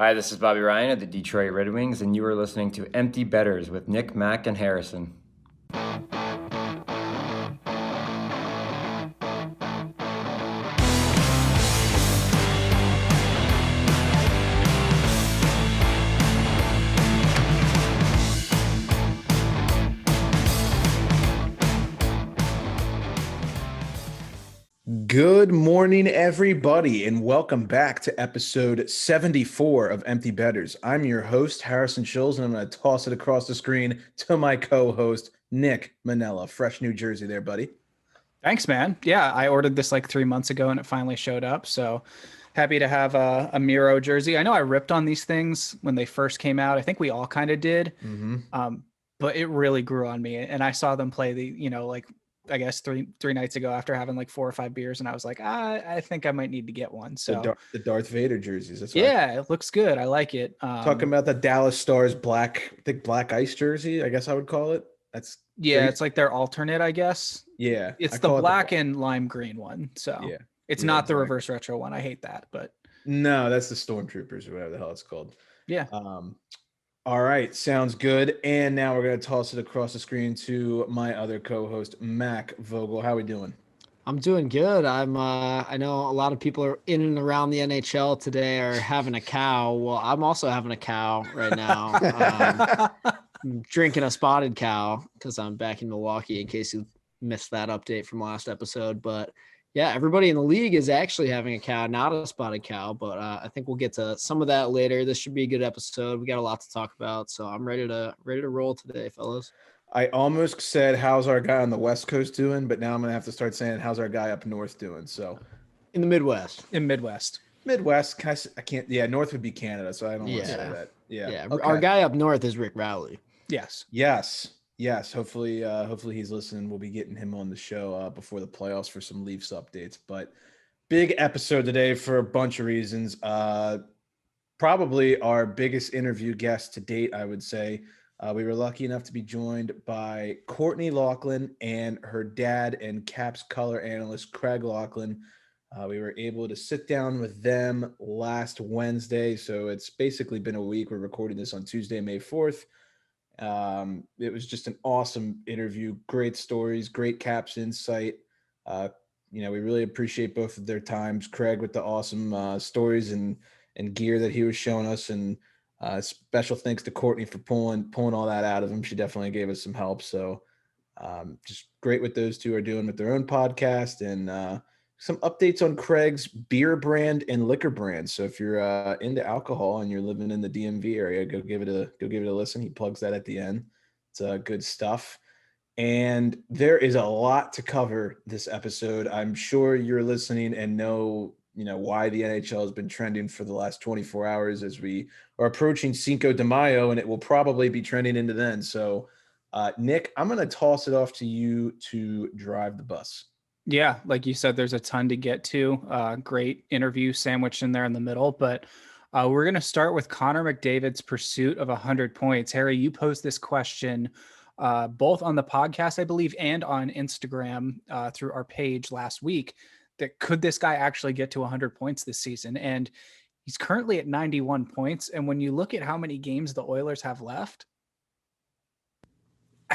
Hi, this is Bobby Ryan of the Detroit Red Wings, and you are listening to Empty Betters with Nick, Mac, and Harrison. Good morning, everybody, and welcome back to episode 74 of Empty Betters. I'm your host, Harrison Schulz, and I'm going to toss it across the screen to my co-host, Nick Manella. Fresh New Jersey there, buddy. Thanks, man. Yeah, I ordered this like 3 months ago, and it finally showed up, so happy to have a Miro jersey. I know I ripped on these things when they first came out. I think we all kind of did, but it really grew on me, and I saw them play I guess three nights ago after having like 4 or 5 beers, and I was like, I think I might need to get one. So the Darth Vader jerseys. That's yeah, it looks good. I like it. Talking about the Dallas Stars black ice jersey, I guess I would call it. It's like their alternate, I guess. Yeah, it's the black and lime green one. So yeah, it's not the reverse retro one. I hate that, but no, that's the Stormtroopers or whatever the hell it's called. Yeah. All right, sounds good. And now we're going to toss it across the screen to my other co-host, Mac Vogel. How we doing? I'm doing good. I know a lot of people are in and around the NHL today are having a cow. Well, I'm also having a cow right now. I'm drinking a spotted cow because I'm back in Milwaukee in case you missed that update from last episode. But yeah, everybody in the league is actually having a cow, not a spotted cow, but I think we'll get to some of that later. This should be a good episode. We got a lot to talk about, so I'm ready to roll today, fellas. I almost said, how's our guy on the West Coast doing? But now I'm going to have to start saying, how's our guy up north doing? So in the Midwest. Midwest. I can't. Yeah, north would be Canada, so I don't want to say that. Yeah. Okay. Our guy up north is Rick Rowley. Yes. Hopefully he's listening. We'll be getting him on the show before the playoffs for some Leafs updates. But big episode today for a bunch of reasons. Probably our biggest interview guest to date, I would say. We were lucky enough to be joined by Courtney Laughlin and her dad and Caps color analyst Craig Laughlin. We were able to sit down with them last Wednesday, so it's basically been a week. We're recording this on Tuesday, May 4th. It was just an awesome interview, great stories, great Caps insight. We really appreciate both of their times. Craig with the awesome stories and gear that he was showing us, and special thanks to Courtney for pulling all that out of him. She definitely gave us some help. So just great what those two are doing with their own podcast, and some updates on Craig's beer brand and liquor brand. So if you're into alcohol and you're living in the DMV area, go give it a listen. He plugs that at the end. It's good stuff. And there is a lot to cover this episode. I'm sure you're listening and know why the NHL has been trending for the last 24 hours as we are approaching Cinco de Mayo, and it will probably be trending into then. So Nick, I'm going to toss it off to you to drive the bus. Yeah, like you said, there's a ton to get to. Great interview sandwiched in there in the middle, but we're going to start with Connor McDavid's pursuit of 100 points. Harry, you posed this question both on the podcast, I believe, and on Instagram through our page last week, that could this guy actually get to 100 points this season? And he's currently at 91 points. And when you look at how many games the Oilers have left,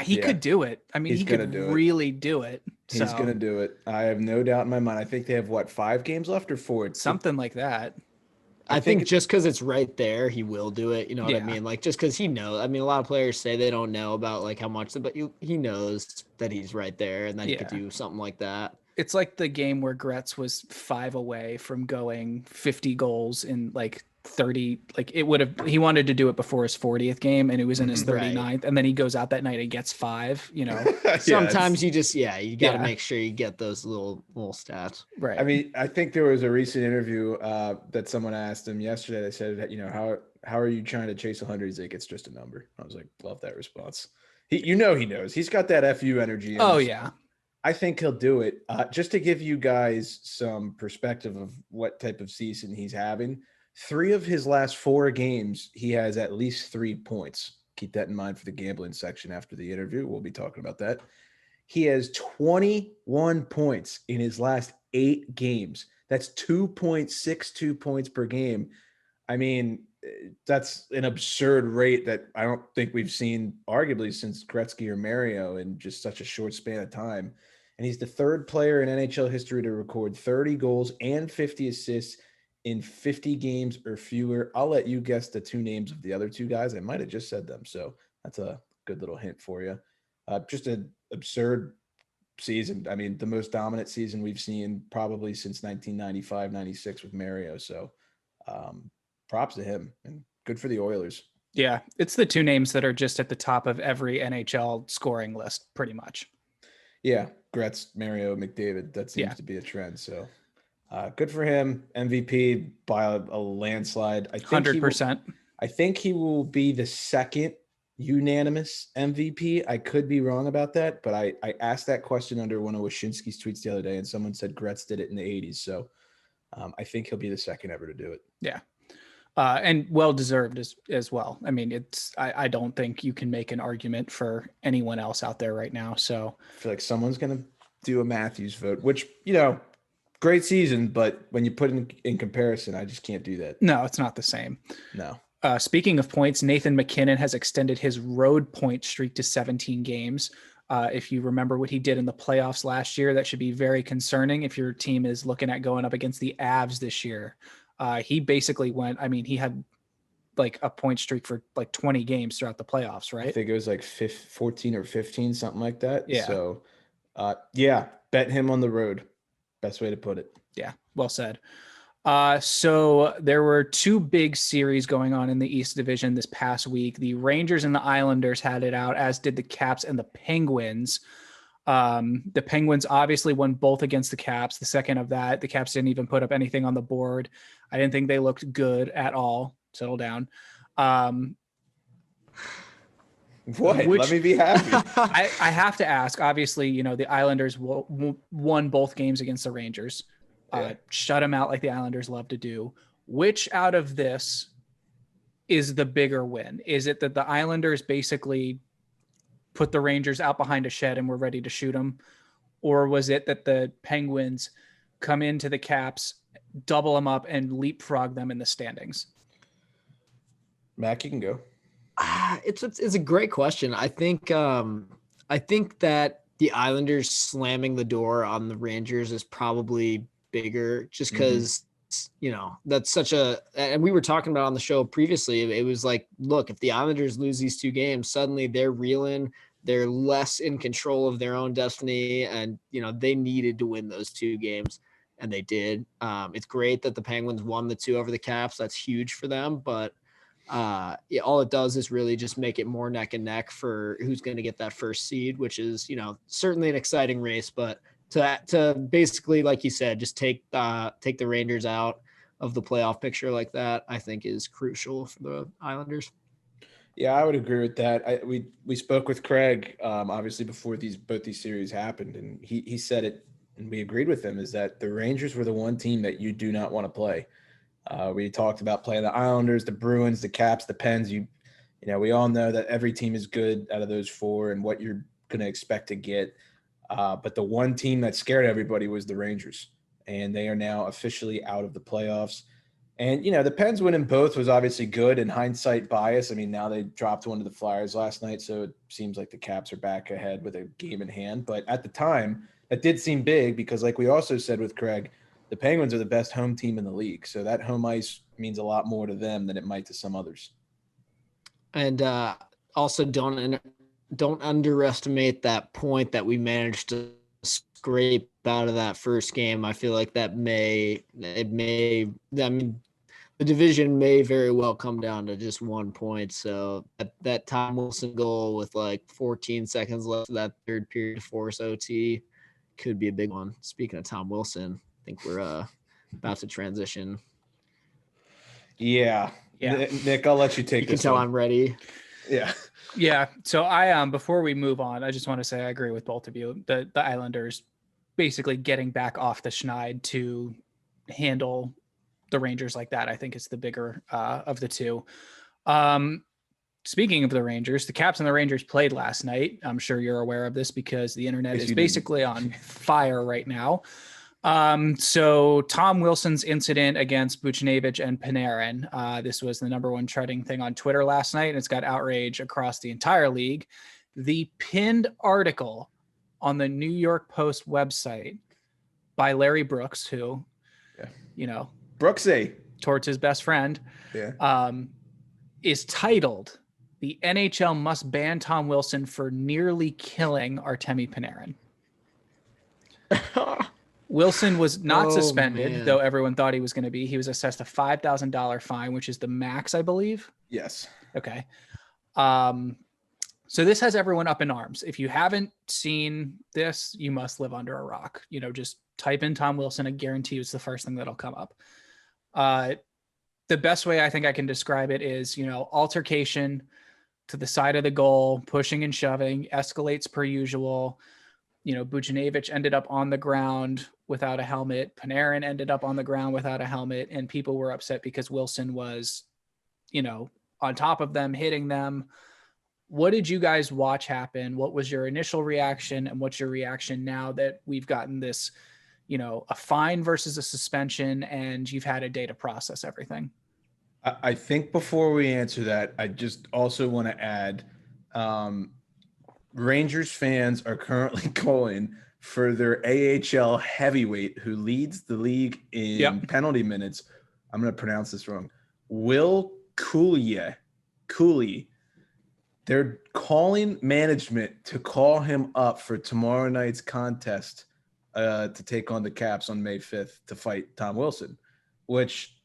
he could do it. I mean, he could really do it. He's going to do it. I have no doubt in my mind. I think they have 5 games left or 4? Something like that. I think just because it's right there, he will do it. You know what I mean? Like, just because he knows. I mean, a lot of players say they don't know about like how much, but he knows that he's right there and that he could do something like that. It's like the game where Gretz was 5 away from going 50 goals in like 30. Like he wanted to do it before his 40th game, and it was in his 39th. Right. And then he goes out that night and gets 5, Sometimes you just, you got to make sure you get those little stats. Right. I mean, I think there was a recent interview that someone asked him yesterday. They said, how are you trying to chase 100? He's like, it's just a number. I was like, love that response. He knows. He's got that FU energy. Yeah. I think he'll do it. Just to give you guys some perspective of what type of season he's having, 3 of his last 4 games, he has at least 3 points. Keep that in mind for the gambling section after the interview. We'll be talking about that. He has 21 points in his last 8 games. That's 2.62 points per game. I mean, that's an absurd rate that I don't think we've seen arguably since Gretzky or Mario in just such a short span of time. And he's the third player in NHL history to record 30 goals and 50 assists in 50 games or fewer. I'll let you guess the two names of the other two guys. I might have just said them. So that's a good little hint for you. Just an absurd season. I mean, the most dominant season we've seen probably since 1995, 96 with Mario. So props to him and good for the Oilers. Yeah, it's the two names that are just at the top of every NHL scoring list, pretty much. Yeah, Gretz, Mario, McDavid. That seems to be a trend. So good for him. MVP by a landslide. I think 100%. I think he will be the second unanimous MVP. I could be wrong about that, but I asked that question under one of Wyshynski's tweets the other day, and someone said Gretz did it in the 80s. So I think he'll be the second ever to do it. Yeah. And well-deserved as well. I mean, I don't think you can make an argument for anyone else out there right now. So I feel like someone's going to do a Matthews vote, which, great season, but when you put it in comparison, I just can't do that. No, it's not the same. No. Speaking of points, Nathan McKinnon has extended his road point streak to 17 games. If you remember what he did in the playoffs last year, that should be very concerning if your team is looking at going up against the Avs this year. He basically he had like a point streak for like 20 games throughout the playoffs, right? I think it was like 14 or 15, something like that. Yeah. So, bet him on the road. Best way to put it. Yeah, well said. So there were two big series going on in the East Division this past week. The Rangers and the Islanders had it out, as did the Caps and the Penguins. The Penguins obviously won both against the Caps. The second of that, the Caps didn't even put up anything on the board. I didn't think they looked good at all. Settle down. Let me be happy. I have to ask, obviously, the Islanders won both games against the Rangers. Shut them out like the Islanders love to do. Which out of this is the bigger win? Is it that the Islanders basically put the Rangers out behind a shed and were ready to shoot them? Or was it that the Penguins come into the Caps, double them up, and leapfrog them in the standings? Mac, you can go. It's a great question. I think that the Islanders slamming the door on the Rangers is probably bigger, just because that's such and we were talking about on the show previously. It was like, look, if the Islanders lose these two games, suddenly they're reeling. They're less in control of their own destiny, and they needed to win those two games, and they did. It's great that the Penguins won the two over the Caps. That's huge for them, but all it does is really just make it more neck and neck for who's going to get that first seed, which is certainly an exciting race. But to basically, like you said, just take the Rangers out of the playoff picture like that, I think is crucial for the Islanders. Yeah, I would agree with that. We spoke with Craig, obviously before both these series happened, and he said it, and we agreed with him, is that the Rangers were the one team that you do not want to play. We talked about playing the Islanders, the Bruins, the Caps, the Pens. We all know that every team is good out of those four and what you're going to expect to get. But the one team that scared everybody was the Rangers, and they are now officially out of the playoffs. And, the Pens winning both was obviously good, in hindsight bias. I mean, now they dropped one to the Flyers last night, so it seems like the Caps are back ahead with a game in hand. But at the time, that did seem big because, like we also said with Craig, the Penguins are the best home team in the league. So that home ice means a lot more to them than it might to some others. And also don't underestimate that point that we managed to scrape out of that first game. I feel like the division may very well come down to just 1 point. So that Tom Wilson goal with like 14 seconds left of that third period to force OT could be a big one. Speaking of Tom Wilson, I think we're about to transition. Yeah. Nick, I'll let you take this. You can tell I'm ready. Yeah. Yeah. So I before we move on, I just want to say I agree with both of you. The Islanders basically getting back off the schneid to handle the Rangers like that, I think is the bigger of the two. Speaking of the Rangers, the Caps and the Rangers played last night. I'm sure you're aware of this because the internet is basically on fire right now. So Tom Wilson's incident against Buchnevich and Panarin, this was the number one trending thing on Twitter last night, and it's got outrage across the entire league. The pinned article on the New York Post website by Larry Brooks, who, Brooksy, towards his best friend, is titled, "The NHL Must Ban Tom Wilson for Nearly Killing Artemi Panarin." Wilson was not suspended, though everyone thought he was going to be. He was assessed a $5,000 fine, which is the max, I believe. Yes. Okay. So this has everyone up in arms. If you haven't seen this, you must live under a rock. Just type in Tom Wilson. I guarantee you it's the first thing that'll come up. The best way I think I can describe it is, altercation to the side of the goal, pushing and shoving, escalates per usual. Buchnevich ended up on the ground without a helmet. Panarin ended up on the ground without a helmet, and people were upset because Wilson was, on top of them, hitting them. What did you guys watch happen? What was your initial reaction, and what's your reaction now that we've gotten this, a fine versus a suspension, and you've had a day to process everything? I think before we answer that, I just also want to add, Rangers fans are currently going for their AHL heavyweight who leads the league in penalty minutes. I'm going to pronounce this wrong. Will Cooley. They're calling management to call him up for tomorrow night's contest to take on the Caps on May 5th to fight Tom Wilson, which,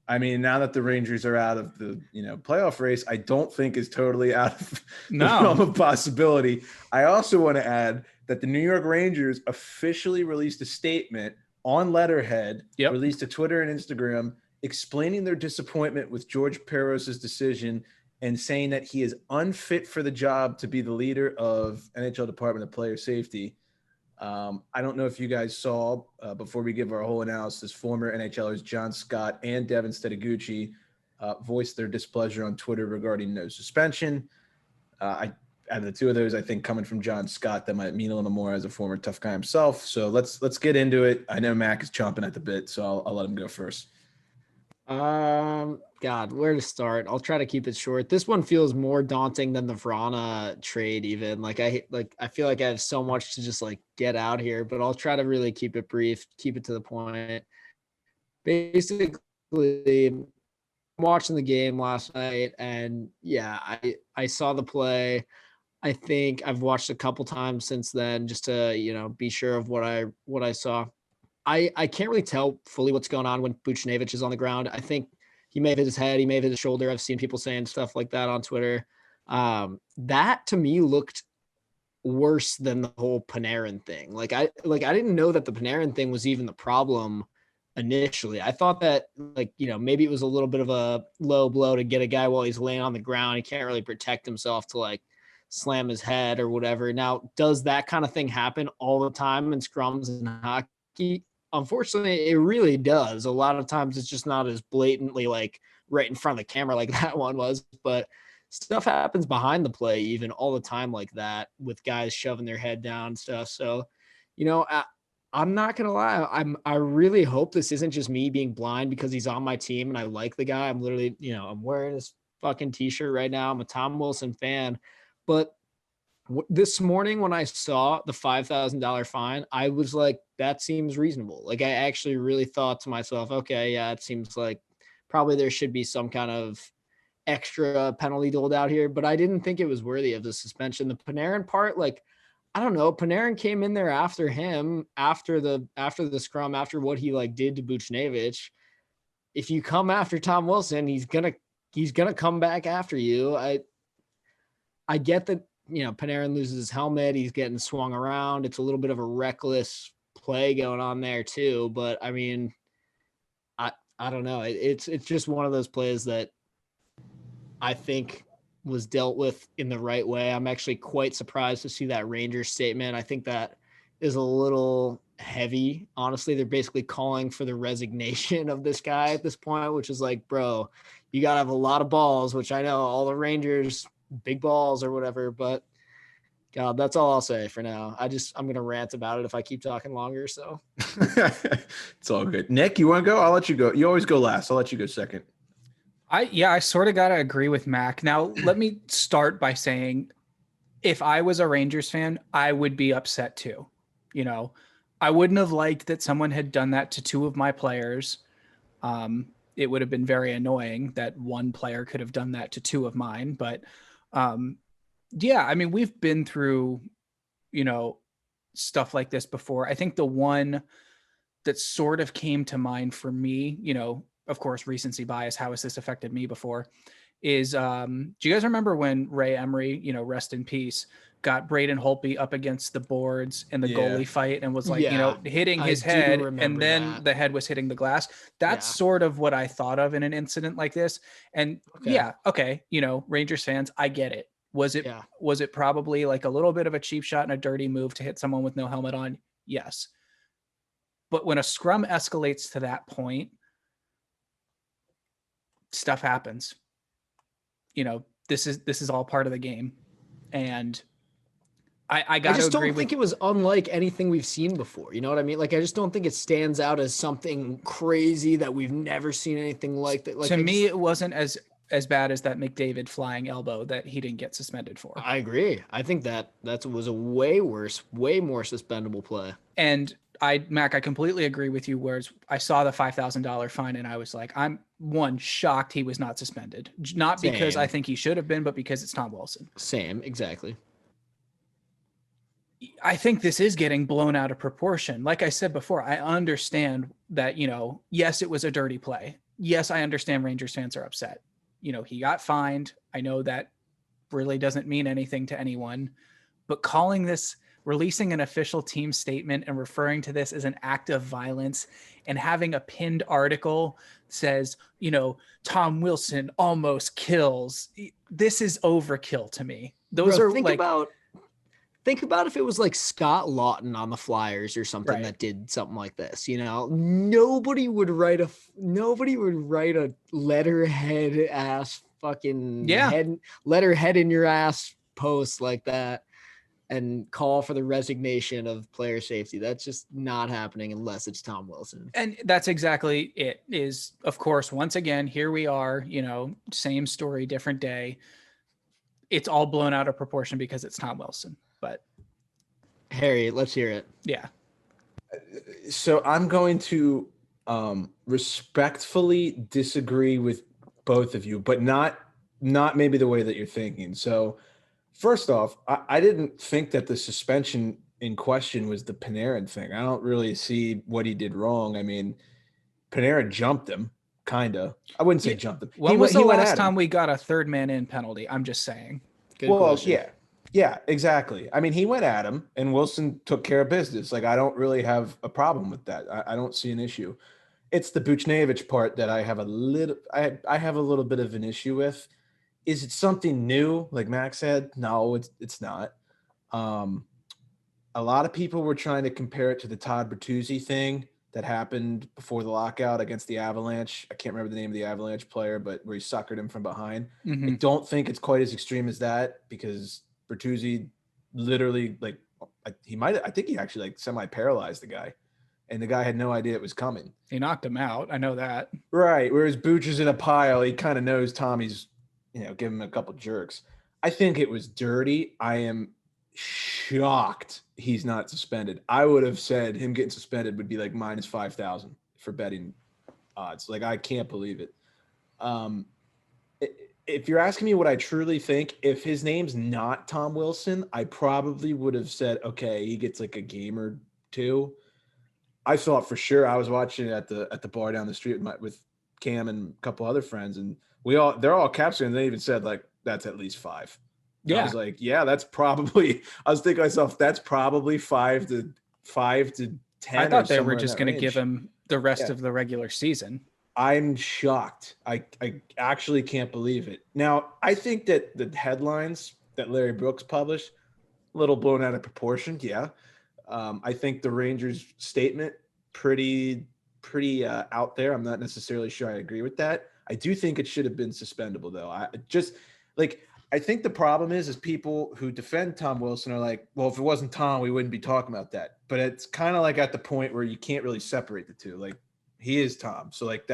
I mean, now that the Rangers are out of the playoff race, I don't think is totally out of the realm of possibility. I also want to add that the New York Rangers officially released a statement on letterhead, released to Twitter and Instagram, explaining their disappointment with George Parros' decision and saying that he is unfit for the job to be the leader of NHL Department of Player Safety. I don't know if you guys saw, before we give our whole analysis, former NHLers John Scott and Devin Stedeguchi voiced their displeasure on Twitter regarding no suspension. Out of the two of those, I think coming from John Scott, that might mean a little more as a former tough guy himself. So let's get into it. I know Mac is chomping at the bit, so I'll let him go first. God, where to start? I'll try to keep it short. This one feels more daunting than the Vrana trade even. I feel like I have so much to just get out here, but I'll try to really keep it brief, keep it to the point. Basically, I'm watching the game last night, and I saw the play. I think I've watched a couple times since then just to, be sure of what I saw. I can't really tell fully what's going on when Buchnevich is on the ground. I think he may have hit his head, he may have hit his shoulder. I've seen people saying stuff like that on Twitter. That to me looked worse than the whole Panarin thing. I didn't know that the Panarin thing was even the problem initially. I thought that maybe it was a little bit of a low blow to get a guy while he's laying on the ground. He can't really protect himself to slam his head or whatever. Now, does that kind of thing happen all the time in scrums and hockey? Unfortunately, it really does. A lot of times it's just not as blatantly right in front of the camera like that one was, but stuff happens behind the play even all the time like that with guys shoving their head down and stuff. So, I'm not going to lie. I really hope this isn't just me being blind because he's on my team and I like the guy. I'm literally, I'm wearing his fucking t-shirt right now. I'm a Tom Wilson fan, but this morning when I saw the $5,000 fine, I was like, that seems reasonable. I actually really thought to myself, okay, yeah, it seems like probably there should be some kind of extra penalty doled out here, but I didn't think it was worthy of the suspension. The Panarin part, I don't know. Panarin came in there after him, after the scrum, after what he did to Buchnevich. If you come after Tom Wilson, he's gonna come back after you. I get that. Panarin loses his helmet. He's getting swung around. It's a little bit of a reckless play going on there too. But I mean, I don't know. It's just one of those plays that I think was dealt with in the right way. I'm actually quite surprised to see that Rangers statement. I think that is a little heavy. Honestly, they're basically calling for the resignation of this guy at this point, which is bro, you got to have a lot of balls, which I know all the Rangers big balls or whatever, but God, that's all I'll say for now. I'm gonna rant about it if I keep talking longer. So It's all good. Nick, you want to go? I'll let you go. You always go last. I'll let you go second. I sort of got to agree with Mac. Now, let me start by saying if I was a Rangers fan, I would be upset too. You know, I wouldn't have liked that someone had done that to two of my players. It would have been very annoying that one player could have done that to two of mine. But yeah, I mean, we've been through, stuff like this before. I think the one that sort of came to mind for me, of course, recency bias, how has this affected me before, is do you guys remember when Ray Emery, rest in peace, got Braden Holtby up against the boards in the goalie fight and was like, hitting his head, and then the head was hitting the glass? That's sort of what I thought of in an incident like this. And Rangers fans, I get it. Was it probably like a little bit of a cheap shot and a dirty move to hit someone with no helmet on? Yes. But when a scrum escalates to that point, stuff happens. This is all part of the game. And I just don't think it was unlike anything we've seen before. You know what I mean? Like, I just don't think it stands out as something crazy that we've never seen anything like that. Like, to me, it wasn't as bad as that McDavid flying elbow that he didn't get suspended for. I agree. I think that was a way worse, way more suspendable play. And Mac, I completely agree with you. Whereas I saw the $5,000 fine and I was like, I'm shocked he was not suspended. Not because I think he should have been, but because it's Tom Wilson. Same, exactly. I think this is getting blown out of proportion. Like I said before, I understand that, yes, it was a dirty play. Yes, I understand Rangers fans are upset. He got fined. I know that really doesn't mean anything to anyone, but releasing an official team statement and referring to this as an act of violence and having a pinned article says, Tom Wilson almost kills. This is overkill to me. Think about if it was like Scott Lawton on the Flyers or something that did something like this. Nobody would write a letterhead ass fucking letterhead in your ass post like that and call for the resignation of player safety. That's just not happening unless it's Tom Wilson. And that's exactly it. Is, of course, once again, here we are, same story, different day. It's all blown out of proportion because it's Tom Wilson. But Harry, let's hear it. Yeah. So I'm going to respectfully disagree with both of you, but not maybe the way that you're thinking. So first off, I didn't think that the suspension in question was the Panarin thing. I don't really see what he did wrong. I mean, Panarin jumped him, kind of. I wouldn't say jumped him. When was the last time we got a third man in penalty? I'm just saying. Good question. Yeah, exactly. I mean, he went at him, and Wilson took care of business. Like, I don't really have a problem with that. I don't see an issue. It's the Buchnevich part that I have a little bit of an issue with. Is it something new, like Max said? No, it's not. A lot of people were trying to compare it to the Todd Bertuzzi thing that happened before the lockout against the Avalanche. I can't remember the name of the Avalanche player, but where he suckered him from behind. Mm-hmm. I don't think it's quite as extreme as that, because Bertuzzi literally, I think he actually semi-paralyzed the guy, and the guy had no idea it was coming. He knocked him out. I know that. Right. Whereas Booch is in a pile. He kind of knows Tommy's, give him a couple jerks. I think it was dirty. I am shocked he's not suspended. I would have said him getting suspended would be like minus 5,000 for betting odds. Like, I can't believe it. If you're asking me what I truly think, if his name's not Tom Wilson, I probably would have said, okay, he gets like a game or two. I thought for sure. I was watching it at the bar down the street with Cam and a couple other friends, and they're all Caps fans. They even said like, that's at least 5. Yeah. I was like, yeah, that's probably, I was thinking to myself, that's probably 5 to 10. I thought they were just going to give him the rest of the regular season. I'm shocked. I actually can't believe it. Now, I think that the headlines that Larry Brooks published, a little blown out of proportion. Yeah. I think the Rangers statement pretty out there. I'm not necessarily sure I agree with that. I do think it should have been suspendable, though. I just I think the problem is people who defend Tom Wilson are like, well, if it wasn't Tom, we wouldn't be talking about that. But it's kind of like at the point where you can't really separate the two. Like, he is Tom. So, like,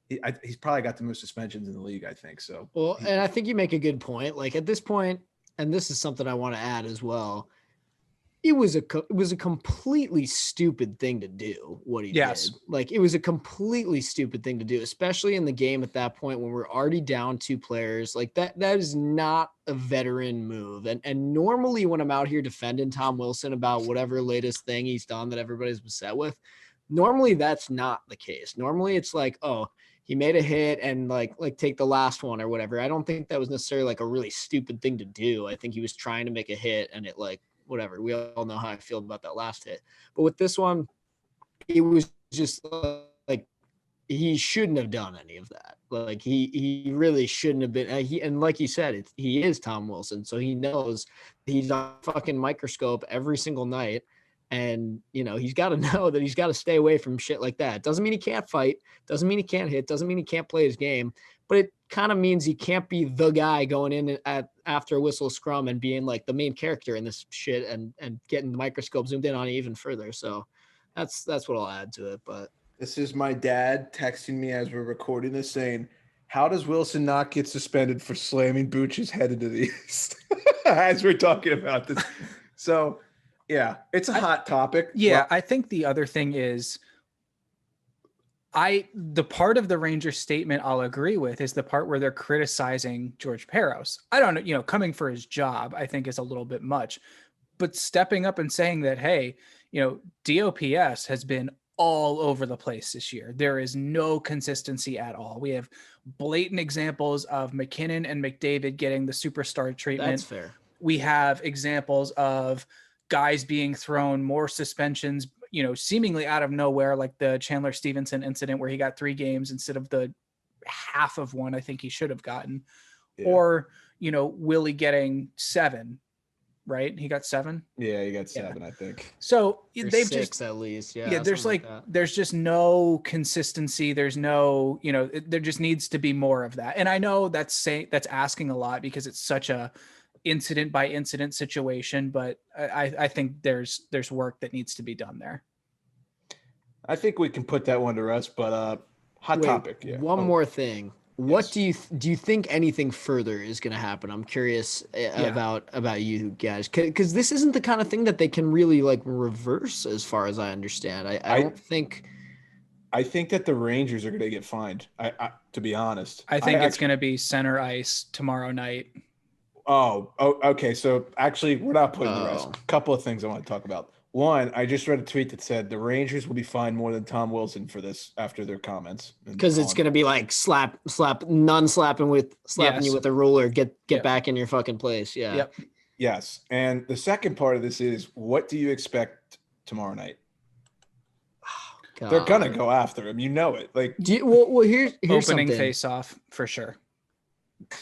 he's probably got the most suspensions in the league, I think. So, Well, and I think you make a good point. Like, at this point, and this is something I want to add as well, it was a completely stupid thing to do what he did. Like, it was a completely stupid thing to do, especially in the game at that point when we're already down 2 players. Like, that is not a veteran move. And normally when I'm out here defending Tom Wilson about whatever latest thing he's done that everybody's upset with, normally that's not the case. Normally it's like, oh, he made a hit and like take the last one or whatever. I don't think that was necessarily like a really stupid thing to do. I think he was trying to make a hit and it like, whatever. We all know how I feel about that last hit. But with this one, it was just like he shouldn't have done any of that. Like he really shouldn't have been. And like you said, he is Tom Wilson, so he knows he's on a fucking microscope every single night. And, you know, he's got to know that he's got to stay away from shit like that. Doesn't mean he can't fight. Doesn't mean he can't hit. Doesn't mean he can't play his game. But it kind of means he can't be the guy going in after a whistle scrum and being like the main character in this shit and getting the microscope zoomed in on it even further. So that's what I'll add to it. But this is my dad texting me as we're recording this saying, how does Wilson not get suspended for slamming Booch's head into the east? As we're talking about this. So, yeah, it's a hot topic. Yeah, well, I think the other thing is the part of the Rangers statement I'll agree with is the part where they're criticizing George Peros. I don't know, you know, coming for his job, I think is a little bit much, but stepping up and saying that, hey, you know, DOPS has been all over the place this year. There is no consistency at all. We have blatant examples of McKinnon and McDavid getting the superstar treatment. That's fair. We have examples of guys being thrown more suspensions, you know, seemingly out of nowhere, like the Chandler Stevenson incident where he got 3 games instead of the half of one I think he should have gotten. Yeah. Or, you know, Willie getting 7, right? He got 7. Yeah, he got 7, I think. So There's they've 6 just at least. Yeah, there's like there's just no consistency. There's no, you know, there just needs to be more of that. And I know that's asking a lot because it's such a incident by incident situation, but I think there's work that needs to be done there. I think we can put that one to rest, but hot topic. Yeah. One more thing. What do you think anything further is going to happen? I'm curious about you guys, because this isn't the kind of thing that they can really like reverse, as far as I understand. I don't think. I think that the Rangers are going to get fined. To be honest, I think it's going to be center ice tomorrow night. Oh, okay. So actually, we're not putting the rest. A couple of things I want to talk about. One, I just read a tweet that said the Rangers will be fined more than Tom Wilson for this after their comments. Because it's going to be like slap, none slapping you with a ruler. Get back in your fucking place. Yeah. Yep. Yes. And the second part of this is, what do you expect tomorrow night? Oh, they're gonna go after him. You know it. Like, here's opening something. Faceoff for sure.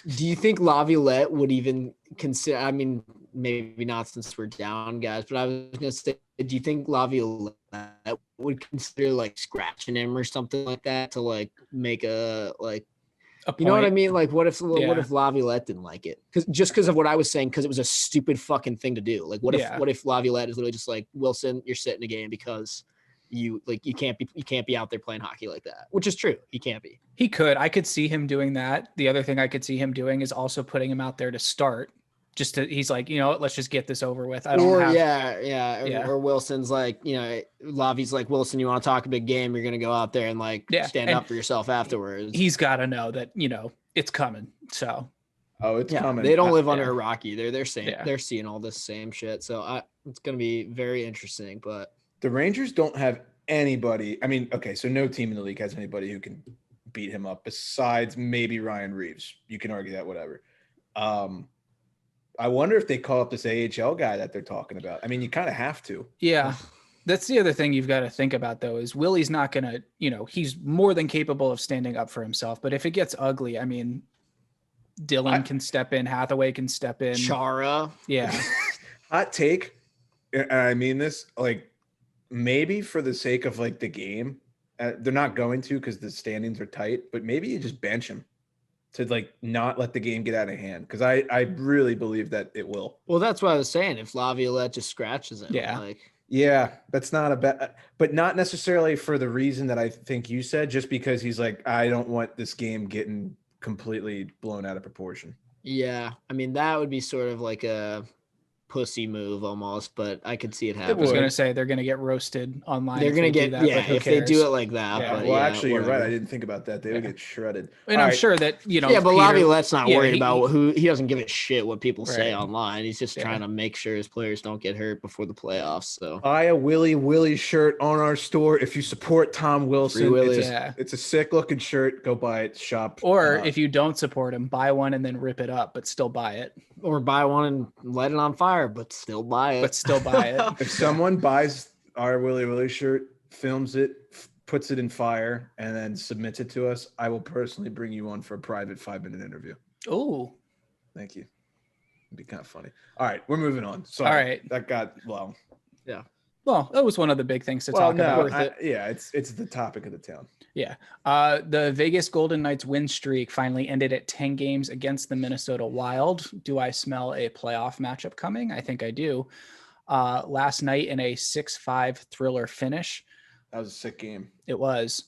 Do you think Laviolette would even consider? I mean, maybe not since we're down, guys. But I was gonna say, do you think Laviolette would consider like scratching him or something like that to like make a point? You know what I mean? Like, what if Laviolette didn't like it? Because of what I was saying, because it was a stupid fucking thing to do. Like, what if Laviolette is literally just like, Wilson, you're sitting a game because you can't be out there playing hockey like that, which is true. He can't be. He could. I could see him doing that. The other thing I could see him doing is also putting him out there to start. He's like, you know, let's just get this over with. Or Wilson's like, you know, Lavi's like, Wilson, you want to talk a big game? You're gonna go out there and like stand up for yourself afterwards. He's got to know that, you know, it's coming. So. Oh, it's coming. They don't live under a rocky. They're seeing all this same shit. So it's gonna be very interesting. But the Rangers don't have anybody. I mean, okay, so no team in the league has anybody who can beat him up besides maybe Ryan Reeves. You can argue that, whatever. I wonder if they call up this AHL guy that they're talking about. I mean, you kind of have to. Yeah. That's the other thing you've got to think about, though, is Willie's not going to, you know, he's more than capable of standing up for himself. But if it gets ugly, I mean, Dylan can step in. Hathaway can step in. Chara. Yeah. Hot take. And I mean this, like, maybe for the sake of, like, the game, they're not going to because the standings are tight, but maybe you just bench him. to like not let the game get out of hand, because I really believe that it will. Well, that's what I was saying. If Laviolette just scratches him, Yeah. like Yeah, that's not a bad, but not necessarily for the reason that I think you said, just because he's like, I don't want this game getting completely blown out of proportion. yeah, I mean that would be sort of like a pussy move almost, but I could see it I happen. was would. going to say they're going to get roasted online. They're if gonna they do get that, but who if they do cares? it like that. Yeah. But Well, yeah, actually, you're right. whatever. I didn't think about that. They would Yeah. get shredded. And All I'm right. sure that, you know, Yeah, but Peter, Laviolette's not yeah, worried he- about who he doesn't give a shit what people say Right. online. He's just Yeah. trying to make sure his players don't get hurt before the playoffs. So Buy a Willy shirt on our store if you support Tom Wilson. Free Willy. Yeah. It's a sick looking shirt. Go buy it. Shop. Or if you don't support him, buy one and then rip it up, but still buy it. or buy one and light it on fire, but still buy it. But still buy it. if someone buys our Willy shirt, films it, puts it in fire, and then submits it to us, I will personally bring you on for a private 5-minute interview. Oh, Thank you. It'd be kind of funny. All right, we're moving on. Sorry. All right. That got well. well, that was one of the big things to Well, talk no, about. it's the topic of the town. Yeah. The Vegas Golden Knights win streak finally ended at 10 games against the Minnesota Wild. Do I smell a playoff matchup coming? I think I do. Last night in a 6-5 thriller finish. That was a sick game. It was.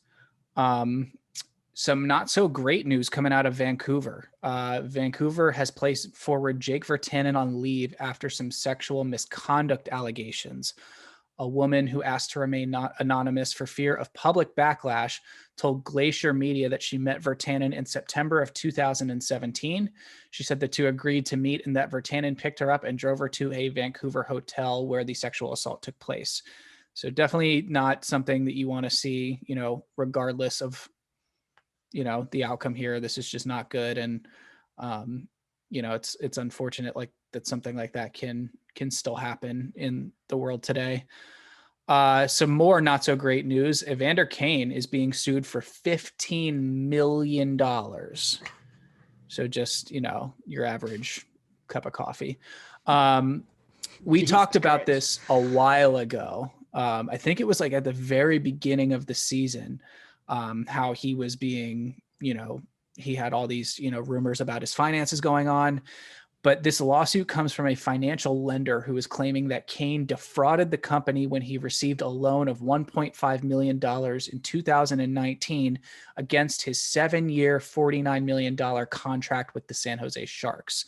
Some not so great news coming out of Vancouver. Vancouver has placed forward Jake Virtanen on leave after some sexual misconduct allegations. A woman who asked to remain not anonymous for fear of public backlash told Glacier Media that she met Virtanen in September of 2017. She said the two agreed to meet and that Virtanen picked her up and drove her to a Vancouver hotel where the sexual assault took place. So definitely not something that you want to see, you know, regardless of, you know, the outcome here. This is just not good. And, you know, it's unfortunate like that something like that can still happen in the world today. Some more not so great news. Evander Kane is being sued for $15 million. So just, you know, your average cup of coffee. We Jesus talked about Christ. this a while ago. I think it was like at the very beginning of the season, how he was being, you know, he had all these, you know, rumors about his finances going on. But this lawsuit comes from a financial lender who is claiming that Kane defrauded the company when he received a loan of $1.5 million in 2019 against his 7-year, $49 million contract with the San Jose Sharks.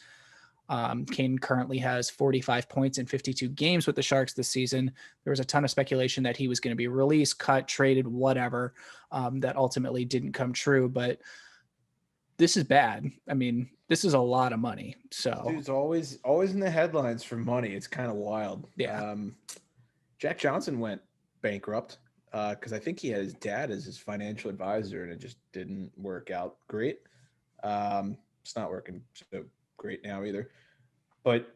Kane currently has 45 points in 52 games with the Sharks this season. There was a ton of speculation that he was going to be released, cut, traded, whatever. That ultimately didn't come true, but this is bad. I mean, this is a lot of money. So Dude's always in the headlines for money. It's kind of wild. Yeah. Jack Johnson went bankrupt because I think he had his dad as his financial advisor, and it just didn't work out great. It's not working so great now either. But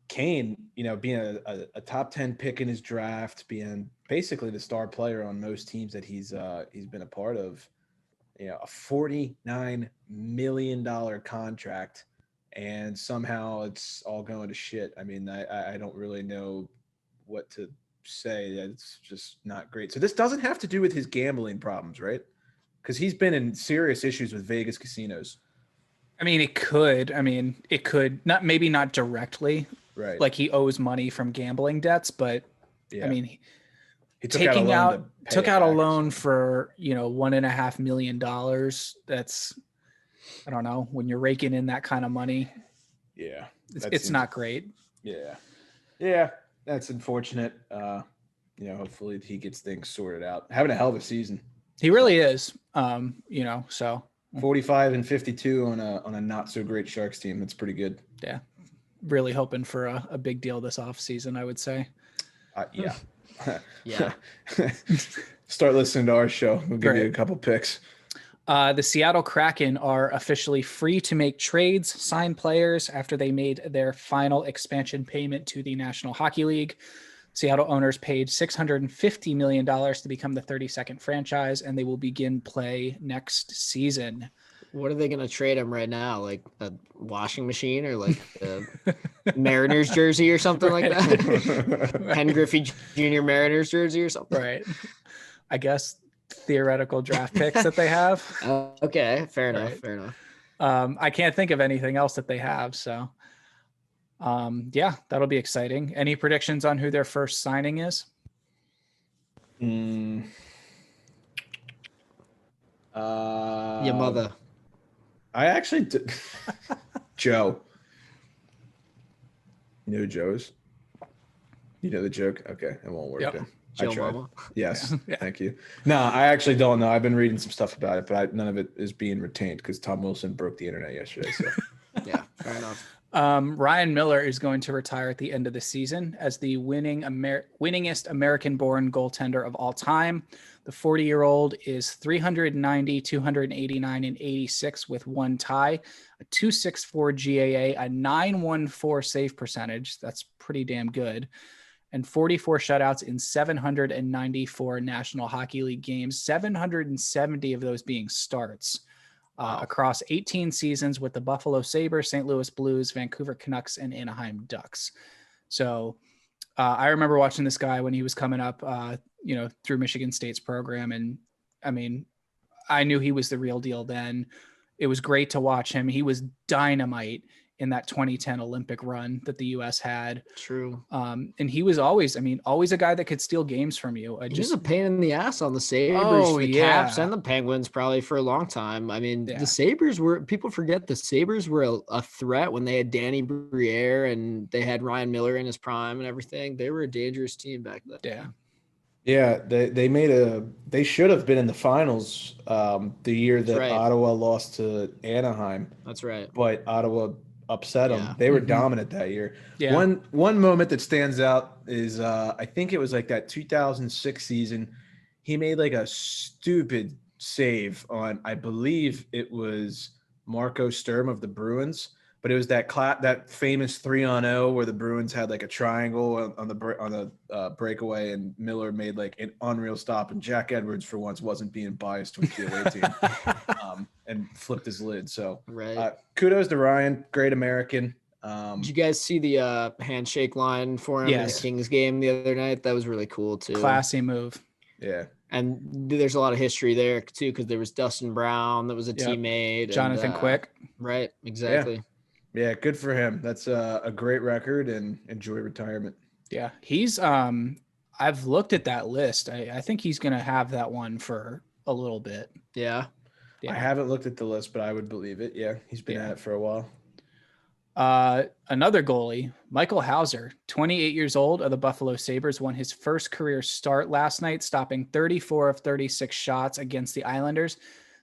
Kane, you know, being a top 10 pick in his draft, being basically the star player on most teams that he's been a part of, you know, a $49 million contract, and somehow it's all going to shit. I mean, I don't really know what to say. It's just not great. So this doesn't have to do with his gambling problems, right? Because he's been in serious issues with Vegas casinos. I mean, it could. I mean, it could not, maybe not directly, Right. like he owes money from gambling debts, but yeah. I mean, he taking out took a loan for, you know, $1.5 million. That's, I don't know, when you're raking in that kind of money, Yeah. it's not great. Yeah. Yeah. That's unfortunate. You know, hopefully he gets things sorted out. Having a hell of a season. He really is. You know, so 45 and 52 on a not so great Sharks team. That's pretty good. yeah, really hoping for a big deal this off season, I would say. Yeah. Yeah. Start listening to our show. We'll give you a Right. couple picks. The Seattle Kraken are officially free to make trades, sign players after they made their final expansion payment to the National Hockey League. Seattle owners paid $650 million to become the 32nd franchise, and they will begin play next season. What are they going to trade him right now? Like a washing machine or like a Mariners jersey or something like that? Ken Griffey Jr. Mariners jersey or something? Right. I guess theoretical draft picks that they have. Okay, fair enough. Right. Fair enough. I can't think of anything else that they have. So, yeah, that'll be exciting. Any predictions on who their first signing is? Your mother. I actually did. Joe. You know who Joe is? You know the joke? Okay, it won't work then. Joe Mama. Yes, Yeah. thank you. No, I actually don't know. I've been reading some stuff about it, but none of it is being retained because Tom Wilson broke the internet yesterday. So Yeah, fair enough. Ryan Miller is going to retire at the end of the season as the winningest American-born goaltender of all time. The 40-year-old is 390, 289, and 86 with one tie, a 264 GAA, a 914 save percentage. That's pretty damn good. And 44 shutouts in 794 National Hockey League games, 770 of those being starts. Across 18 seasons with the Buffalo Sabres, St. Louis Blues, Vancouver Canucks, and Anaheim Ducks. So I remember watching this guy when he was coming up, through Michigan State's program. And I mean, I knew he was the real deal then. It was great to watch him. He was dynamite in that 2010 Olympic run that the U.S. had. True. And he was always a guy that could steal games from you. Just a pain in the ass on the Sabres, the Caps, and the Penguins probably for a long time. I mean, the Sabres people forget the Sabres were a threat when they had Danny Briere and they had Ryan Miller in his prime and everything. They were a dangerous team back then. Yeah. yeah, they should have been in the finals the year that Ottawa lost to Anaheim. That's right. But Ottawa upset them. Yeah. They were dominant that year. Yeah. One moment that stands out is I think it was like that 2006 season. He made like a stupid save on, I believe it was Marco Sturm of the Bruins, but it was that famous 3-on-0 where the Bruins had like a triangle on the breakaway, and Miller made like an unreal stop, and Jack Edwards for once wasn't being biased with the away team. And flipped his lid. So kudos to Ryan, great American. Did you guys see the handshake line for him in the Kings game the other night? That was really cool too. Classy move. Yeah. And there's a lot of history there too, because there was Dustin Brown that was a teammate. Jonathan Quick. Right. Exactly. Yeah, good for him. That's a great record, and enjoy retirement. Yeah. He's I've looked at that list. I think he's gonna have that one for a little bit. Yeah. I haven't looked at the list, but I would believe it. Yeah, he's been at it for a while. Another goalie, Michael Hauser, 28 years old, of the Buffalo Sabres, won his first career start last night, stopping 34 of 36 shots against the Islanders.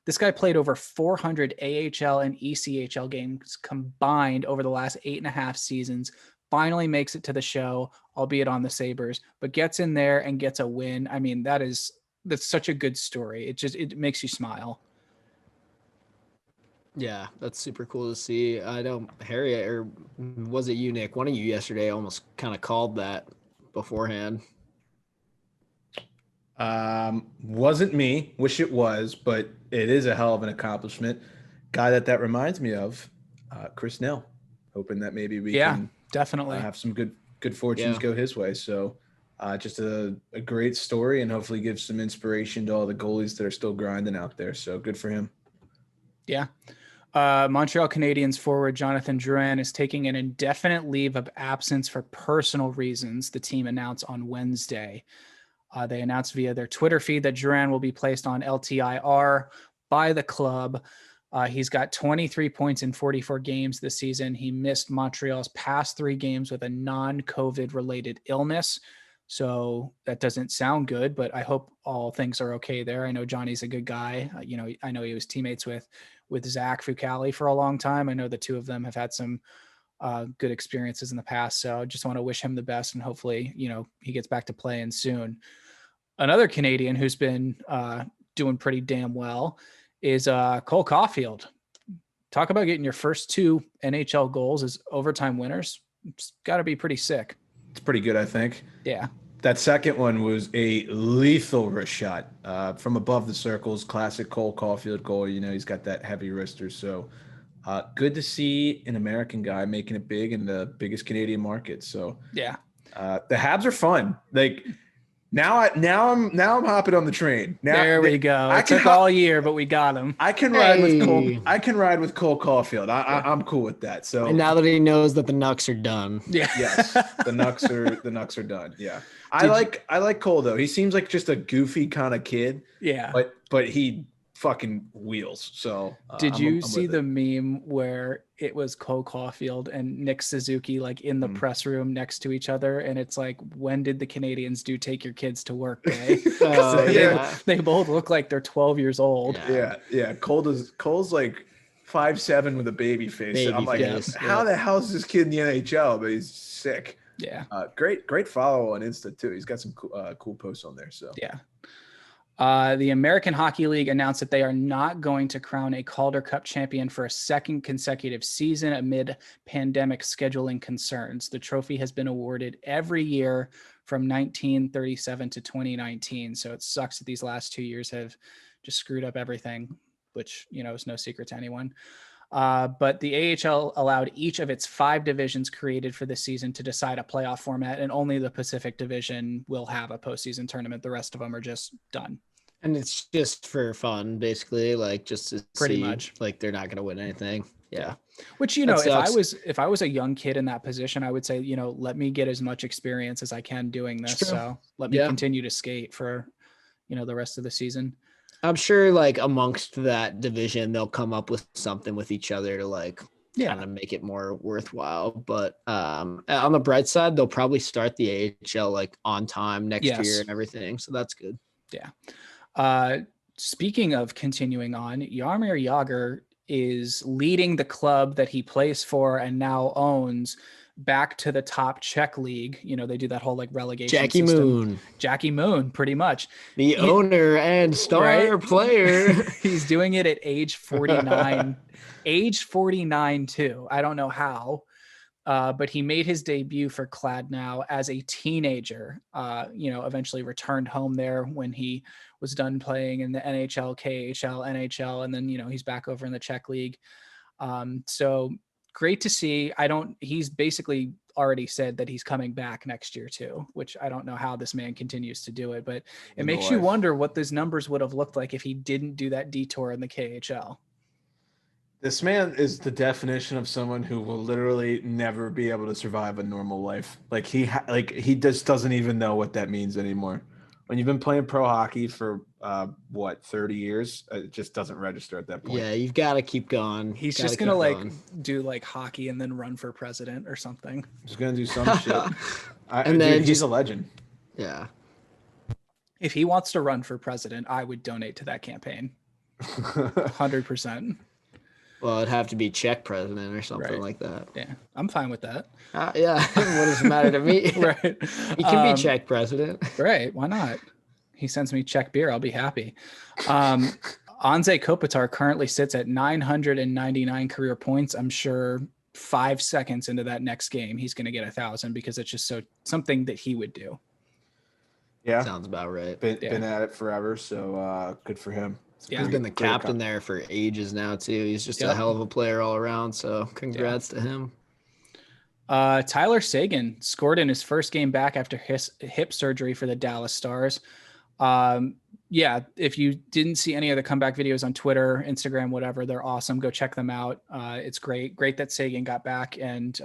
This guy played over 400 AHL and ECHL games combined over the last 8.5 seasons. Finally makes it to the show, albeit on the Sabres, but gets in there and gets a win. I mean, that's such a good story. It makes you smile. Yeah, that's super cool to see. I know Harry, or was it you, Nick? One of you yesterday almost kind of called that beforehand. Wasn't me. Wish it was, but it is a hell of an accomplishment. Guy that reminds me of, Chris Nell. Hoping that maybe we can definitely have some good fortunes go his way. So just a great story, and hopefully give some inspiration to all the goalies that are still grinding out there. So good for him. Yeah. Montreal Canadiens forward Jonathan Drouin is taking an indefinite leave of absence for personal reasons, the team announced on Wednesday. They announced via their Twitter feed that Drouin will be placed on LTIR by the club. He's got 23 points in 44 games this season. He missed Montreal's past 3 games with a non-COVID related illness. So that doesn't sound good, but I hope all things are okay there. I know Johnny's a good guy. I know he was teammates with Zach Fucali for a long time. I know the two of them have had some good experiences in the past. So I just want to wish him the best, and hopefully, he gets back to playing soon. Another Canadian who's been doing pretty damn well is Cole Caulfield. Talk about getting your first 2 NHL goals as overtime winners. It's got to be pretty sick. It's pretty good, I think. Yeah. That second one was a lethal wrist shot from above the circles. Classic Cole Caulfield goal. He's got that heavy wrister. So good to see an American guy making it big in the biggest Canadian market. So yeah, the Habs are fun. Like, Now I'm hopping on the train. Now There we go. I It can took hop- all year, but we got him. I can ride with Cole. Hey. I can ride with Cole Caulfield. I'm cool with that. So And now that he knows that the Nucks are done. Yeah. yes, the Nucks are done. Yeah, I Did like Cole though. He seems like just a goofy kind of kid, Yeah. but he fucking wheels. So Did you I'm see with the it. meme where it was Cole Caulfield and Nick Suzuki like in the press room next to each other, and it's like, when did the Canadians do take your kids to work day? Oh, they, yeah. they both look like they're 12 years old. Yeah. Cole's like 5'7" with a baby face. Baby I'm like, face, how the hell is this kid in the NHL? But he's sick. Yeah. Great follow on Insta too. He's got some cool posts on there. So Yeah. The American Hockey League announced that they are not going to crown a Calder Cup champion for a second consecutive season amid pandemic scheduling concerns. The trophy has been awarded every year from 1937 to 2019. So it sucks that these last 2 years have just screwed up everything, which, is no secret to anyone. But the AHL allowed each of its 5 divisions created for this season to decide a playoff format, and only the Pacific Division will have a postseason tournament. The rest of them are just done. And it's just for fun, basically, like just to Pretty see, much. like they're not going to win anything. Yeah. Which, That if I was a young kid in that position, I would say, let me get as much experience as I can doing this. True. So let me Yeah. continue to skate for, the rest of the season. I'm sure like amongst that division, they'll come up with something with each other to like kind of make it more worthwhile. But on the bright side, they'll probably start the AHL like on time next year and everything. So that's good. Yeah. Speaking of continuing on, Jaromir Jagr is leading the club that he plays for and now owns back to the top Czech league. They do that whole like relegation Jackie system. Moon. Jackie Moon, pretty much. The owner and star player. He's doing it at age 49. Age 49 too. I don't know how. But he made his debut for Kladno as a teenager, eventually returned home there when he was done playing in the NHL, KHL, NHL, and then, he's back over in the Czech league. So great to see. He's basically already said that he's coming back next year too, which I don't know how this man continues to do it, but it makes you wonder what those numbers would have looked like if he didn't do that detour in the KHL. this man is the definition of someone who will literally never be able to survive a normal life. Like he just doesn't even know what that means anymore. When you've been playing pro hockey for 30 years, it just doesn't register at that point. Yeah, you've got to keep going. He's just going to do like hockey and then run for president or something. He's going to do some shit. He's a legend. Yeah. If he wants to run for president, I would donate to that campaign. 100%. Well, it'd have to be Czech president or something like that. Yeah, I'm fine with that. Yeah, what does it matter to me? Right. He can be Czech president. Right, why not? He sends me Czech beer, I'll be happy. Anze Kopitar currently sits at 999 career points. I'm sure 5 seconds into that next game, he's going to get 1,000 because it's just something that he would do. Yeah. Sounds about right. Been at it forever, so good for him. He's been the captain there for ages now too. He's just a hell of a player all around. So congrats to him. Tyler Seguin scored in his first game back after his hip surgery for the Dallas Stars. If you didn't see any of the comeback videos on Twitter, Instagram, whatever, they're awesome. Go check them out. It's great that Seguin got back. And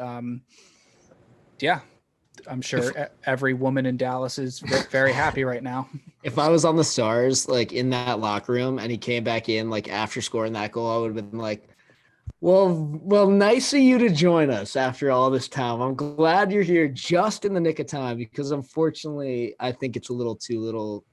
I'm sure every woman in Dallas is very happy right now. If I was on the Stars, like in that locker room, and he came back in like after scoring that goal, I would have been like, well, nice of you to join us after all this time. I'm glad you're here just in the nick of time, because unfortunately, I think it's a little too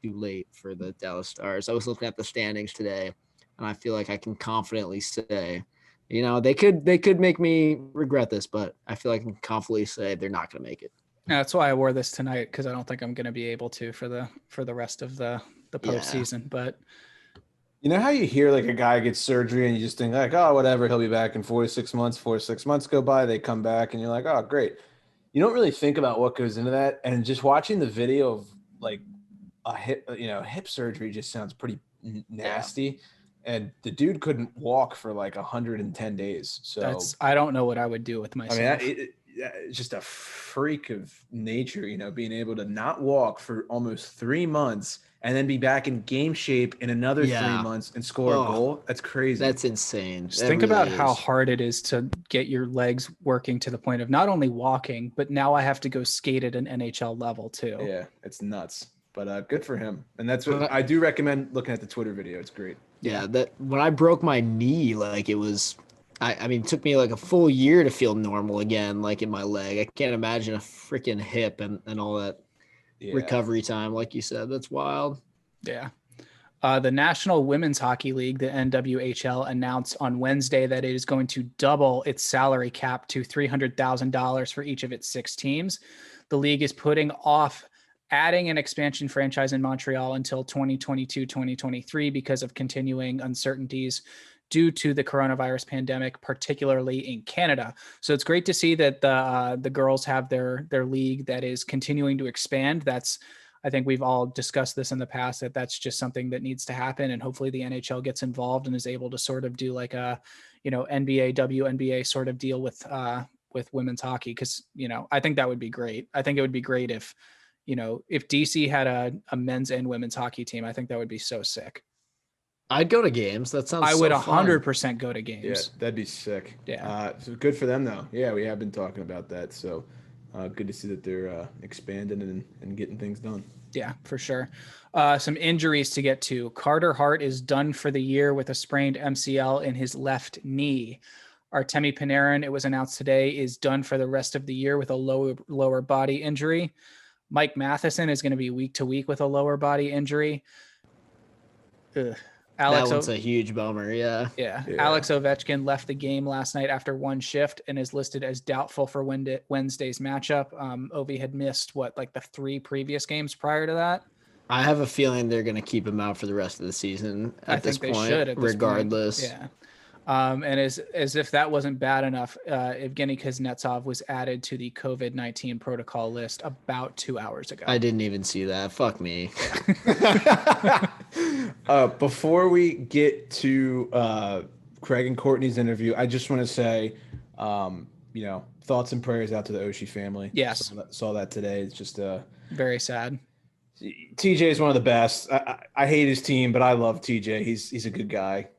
late for the Dallas Stars. I was looking at the standings today, and I feel like I can confidently say, they could make me regret this, but I feel like I can confidently say they're not going to make it. Yeah, that's why I wore this tonight, because I don't think I'm going to be able to for the rest of the postseason. But you know how you hear like a guy gets surgery and you just think like, oh, whatever, he'll be back in 4 to 6 months. 4 to 6 months go by, they come back, and you're like, oh, great. You don't really think about what goes into that, and just watching the video of like a hip surgery just sounds pretty nasty. Yeah. And the dude couldn't walk for like 110 days. So I don't know what I would do with myself. I mean, just a freak of nature, being able to not walk for almost 3 months and then be back in game shape in another 3 months and score a goal. That's crazy. That's insane. Just think about how hard it is to get your legs working to the point of not only walking, but now I have to go skate at an NHL level too. Yeah, it's nuts. But good for him. And that's what I do recommend looking at the Twitter video. It's great. Yeah, that when I broke my knee, like it was, I mean, it took me like a full year to feel normal again, like in my leg. I can't imagine a freaking hip and all that recovery time, like you said. That's wild. Yeah. The National Women's Hockey League, the NWHL, announced on Wednesday that it is going to double its salary cap to $300,000 for each of its 6 teams. The league is putting off adding an expansion franchise in Montreal until 2022-2023 because of continuing uncertainties due to the coronavirus pandemic, particularly in Canada. So it's great to see that the girls have their league that is continuing to expand. I think we've all discussed this in the past, that's just something that needs to happen. And hopefully the NHL gets involved and is able to sort of do like a, NBA, WNBA sort of deal with women's hockey. Cause I think that would be great. I think it would be great if DC had a men's and women's hockey team. I think that would be so sick. I'd go to games. That sounds I would 100% go to games. Yeah, that'd be sick. Yeah. So good for them though. Yeah, we have been talking about that. So good to see that they're expanding and getting things done. Yeah, for sure. Some injuries to get to. Carter Hart is done for the year with a sprained MCL in his left knee. Artemi Panarin, it was announced today, is done for the rest of the year with a lower body injury. Mike Matheson is going to be week to week with a lower body injury. That one's a huge bummer. Yeah. Alex Ovechkin left the game last night after one shift and is listed as doubtful for Wednesday's matchup. Ovi had missed the 3 previous games prior to that. I have a feeling they're going to keep him out for the rest of the season at this point, regardless. Yeah. And as if that wasn't bad enough, Evgeny Kuznetsov was added to the COVID-19 protocol list about 2 hours ago. I didn't even see that. Fuck me. Before we get to Craig and Courtney's interview, I just want to say, thoughts and prayers out to the Oshie family. Yes. Saw that today. It's just very sad. TJ is one of the best. I hate his team, but I love TJ. He's a good guy.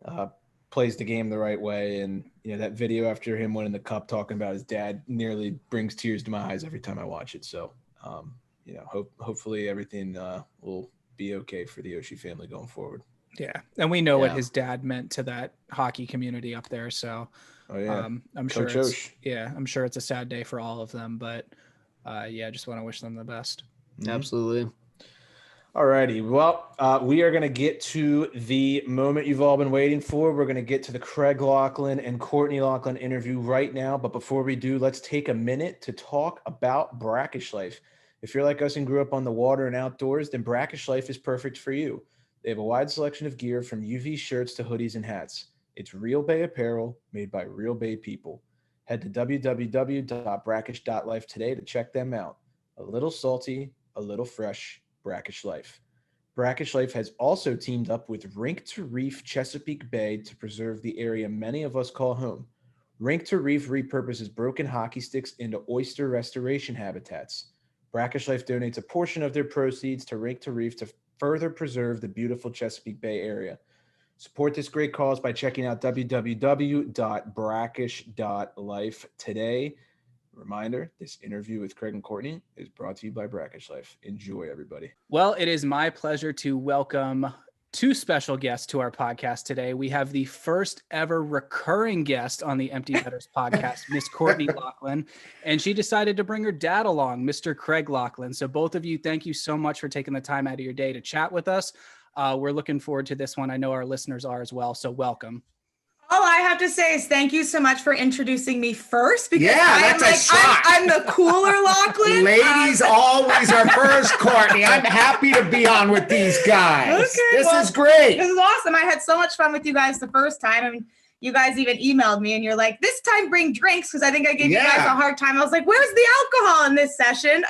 Plays the game the right way, and that video after him winning the cup talking about his dad nearly brings tears to my eyes every time I watch it. So hopefully everything will be okay for the Oshie family going forward. Yeah, and we know what his dad meant to that hockey community up there, so I'm sure it's a sad day for all of them, but I just want to wish them the best. Absolutely. Alrighty, well, we are going to get to the moment you've all been waiting for. We're going to get to the Craig Laughlin and Courtney Laughlin interview right now. But before we do, let's take a minute to talk about Brackish Life. If you're like us and grew up on the water and outdoors, then Brackish Life is perfect for you. They have a wide selection of gear from UV shirts to hoodies and hats. It's Real Bay apparel made by Real Bay people. Head to www.brackish.life today to check them out. A little salty, a little fresh. Brackish Life. Brackish Life has also teamed up with Rink to Reef Chesapeake Bay to preserve the area many of us call home. Rink to Reef repurposes broken hockey sticks into oyster restoration habitats. Brackish Life donates a portion of their proceeds to Rink to Reef to further preserve the beautiful Chesapeake Bay area. Support this great cause by checking out www.brackish.life today. Reminder, this interview with Craig and Courtney is brought to you by Brackish Life. Enjoy, everybody. Well, it is my pleasure to welcome 2 special guests to our podcast today. We have the first ever recurring guest on the Empty Betters podcast, Miss Courtney Laughlin, and she decided to bring her dad along, Mr. Craig Laughlin. So both of you, thank you so much for taking the time out of your day to chat with us. We're looking forward to this one. I know our listeners are as well, so welcome. All I have to say is thank you so much for introducing me first, because I'm the cooler Laughlin. Ladies always are first, Courtney. I'm happy to be on with these guys. Okay, this is great. This is awesome. I had so much fun with you guys the first time. I mean, you guys even emailed me and you're like, this time bring drinks, because I think I gave you guys a hard time. I was like, where's the alcohol in this session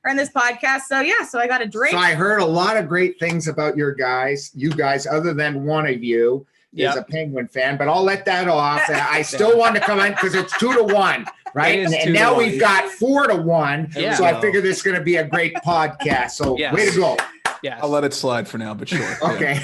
or in this podcast? So I got a drink. So I heard a lot of great things about you guys, other than one of you. Is a Penguin fan, but I'll let that off. I still want to come in because it's 2-1. right? It is And 2 to now 1. we've got 4 to 1. Yeah. So I figure this is going to be a great podcast. So Yes. way to go. Yes. I'll let it slide for now, but sure. Okay.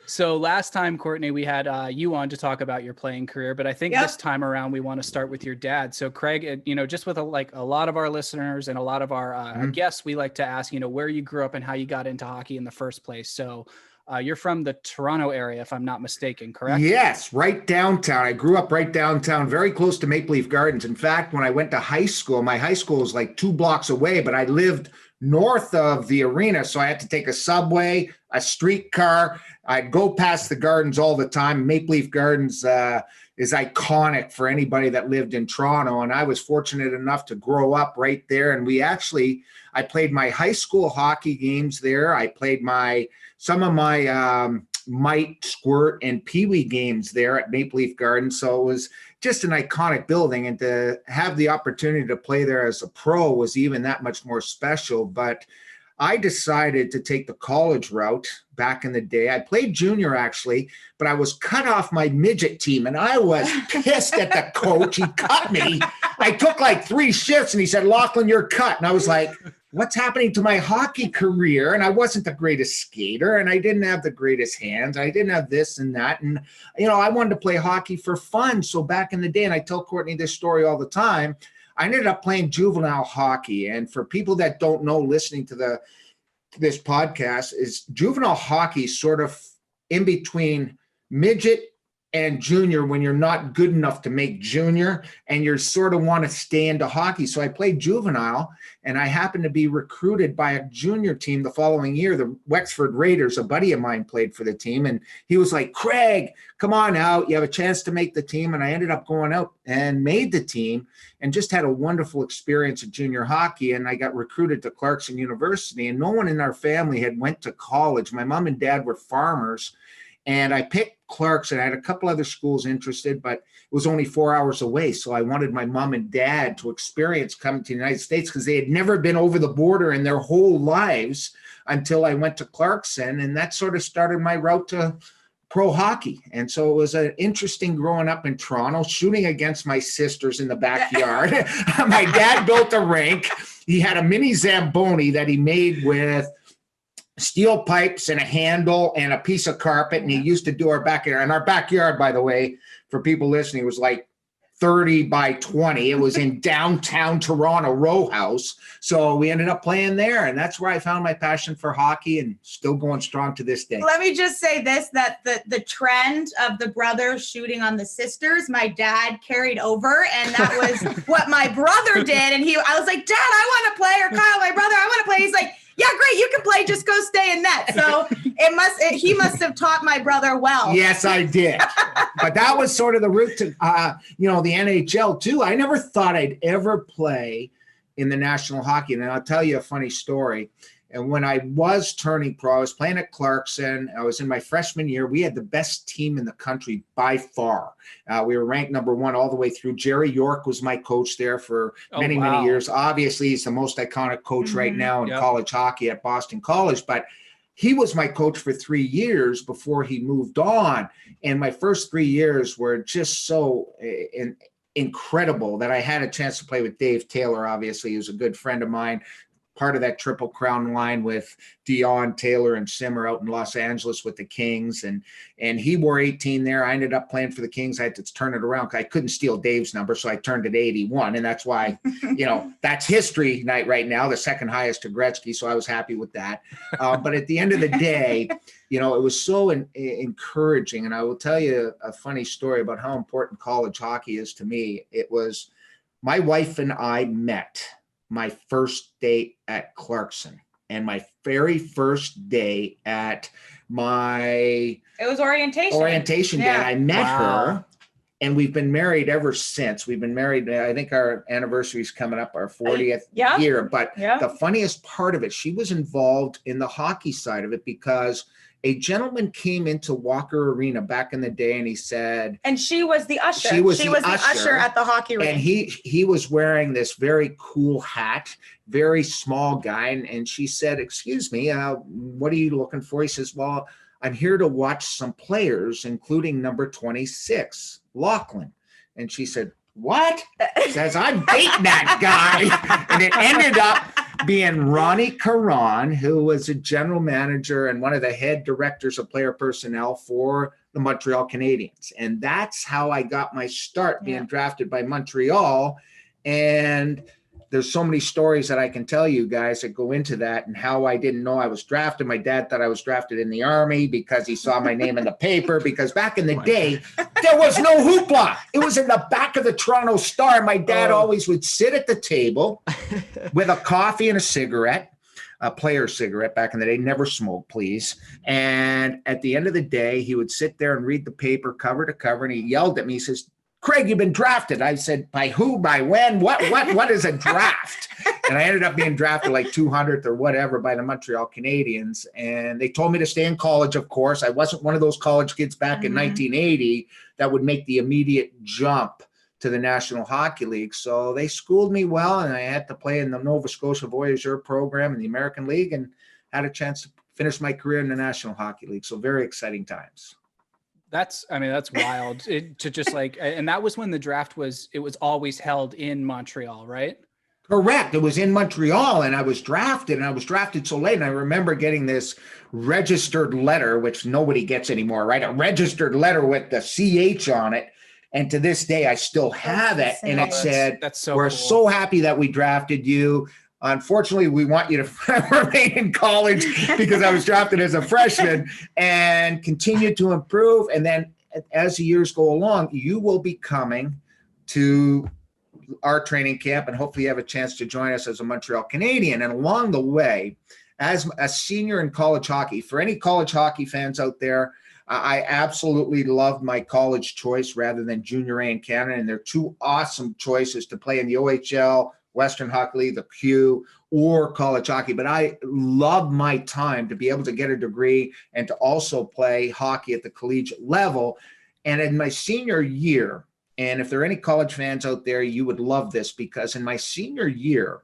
So last time, Courtney, we had you on to talk about your playing career, but I think this time around we want to start with your dad. So Craig, just with a lot of our listeners and a lot of our guests, we like to ask, where you grew up and how you got into hockey in the first place. So you're from the Toronto area, if I'm not mistaken, correct? Yes, right downtown. I grew up right downtown, very close to Maple Leaf Gardens. In fact, when I went to high school, my high school was like 2 blocks away, but I lived north of the arena. So I had to take a subway, a streetcar. I'd go past the gardens all the time. Maple Leaf Gardens is iconic for anybody that lived in Toronto. And I was fortunate enough to grow up right there. And I played my high school hockey games there. I played some of my mite, squirt, and peewee games there at Maple Leaf Gardens. So it was just an iconic building, and to have the opportunity to play there as a pro was even that much more special. But I decided to take the college route back in the day. I played junior actually, but I was cut off my midget team, and I was pissed at the coach. He cut me. I took like 3 shifts, and he said, "Laughlin, you're cut." And I was like, what's happening to my hockey career? And I wasn't the greatest skater, and I didn't have the greatest hands. I didn't have this and that. And, I wanted to play hockey for fun. So back in the day, and I tell Courtney this story all the time, I ended up playing juvenile hockey. And for people that don't know, listening to this podcast, is juvenile hockey sort of in between midget and junior when you're not good enough to make junior and you sort of want to stay into hockey. So I played juvenile, and I happened to be recruited by a junior team the following year. The Wexford Raiders, a buddy of mine, played for the team, and he was like, "Craig, come on out. You have a chance to make the team." And I ended up going out and made the team and just had a wonderful experience at junior hockey. And I got recruited to Clarkson University, and no one in our family had went to college. My mom and dad were farmers, and I picked Clarkson. I had a couple other schools interested, but it was only 4 hours away. So I wanted my mom and dad to experience coming to the United States, because they had never been over the border in their whole lives until I went to Clarkson. And that sort of started my route to pro hockey. And so it was an interesting growing up in Toronto, shooting against my sisters in the backyard. My dad built a rink. He had a mini Zamboni that he made with steel pipes and a handle and a piece of carpet. And he used to do our backyard. And our backyard, by the way, for people listening, was like 30 by 20. It was in downtown Toronto row house. So we ended up playing there. And that's where I found my passion for hockey, and still going strong to this day. Let me just say this, that the trend of the brothers shooting on the sisters, my dad carried over, and that was what my brother did. And I was like, "Dad, I want to play," or Kyle, my brother, "I want to play." He's like, "Yeah, great, you can play, just go stay in net." So he must have taught my brother well. Yes, I did. But that was sort of the route to, the NHL too. I never thought I'd ever play in the National Hockey. And I'll tell you a funny story. And when I was turning pro, I was playing at Clarkson. I was in my freshman year. We had the best team in the country by far. We were ranked number 1 all the way through. Jerry York was my coach there for many years. Obviously, he's the most iconic coach right now in college hockey at Boston College. But he was my coach for 3 years before he moved on. And my first 3 years were just so incredible that I had a chance to play with Dave Taylor. Obviously, he was a good friend of mine, part of that Triple Crown line with Dion, Taylor, and Simmer out in Los Angeles with the Kings. And he wore 18 there. I ended up playing for the Kings. I had to turn it around because I couldn't steal Dave's number, so I turned it 81. And that's why, that's history night right now, the second highest to Gretzky. So I was happy with that. But at the end of the day, it was so encouraging. And I will tell you a funny story about how important college hockey is to me. It was my wife and I met my first day at Clarkson, and my very first day at it was orientation day. And I met her, and we've been married ever since. We've been married, I think our anniversary is coming up, our 40th year. But the funniest part of it, she was involved in the hockey side of it, because a gentleman came into Walker Arena back in the day, and he said, and she was the usher. She was the usher at the hockey rink. And he was wearing this very cool hat, very small guy. And she said, "Excuse me, what are you looking for?" He says, "Well, I'm here to watch some players, including number 26, Laughlin." And she said, what? Says, I'm dating that guy. And it ended up being Ronnie Caron, who was a general manager and one of the head directors of player personnel for the Montreal Canadiens. And that's how I got my start being drafted by Montreal. And there's so many stories that I can tell you guys that go into that and how I didn't know I was drafted. My dad thought I was drafted in the Army because he saw my name in the paper, because back in the day, there was no hoopla. It was in the back of the Toronto Star. My dad always would sit at the table with a coffee and a cigarette, a player cigarette back in the day, never smoked, please. And at the end of the day, he would sit there and read the paper cover to cover, and he yelled at me, he says, Craig, you've been drafted. I said, by who, by when, what is a draft? And I ended up being drafted like 200th or whatever by the Montreal Canadiens. And they told me to stay in college, of course. I wasn't one of those college kids back in 1980 that would make the immediate jump to the National Hockey League. So they schooled me well, and I had to play in the Nova Scotia Voyageur program in the American League and had a chance to finish my career in the National Hockey League. So very exciting times. That's wild to just like, and that was when the draft was always held in Montreal, right? Correct. It was in Montreal, and I was drafted so late. And I remember getting this registered letter, which nobody gets anymore, right? A registered letter with the CH on it. And to this day, I still have it. And it said, we're so happy that we drafted you. Unfortunately, we want you to remain in college, because I was drafted as a freshman, and continue to improve. And then as the years go along, you will be coming to our training camp, and hopefully you have a chance to join us as a Montreal Canadian. And along the way, as a senior in college hockey, for any college hockey fans out there, I absolutely loved my college choice rather than junior A in Canada. And they're two awesome choices to play in the OHL, Western Hockey League, the Q, or college hockey. But I love my time to be able to get a degree and to also play hockey at the collegiate level. And in my senior year, and if there are any college fans out there, you would love this, because in my senior year,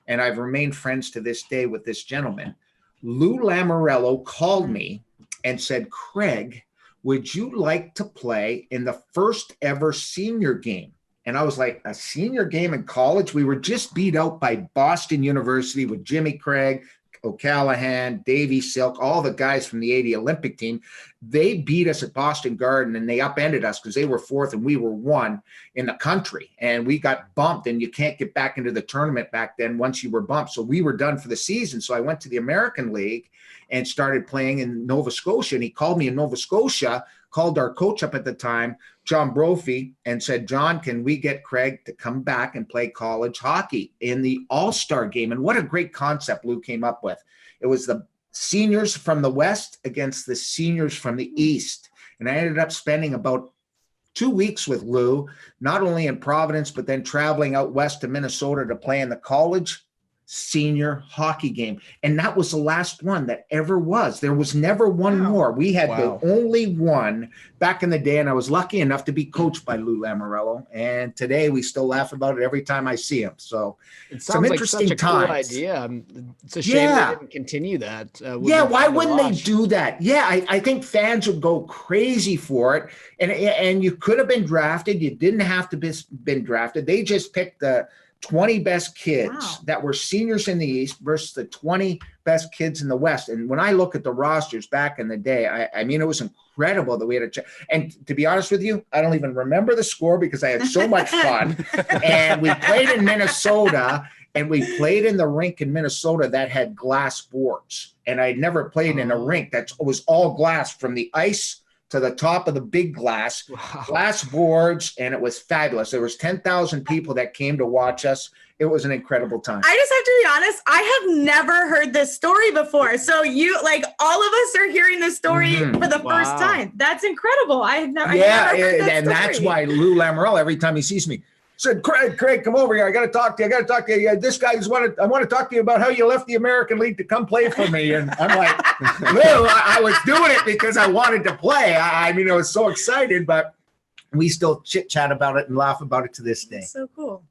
and I've remained friends to this day with this gentleman, Lou Lamoriello called me and said, Craig, would you like to play in the first ever senior game? And I was like, a senior game in college? We were just beat out by Boston University with Jimmy Craig, O'Callahan, Davey Silk, all the guys from the 80 Olympic team. They beat us at Boston Garden, and they upended us because they were 4th and we were 1 in the country. And we got bumped, and you can't get back into the tournament back then once you were bumped. So we were done for the season. So I went to the American League and started playing in Nova Scotia. And he called me in Nova Scotia, called our coach up at the time, John Brophy, and said, John, can we get Craig to come back and play college hockey in the All-Star game? And what a great concept Lou came up with. It was the seniors from the West against the seniors from the East. And I ended up spending about 2 weeks with Lou, not only in Providence, but then traveling out west to Minnesota to play in the college senior hockey game. And that was the last one that ever was. There was never one more. We had the only one back in the day, and I was lucky enough to be coached by Lou Lamoriello. And today we still laugh about it every time I see him. So it sounds some like interesting such a times. cool idea. It's a shame they didn't continue that. Why wouldn't they do that? Yeah, I think fans would go crazy for it. And you could have been drafted. You didn't have to been drafted. They just picked the 20 best kids that were seniors in the East versus the 20 best kids in the West. And when I look at the rosters back in the day, I mean, it was incredible that we had and to be honest with you, I don't even remember the score because I had so much fun. And we played in Minnesota, and we played in the rink in Minnesota that had glass boards. And I'd never played in a rink that was all glass from the ice to the top of the big glass boards, and it was fabulous. There was 10,000 people that came to watch us. It was an incredible time. I just have to be honest, I have never heard this story before. So you, like, all of us are hearing this story for the first time. That's incredible. I have never heard that and story. That's why Lou Lamoriello, every time he sees me, said, Craig, come over here. I got to talk to you. Yeah, this guy I want to talk to you about how you left the American League to come play for me. And I'm like, Lou, I was doing it because I wanted to play. I mean, I was so excited, but we still chit chat about it and laugh about it to this day. That's so cool.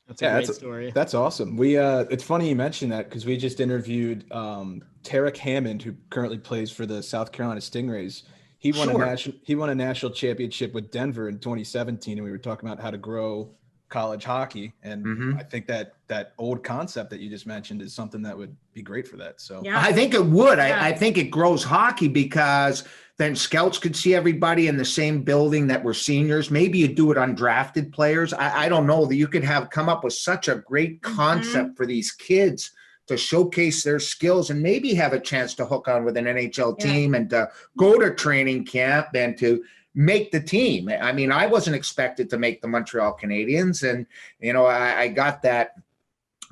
That's a great story. That's awesome. It's funny you mentioned that because we just interviewed Tarek Hammond, who currently plays for the South Carolina Stingrays. He won a national championship with Denver in 2017, and we were talking about how to grow college hockey. And Mhm. I think that old concept that you just mentioned is something that would be great for that. So Yeah. I think it would. Yeah. I think it grows hockey because then scouts could see everybody in the same building that were seniors. Maybe you do it undrafted players. I don't know. You could come up with such a great concept for these kids to showcase their skills and maybe have a chance to hook on with an NHL team and to go to training camp and to make the team. I mean, I wasn't expected to make the Montreal Canadiens. And, I got that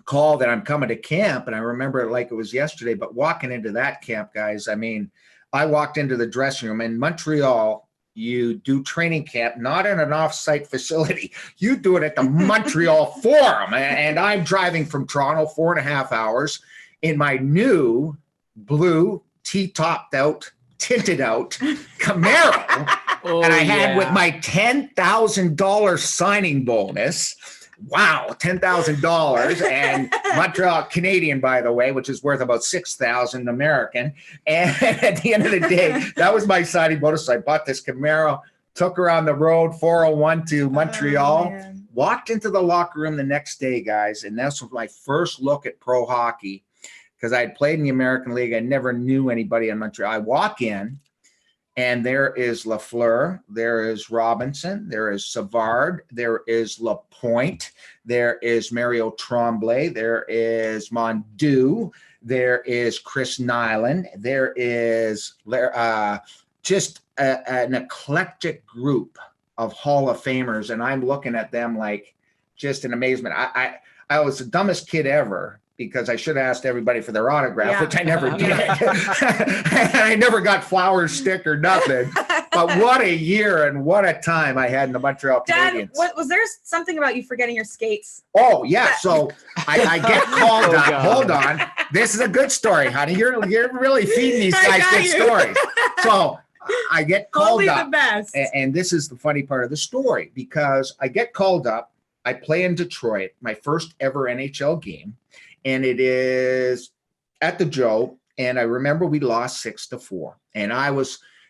call that I'm coming to camp, and I remember it like it was yesterday, but walking into that camp, guys, I mean, I walked into the dressing room in Montreal. You do training camp, not in an off-site facility. You do it at the Montreal Forum. And I'm driving from Toronto 4.5 hours in my new blue T-topped out, tinted out Camaro. And I had with my $10,000 signing bonus. Wow, $10,000 and Montreal Canadian, by the way, which is worth about $6,000 American. And at the end of the day, that was my signing bonus. So I bought this Camaro, took her on the road 401 to Montreal, walked into the locker room the next day, guys. And that was my first look at pro hockey because I had played in the American League. I never knew anybody in Montreal. I walk in. And there is Lafleur, there is Robinson, there is Savard, there is Lapointe, there is Mario Tremblay, there is Mondu, there is Chris Nyland, there is just an eclectic group of Hall of Famers. And I'm looking at them like just in amazement. I was the dumbest kid ever, because I should have asked everybody for their autograph, which I never did. I never got flowers, stick, or nothing. But what a year and what a time I had in the Montreal Canadiens. Dad, was there something about you forgetting your skates? Oh, yeah. So I get called up. Hold on. This is a good story, honey. You're really feeding these guys good stories. So I get called up. The best. And this is the funny part of the story, because I get called up. I play in Detroit, my first ever NHL game. And it is at the Joe. And I remember we lost 6-4.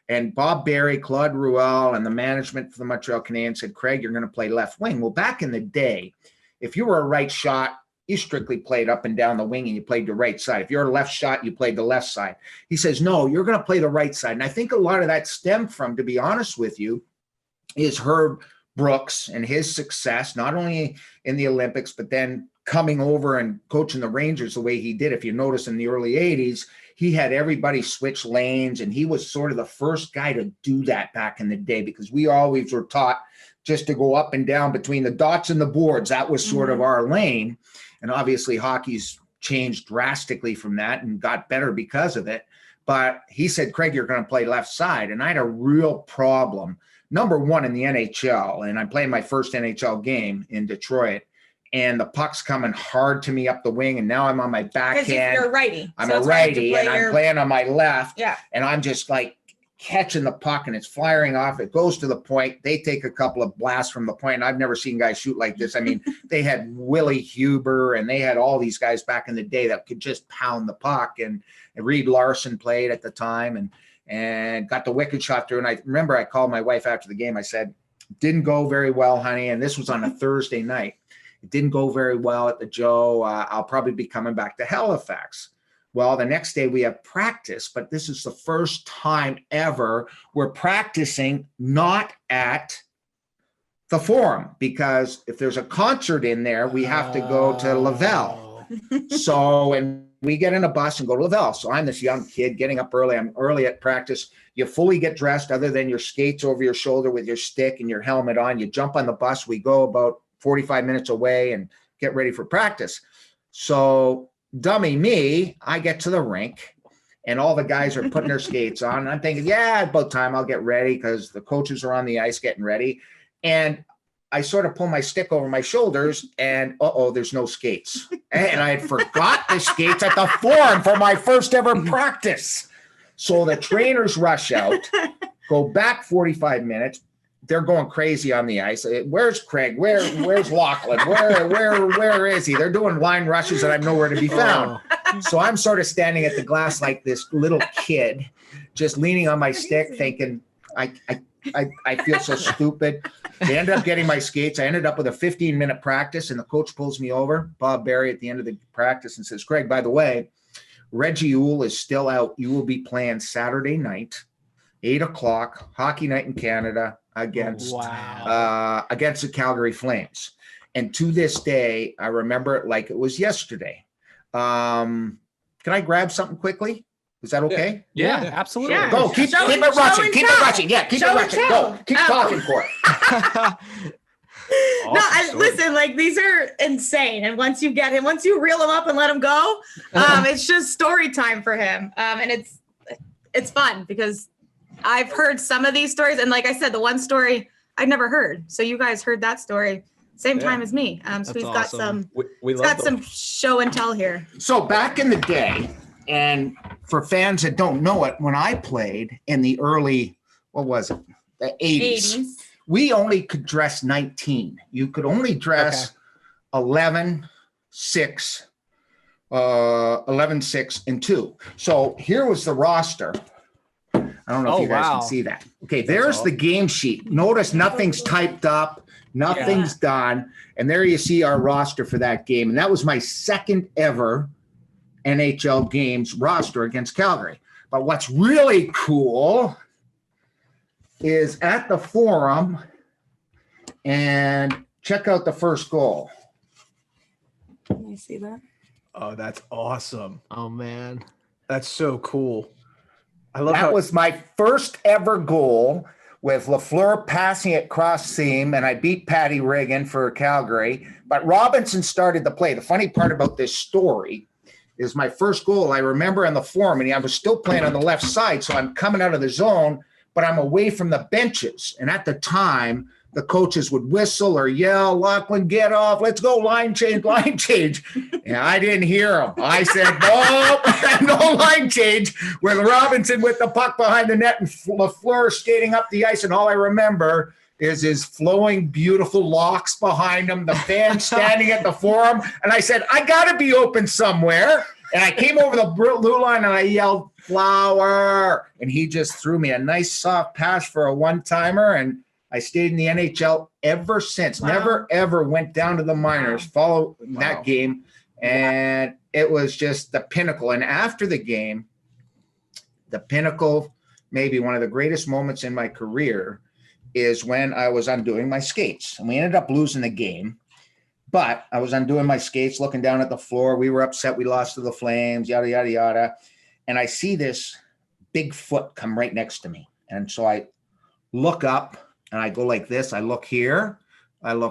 And Bob Barry, Claude Ruel, and the management for the Montreal Canadiens said, Craig, you're going to play left wing. Well, back in the day, if you were a right shot, you strictly played up and down the wing and you played the right side. If you're a left shot, you played the left side. He says, no, you're going to play the right side. And I think a lot of that stemmed from, to be honest with you, is Herb Brooks and his success, not only in the Olympics, but then coming over and coaching the Rangers the way he did. If you notice in the early 80s, he had everybody switch lanes, and he was sort of the first guy to do that back in the day, because we always were taught just to go up and down between the dots and the boards. That was sort of our lane. And obviously hockey's changed drastically from that and got better because of it. But he said, Craig, you're going to play left side. And I had a real problem. Number one in the NHL, and I'm playing my first NHL game in Detroit, and the puck's coming hard to me up the wing, and now I'm on my backhand. Because you're a righty. I'm a righty, and I'm playing on my left. Yeah. And I'm just like catching the puck, and it's firing off. It goes to the point. They take a couple of blasts from the point. And I've never seen guys shoot like this. I mean, they had Willie Huber, and they had all these guys back in the day that could just pound the puck. And Reed Larson played at the time and got the wicked shot through. And I remember I called my wife after the game. I said, didn't go very well, honey. And this was on a Thursday night. It didn't go very well at the Joe. I'll probably be coming back to Halifax. Well, the next day we have practice, but this is the first time ever we're practicing not at the Forum, because if there's a concert in there, we have to go to Laval. So, and we get in a bus and go to Laval. So I'm this young kid getting up early. I'm early at practice. You fully get dressed other than your skates over your shoulder with your stick and your helmet on. You jump on the bus. We go about 45 minutes away and get ready for practice. So dummy me, I get to the rink and all the guys are putting their skates on. And I'm thinking, yeah, about time I'll get ready, because the coaches are on the ice getting ready. And I sort of pull my stick over my shoulders and there's no skates. And I had forgot the skates at the Forum for my first ever practice. So the trainers rush out, go back 45 minutes. They're going crazy on the ice. Where's Craig? Where's Laughlin? Where is he? They're doing line rushes and I'm nowhere to be found. So I'm sort of standing at the glass like this little kid, just leaning on my stick, thinking, I feel so stupid. They ended up getting my skates. I ended up with a 15-minute practice, and the coach pulls me over, Bob Barry, at the end of the practice and says, Craig, by the way, Reggie Ewell is still out. You will be playing Saturday night, 8:00, hockey night in Canada against the Calgary Flames. And to this day, I remember it like it was yesterday. Can I grab something quickly? Is that okay? Yeah, absolutely. Yeah. Go, keep it rushing. Keep it rushing. Yeah, keep it rushing. Go. Keep talking, Court. Listen, like these are insane. And once you reel him up and let him go, it's just story time for him. And it's fun because I've heard some of these stories. And like I said, the one story I'd never heard. So you guys heard that story same time as me. So we've got some show and tell here. So back in the day, and for fans that don't know it, when I played in the early, the 80s, we only could dress 19. You could only dress 11, 6, 11, 6, and 2. So here was the roster. I don't know if you guys can see that. Okay, there's the game sheet. Notice nothing's typed up, nothing's done. And there you see our roster for that game. And that was my second ever NHL games roster against Calgary. But what's really cool is at the Forum, and check out the first goal. Can you see that? Oh, that's awesome. Oh man, that's so cool. I love that was my first ever goal with Lafleur passing it cross seam, and I beat Patty Reagan for Calgary. But Robinson started the play. The funny part about this story is my first goal, I remember on the Forum, and I was still playing on the left side, so I'm coming out of the zone, but I'm away from the benches. And at the time, the coaches would whistle or yell, Laughlin, get off, let's go, line change, line change. And I didn't hear them. I said, no line change, with Robinson with the puck behind the net and Lafleur skating up the ice. And all I remember is his flowing, beautiful locks behind him, the fans standing at the Forum. And I said, I got to be open somewhere. And I came over the blue line and I yelled, Flower. And he just threw me a nice soft pass for a one-timer. And I stayed in the NHL ever since. Wow. Never, ever went down to the minors, followed that game. And it was just the pinnacle. And after the game, the pinnacle, maybe one of the greatest moments in my career, is when I was undoing my skates. And we ended up losing the game. But I was undoing my skates, looking down at the floor. We were upset. We lost to the Flames, yada, yada, yada. And I see this big foot come right next to me. And so I look up and I go like this. I look here, and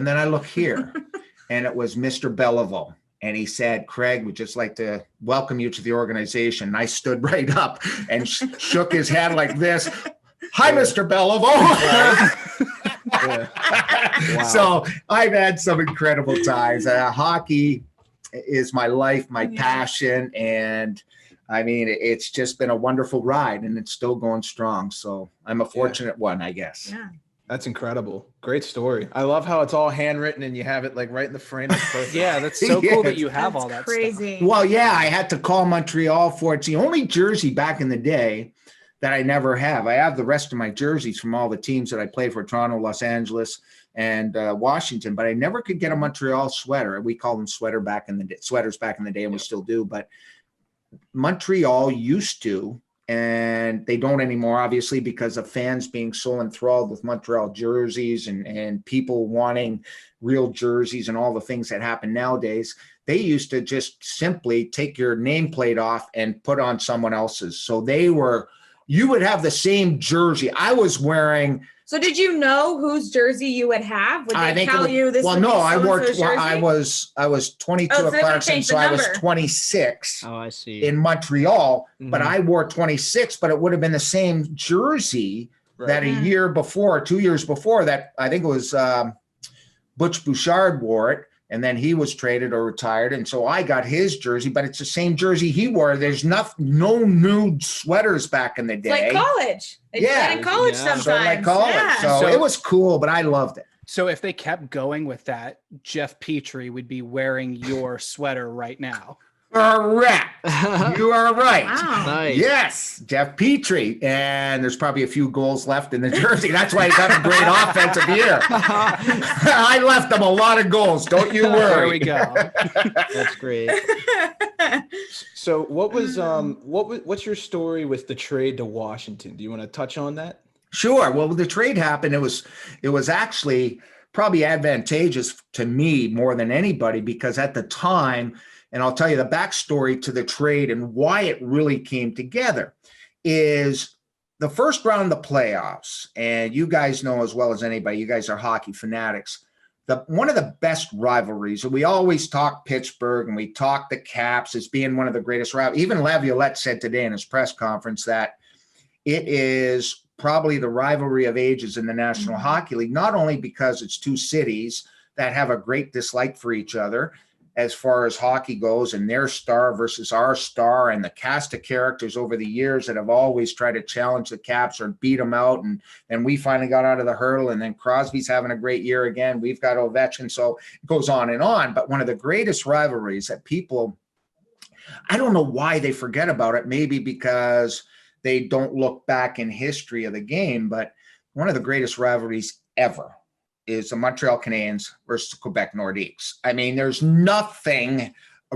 then I look here. And it was Mr. Beliveau. And he said, Craig, we'd just like to welcome you to the organization. And I stood right up and shook his hand like this. Hi, Mr. Beliveau. Wow. So I've had some incredible times. Hockey is my life, my passion. And I mean, it's just been a wonderful ride, and it's still going strong. So I'm a fortunate one, I guess. Yeah. That's incredible. Great story. I love how it's all handwritten and you have it like right in the frame. Yeah, that's so cool that you have all that crazy stuff. Well, yeah, I had to call Montreal for it. It's the only jersey back in the day that I never have. I have the rest of my jerseys from all the teams that I played for, Toronto, Los Angeles, and Washington, but I never could get a Montreal sweater. We called them sweaters back in the day, and we still do. But Montreal used to, and they don't anymore, obviously, because of fans being so enthralled with Montreal jerseys and people wanting real jerseys and all the things that happen nowadays. They used to just simply take your nameplate off and put on someone else's. So you would have the same jersey. I was wearing. So did you know whose jersey you would have? Would they tell you this? Well, no, I was 22 at Clarkson, so I was 26. Oh, I see. In Montreal, but I wore 26, but it would have been the same jersey that a year before, 2 years before that. I think it was Butch Bouchard wore it. And then he was traded or retired. And so I got his jersey, but it's the same jersey he wore. There's no nude sweaters back in the day. It's like college. They do that in college sometimes. So like college. Yeah. So it was cool, but I loved it. So if they kept going with that, Jeff Petrie would be wearing your sweater right now. Correct. You are right. Wow. Nice. Yes, Jeff Petrie. And there's probably a few goals left in the jersey. That's why he's having a great offensive year. I left him a lot of goals. Don't you worry. There we go. That's great. So what's your story with the trade to Washington? Do you want to touch on that? Sure. Well, when the trade happened, it was actually probably advantageous to me more than anybody, because at the time, and I'll tell you the backstory to the trade and why it really came together, is the first round of the playoffs. And you guys know as well as anybody, you guys are hockey fanatics. One of the best rivalries, and we always talk Pittsburgh and we talk the Caps as being one of the greatest rivalries. Even Laviolette said today in his press conference that it is probably the rivalry of ages in the National Hockey League, not only because it's two cities that have a great dislike for each other as far as hockey goes, and their star versus our star, and the cast of characters over the years that have always tried to challenge the Caps or beat them out. And we finally got out of the hurdle, and then Crosby's having a great year again. We've got Ovechkin, so it goes on and on. But one of the greatest rivalries that people, I don't know why they forget about it, maybe because they don't look back in history of the game, but one of the greatest rivalries ever is the Montreal Canadiens versus the Quebec Nordiques. I mean, there's nothing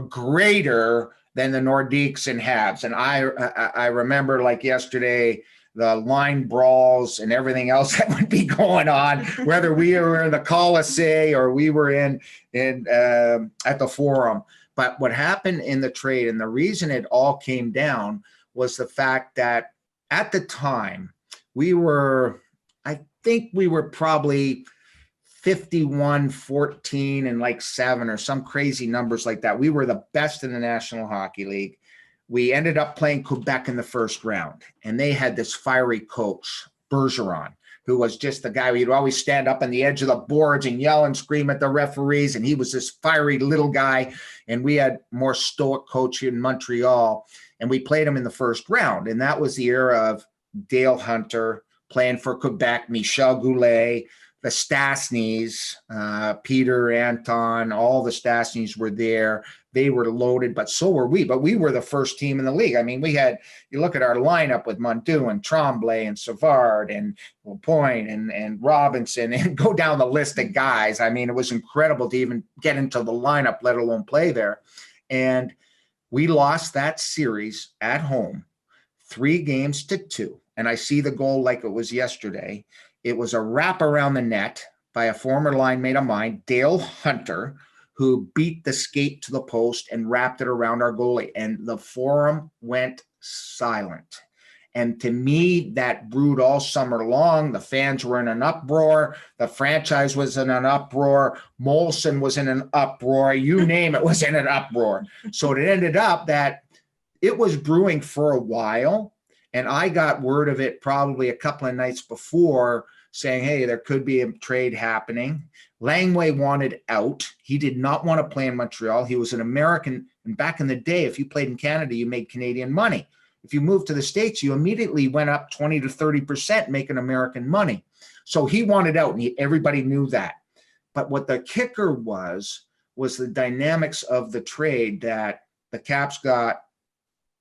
greater than the Nordiques and Habs. And I remember like yesterday, the line brawls and everything else that would be going on, whether we were in the Colisee or we were in at the Forum. But what happened in the trade, and the reason it all came down, was the fact that at the time I think we were probably 51-14 and like 7 or some crazy numbers like that. We were the best in the National Hockey League. We ended up playing Quebec in the first round, and they had this fiery coach, Bergeron, who was just the guy. He'd always stand up on the edge of the boards and yell and scream at the referees, and he was this fiery little guy. And we had more stoic coach in Montreal, and we played him in the first round. And that was the era of Dale Hunter playing for Quebec, Michel Goulet, the Stastnys, Peter, Anton, all the Stastnys were there. They were loaded, but so were we. But we were the first team in the league. I mean, you look at our lineup with Montu and Tremblay and Savard and Lapointe and Robinson, and go down the list of guys. I mean, it was incredible to even get into the lineup, let alone play there. And we lost that series at home 3-2. And I see the goal like it was yesterday. It was a wrap around the net by a former line mate of mine, Dale Hunter, who beat the skate to the post and wrapped it around our goalie. And the Forum went silent. And to me, that brewed all summer long. The fans were in an uproar. The franchise was in an uproar. Molson was in an uproar. You name it was in an uproar. So it ended up that it was brewing for a while. And I got word of it probably a couple of nights before, saying, hey, there could be a trade happening. Langway wanted out. He did not want to play in Montreal. He was an American. And back in the day, if you played in Canada, you made Canadian money. If you moved to the States, you immediately went up 20 to 30% making American money. So he wanted out, and everybody knew that. But what the kicker was the dynamics of the trade, that the Caps got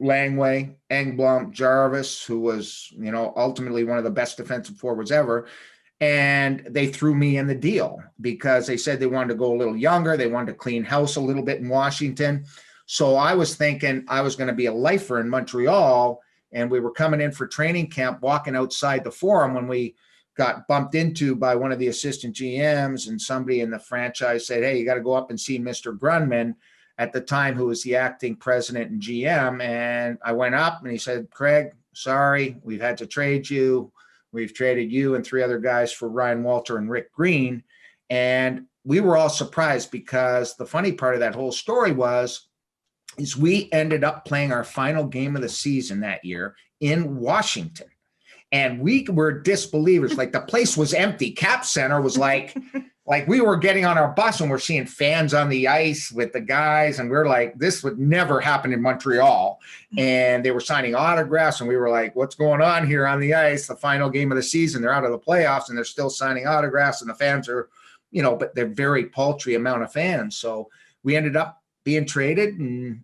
Langway, Engblom, Jarvis, who was, ultimately one of the best defensive forwards ever. And they threw me in the deal because they said they wanted to go a little younger. They wanted to clean house a little bit in Washington. So I was thinking I was going to be a lifer in Montreal, and we were coming in for training camp, walking outside the Forum when we got bumped into by one of the assistant GMs, and somebody in the franchise said, hey, you got to go up and see Mr. Grunman, at the time, who was the acting president and GM. And I went up and he said, Craig, sorry, we've had to trade you. We've traded you and 3 other guys for Ryan Walter and Rick Green. And we were all surprised, because the funny part of that whole story is we ended up playing our final game of the season that year in Washington. And we were disbelievers. Like, the place was empty. Cap Center was like we were getting on our bus and we're seeing fans on the ice with the guys. And we're like, this would never happen in Montreal. And they were signing autographs. And we were like, what's going on here on the ice? The final game of the season, they're out of the playoffs and they're still signing autographs. And the fans are, but they're very paltry amount of fans. So we ended up being traded, and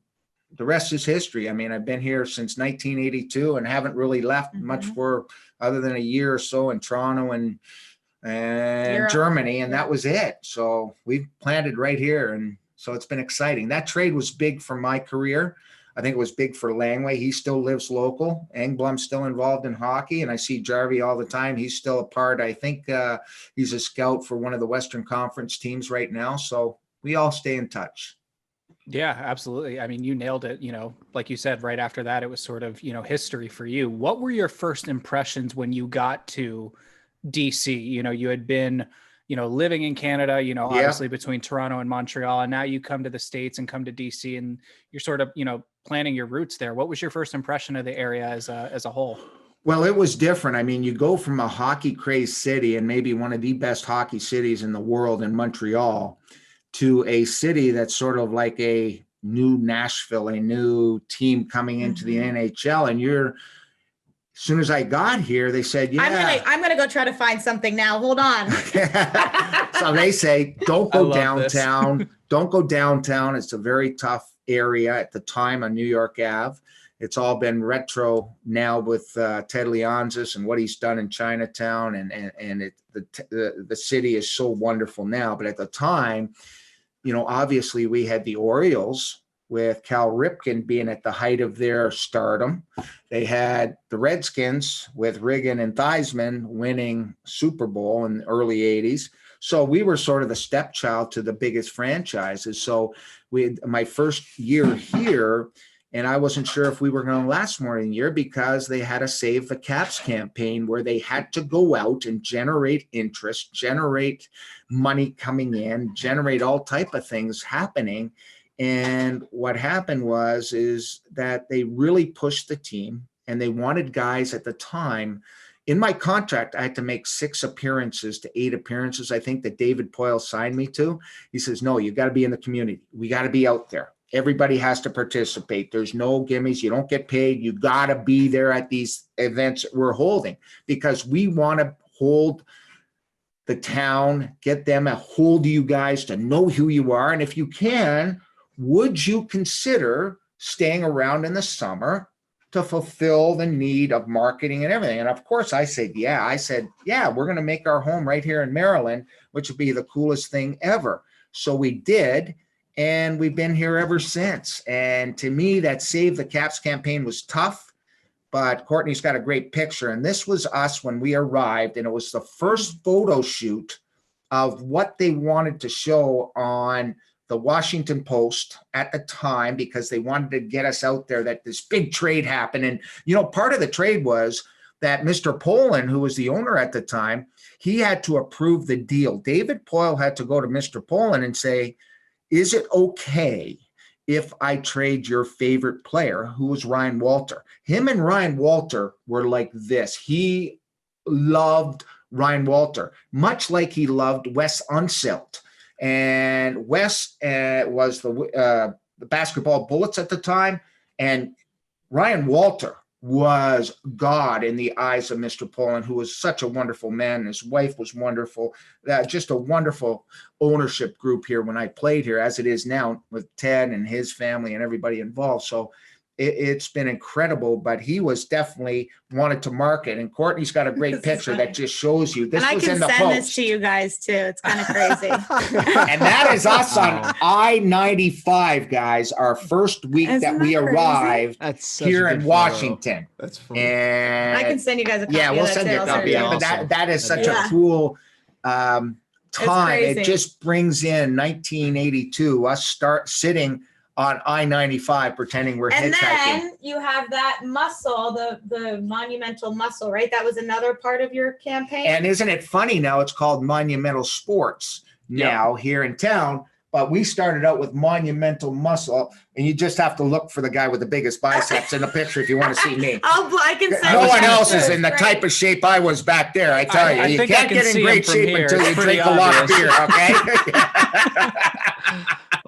the rest is history. I mean, I've been here since 1982 and haven't really left much for other than a year or so in Toronto and Germany, and that was it. So we've planted right here, and so it's been exciting. That trade was big for my career. I think it was big for Langway. He still lives local. Engblom's still involved in hockey, and I see Jarvie all the time. He's still a part. I think he's a scout for one of the Western Conference teams right now. So we all stay in touch. Yeah, absolutely. I mean, you nailed it. Like you said, right after that, it was sort of, history for you. What were your first impressions when you got to DC? You had been, living in Canada, obviously between Toronto and Montreal, and now you come to the States and come to DC, and you're sort of, planting your roots there. What was your first impression of the area as a whole? Well, it was different. I mean, you go from a hockey crazed city and maybe one of the best hockey cities in the world in Montreal to a city that's sort of like a new Nashville, a new team coming into the NHL. And as soon as I got here, they said, yeah. I'm gonna go try to find something now. Hold on. So they say, don't go downtown. Don't go downtown. It's a very tough area at the time on New York Ave. It's all been retro now with Ted Leonsis and what he's done in Chinatown, and the city is so wonderful now. But at the time, obviously we had the Orioles with Cal Ripken being at the height of their stardom. They had the Redskins with Riggin and Theismann winning Super Bowl in the early 80s. So we were sort of the stepchild to the biggest franchises. So my first year here, and I wasn't sure if we were going to last more than a year because they had a Save the Caps campaign where they had to go out and generate interest, generate money coming in, generate all type of things happening. And what happened is that they really pushed the team, and they wanted guys at the time. In my contract, I had to make 6 appearances to 8 appearances, I think, that David Poyle signed me to. He says, no, you got to be in the community. We got to be out there. Everybody has to participate. There's no gimmies. You don't get paid. You got to be there at these events that we're holding because we want to hold the town, get them a hold of you guys to know who you are. And if you can, would you consider staying around in the summer to fulfill the need of marketing and everything? And of course I said, yeah, we're going to make our home right here in Maryland, which would be the coolest thing ever. So we did, and we've been here ever since. And to me, that Save the Caps campaign was tough, but Courtney's got a great picture. And this was us when we arrived, and it was the first photo shoot of what they wanted to show on the Washington Post at the time, because they wanted to get us out there that this big trade happened. And, part of the trade was that Mr. Poland, who was the owner at the time, he had to approve the deal. David Poyle had to go to Mr. Poland and say, is it okay if I trade your favorite player, who was Ryan Walter? Him and Ryan Walter were like this. He loved Ryan Walter, much like he loved Wes Unseld. And Wes was the basketball Bullets at the time, and Ryan Walter was God in the eyes of Mr. Poland, who was such a wonderful man. His wife was wonderful. Just a wonderful ownership group here when I played here, as it is now with Ted and his family and everybody involved. So it's been incredible, but he was definitely wanted to market. And Courtney's got a great picture that just shows you. This and was in the I can send Post. this to you guys too. It's kind of crazy. And that is us on I-95, guys. Our first week that we arrived here in Washington. That's funny. And I can send you guys a copy. Yeah, we'll of that send you a too. copy. Also. But that is such a cool time. crazy. It just brings in 1982, us sitting on I-95 pretending we're And hitchhiking. then you have that muscle, the monumental muscle, right? That was another part of your campaign. And isn't it funny now it's called Monumental Sports now here in town, but we started out with Monumental Muscle, and you just have to look for the guy with the biggest biceps in the picture if you want to see me. I can send No you one that else too. is in the Great. type of shape I was back there, I tell you. I You think I can't can get in see great him from shape here. until It's you pretty drink a lot of obvious. beer, okay?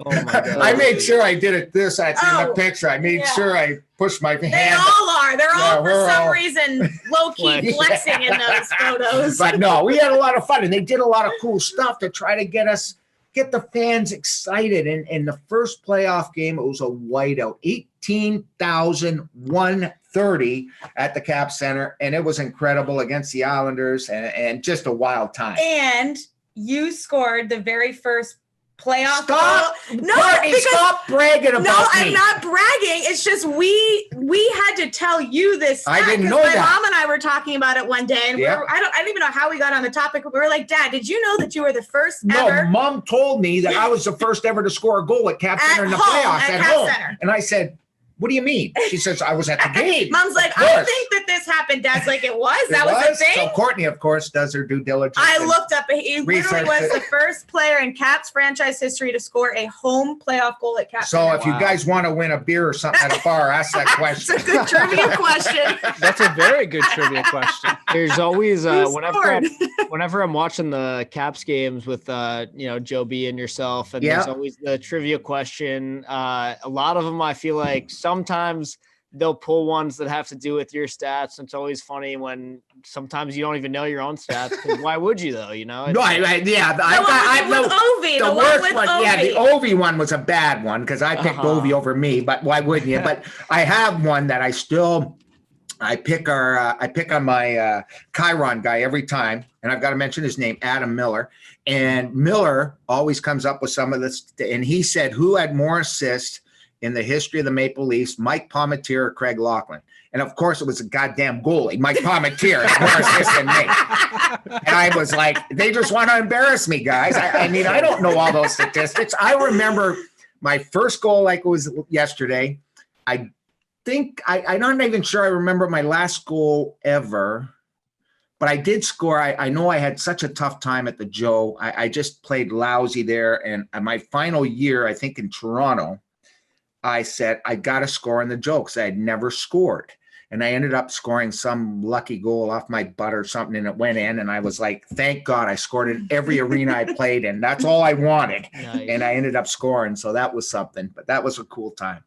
Oh my God. I made sure I did it this in the Oh, picture. I made yeah. sure I pushed my They hand. all are. They're all, for we're some all- reason, low-key flexing in those photos. But no, we had a lot of fun, and they did a lot of cool stuff to try to get us get the fans excited. And in the first playoff game, it was a whiteout, 18,130 at the Cap Center. And it was incredible against the Islanders and just a wild time. And you scored the very first playoff Stop, goal. Courtney, stop bragging about me. No, I'm not bragging. It's just we had to tell you this. I didn't know my that. mom and I were talking about it one day, and Yeah. I don't even know how we got on the topic. But we were like, Dad, did you know that you were the first ever? No, Mom told me that I was the first ever to score a goal at Cap Center in the playoffs at at Cap home. Center. And I said, what do you mean? She says, I was at the game. Mom's like, Of I course. think that this happened. Dad's like, it was. It That was a thing. So Courtney, of course, does her due diligence. I and- looked up. He literally researched was it. the first player in Caps franchise history to score a home playoff goal at Cap So Center. if you guys want to win a beer or something at a bar, ask that It's question. a good trivia question. That's a very good trivia question. There's always Who whenever scored? I'm watching the Caps games with Joe B and yourself, and Yeah. there's always the trivia question. A lot of them I feel like sometimes they'll pull ones that have to do with your stats. And it's always funny when sometimes you don't even know your own stats. 'Cause why would you though? No, It's- yeah. The one with Ovi. The one worst with one, Ovi. yeah, the Ovi one was a bad one because I picked Uh-huh. Ovi over me, but why wouldn't you? But I have one that I pick on my Chiron guy every time, and I've got to mention his name, Adam Miller. And Miller always comes up with some of this, and he said, who had more assists in the history of the Maple Leafs, Mike Palmateer or Craig Laughlin? And of course, it was a goddamn goalie, Mike Palmateer, had more assists than me. And I was like, they just want to embarrass me, guys. I mean, I don't know all those statistics. I remember my first goal like it was yesterday. I'm not even sure I remember my last goal ever, but I did score. I know I had such a tough time at the Joe. I just played lousy there. And my final year, I think in Toronto, I said, I got to score in the Joe because I had never scored. And I ended up scoring some lucky goal off my butt or something, and it went in. And I was like, thank God I scored in every arena I played in. That's all I wanted. Nice. And I ended up scoring. So that was something, but that was a cool time.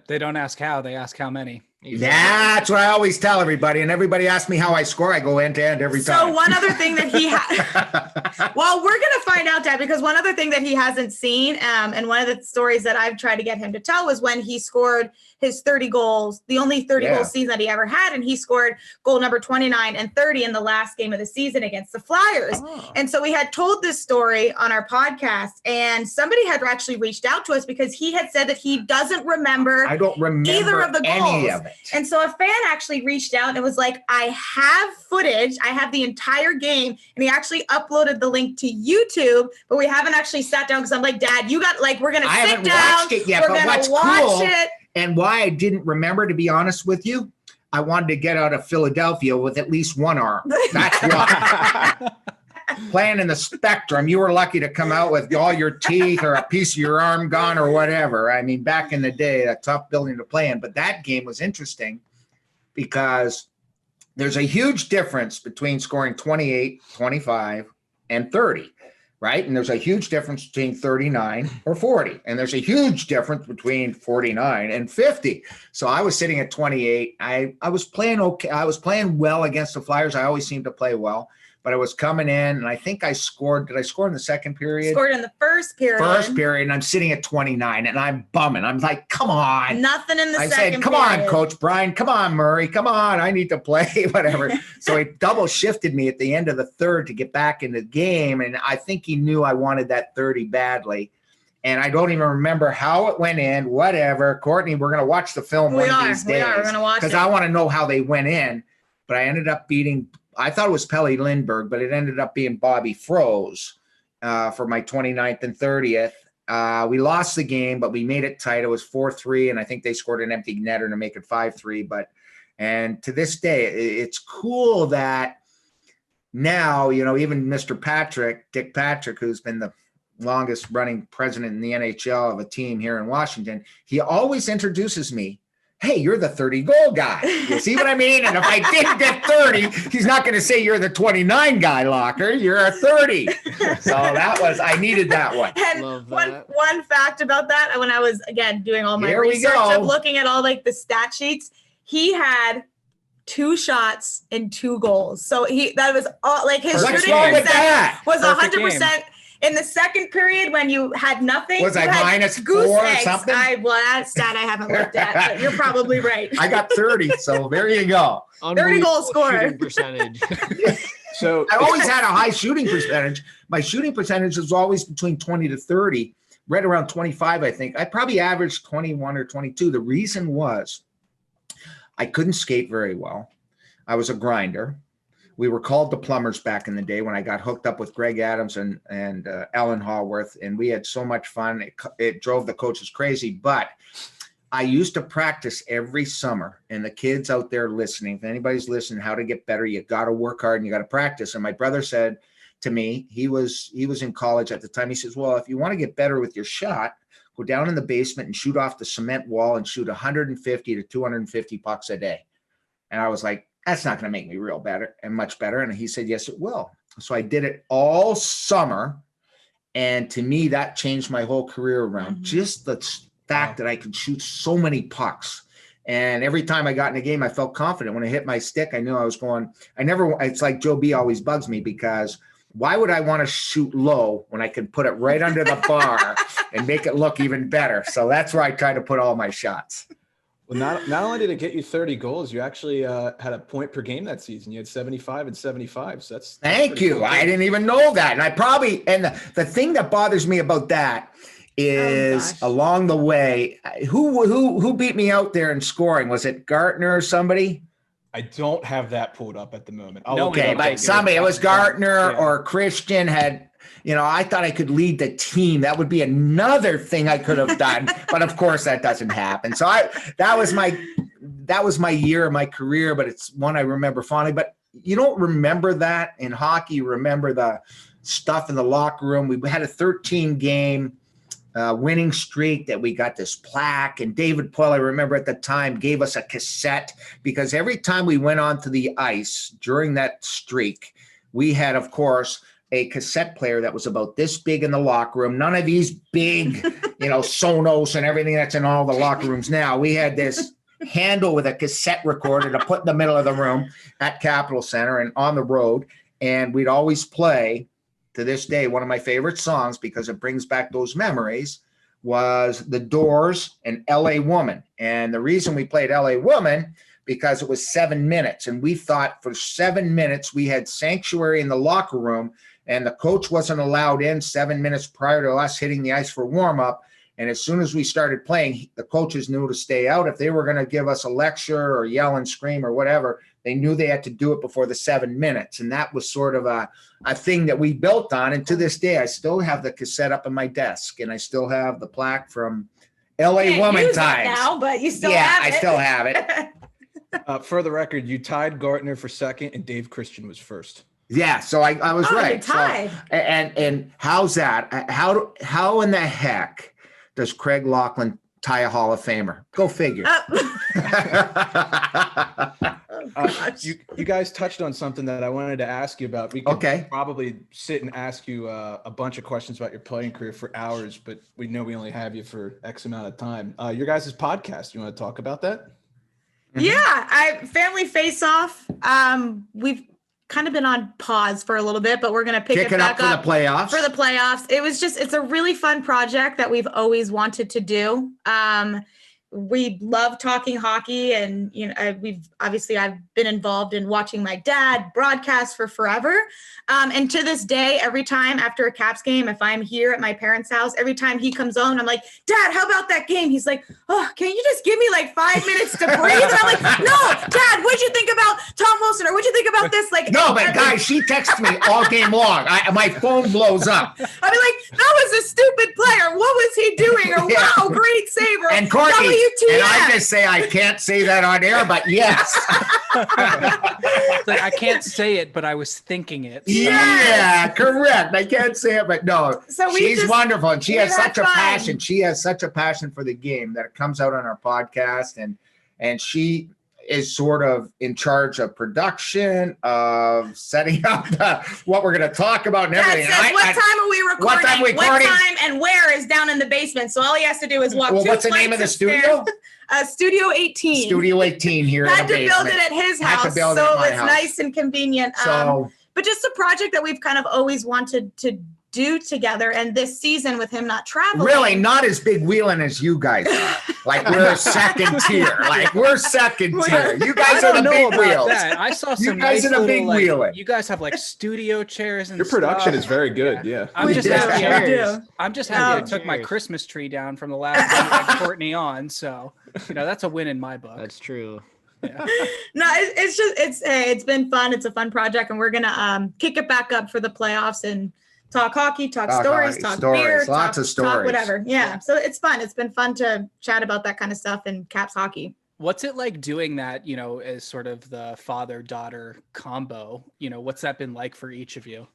They don't ask how, they ask how many. That's what I always tell everybody. And everybody asks me how I score. I go end to end every time. So one other thing that he had, well, we're going to find out, Dad, because one other thing that he hasn't seen, and one of the stories that I've tried to get him to tell was when he scored his 30 goals, the only 30 goal season that he ever had. And he scored goal number 29 and 30 in the last game of the season against the Flyers. Oh. And so we had told this story on our podcast, and somebody had actually reached out to us because he had said that he doesn't remember I don't remember either of the any goals. of it. And so a fan actually reached out and it was like, I have footage. I have the entire game. And he actually uploaded the link to YouTube, but we haven't actually sat down because I'm like, Dad, you got we're going to I sit haven't down. watched it yet, We're but going what's to watch cool it. and why I didn't remember, to be honest with you, I wanted to get out of Philadelphia with at least one arm. That's why. Playing in the Spectrum, you were lucky to come out with all your teeth or a piece of your arm gone or whatever. I mean, back in the day, a tough building to play in. But that game was interesting because there's a huge difference between scoring 28, 25, and 30, right? And there's a huge difference between 39 or 40. And there's a huge difference between 49 and 50. So I was sitting at 28. I was playing okay. I was playing well against the Flyers. I always seem to play well. But I was coming in, and I think I scored. Did I score in the second period? Scored in the first period. First period, and I'm sitting at 29, and I'm bumming. I'm like, come on. Nothing in the I second said, come period. on, Coach Brian. Come on, Murray. Come on. I need to play, whatever. So he double shifted me at the end of the third to get back in the game. And I think he knew I wanted that 30 badly. And I don't even remember how it went in, whatever. Courtney, we're going to watch the film one of these days. We're going to watch it. Because I want to know how they went in. But I ended up beating, I thought it was Pelle Lindbergh, but it ended up being Bobby Froese for my 29th and 30th. We lost the game, but we made it tight. It was 4-3, and I think they scored an empty netter to make it 5-3. And to this day, it's cool that now, even Mr. Dick Patrick, who's been the longest running president in the NHL of a team here in Washington, he always introduces me, hey, you're the 30 goal guy. You see what I mean? And if I didn't get 30, he's not going to say you're the 29 guy, Locker. You're a 30. So I needed that one. And Love one that. fact about that, when I was, again, doing all my Here we research go. of looking at all the stat sheets, he had 2 shots and 2 goals. So that was all his What's shooting wrong with percent that? was Perfect 100%. in the second period when you had nothing. Was you I had minus goose 4 or eggs. something? Well, that stat I haven't looked at, but you're probably right. I got 30, so there you go. 30 goal scorer. Shooting percentage. So I always had a high shooting percentage. My shooting percentage was always between 20 to 30, right around 25, I think. I probably averaged 21 or 22. The reason was I couldn't skate very well. I was a grinder. We were called the plumbers back in the day when I got hooked up with Greg Adams and Alan Hallworth, and we had so much fun. It drove the coaches crazy, but I used to practice every summer, and the kids out there listening, if anybody's listening, how to get better, you got to work hard and you got to practice. And my brother said to me, he was in college at the time. He says, well, if you want to get better with your shot, go down in the basement and shoot off the cement wall and shoot 150 to 250 pucks a day. And I was like, that's not going to make me real better and much better. And he said, yes, it will. So I did it all summer. And to me, that changed my whole career around. Just the fact that I could shoot so many pucks. And every time I got in a game, I felt confident. When I hit my stick, I knew I was going. It's like Joe B always bugs me, because why would I want to shoot low when I could put it right under the bar and make it look even better? So that's where I try to put all my shots. Well, not only did it get you 30 goals, you actually had a point per game that season. You had 75 and 75. So that's Thank you. Cool. I didn't even know that. And the thing that bothers me about that is along the way, who beat me out there in scoring? Was it Gartner or somebody? I don't have that pulled up at the moment. Okay, but somebody, it was Gartner or Christian had, I thought I could lead the team. That would be another thing I could have done. But of course that doesn't happen. So that was my year of my career, but it's one I remember fondly. But you don't remember that in hockey. You remember the stuff in the locker room. We had a 13-game winning streak that we got this plaque. And David Poyle, I remember at the time, gave us a cassette, because every time we went onto the ice during that streak, we had, of course, a cassette player that was about this big in the locker room. None of these big, Sonos and everything that's in all the locker rooms now. We had this handle with a cassette recorder to put in the middle of the room at Capitol Center and on the road. And we'd always play, to this day, one of my favorite songs, because it brings back those memories, was The Doors and LA Woman. And the reason we played LA Woman, because it was 7 minutes. And we thought for 7 minutes, we had sanctuary in the locker room, and the coach wasn't allowed in 7 minutes prior to us hitting the ice for warm-up. And as soon as we started playing, the coaches knew to stay out. If they were going to give us a lecture or yell and scream or whatever, they knew they had to do it before the 7 minutes. And that was sort of a thing that we built on. And to this day, I still have the cassette up on my desk, and I still have the plaque from LA Woman times. Now, but you still have it. I still have it. For the record, you tied Gartner for second, and Dave Christian was first. Yeah, so I was right. Tied. So, and how's that? How in the heck does Craig Laughlin tie a Hall of Famer? Go figure. You guys touched on something that I wanted to ask you about. We could probably sit and ask you a bunch of questions about your playing career for hours, but we know we only have you for X amount of time. Your guys' podcast, you want to talk about that? Yeah, Family Faceoff. We've kind of been on pause for a little bit, but we're going to pick it back up for the playoffs. For the playoffs. It's a really fun project that we've always wanted to do. We love talking hockey, and I've been involved in watching my dad broadcast for forever. And to this day, every time after a Caps game, if I'm here at my parents' house, every time he comes on, I'm like, Dad, how about that game? He's like, oh, can you just give me like 5 minutes to breathe? And I'm like, no, Dad, what'd you think about Tom Wilson? Or what'd you think about this? Like, no, but guys, she texts me all game long. My phone blows up. I'll be like, that was a stupid player. What was he doing? Or wow, great save. Or and Courtney, WTF. And I just say I can't say that on air, but yes. Like, I can't say it, but I was thinking it. So. Yeah, correct. I can't say it, but no. So she's wonderful, and she has such a fun. passion. She has such a passion for the game that it comes out on our podcast, and she is sort of in charge of production, of setting up what we're going to talk about and everything. Says, what time are we recording? What time and where is down in the basement? So all he has to do is walk. Well, what's the name of the studio? Studio 18. Studio 18 here. Had to build it at his house, so it's nice and convenient. But just a project that we've kind of always wanted to do together. And this season with him not traveling. Really, not as big wheeling as you guys are. Like we're second tier. Like we're second tier. You guys are the big wheels. I saw some. You guys nice are the big little, wheeling. You guys have like studio chairs and Your production stuff. is very good. Yeah. I'm just happy. I'm just happy I Cheers. took my Christmas tree down from the last time I had Courtney on. So, that's a win in my book. That's true. Yeah. No, it's been fun. It's a fun project, and we're gonna kick it back up for the playoffs and talk hockey, talk stories, talk beer, lots of stories, talk whatever. Yeah, so it's fun. It's been fun to chat about that kind of stuff in Caps hockey. What's it like doing that? As sort of the father-daughter combo. What's that been like for each of you?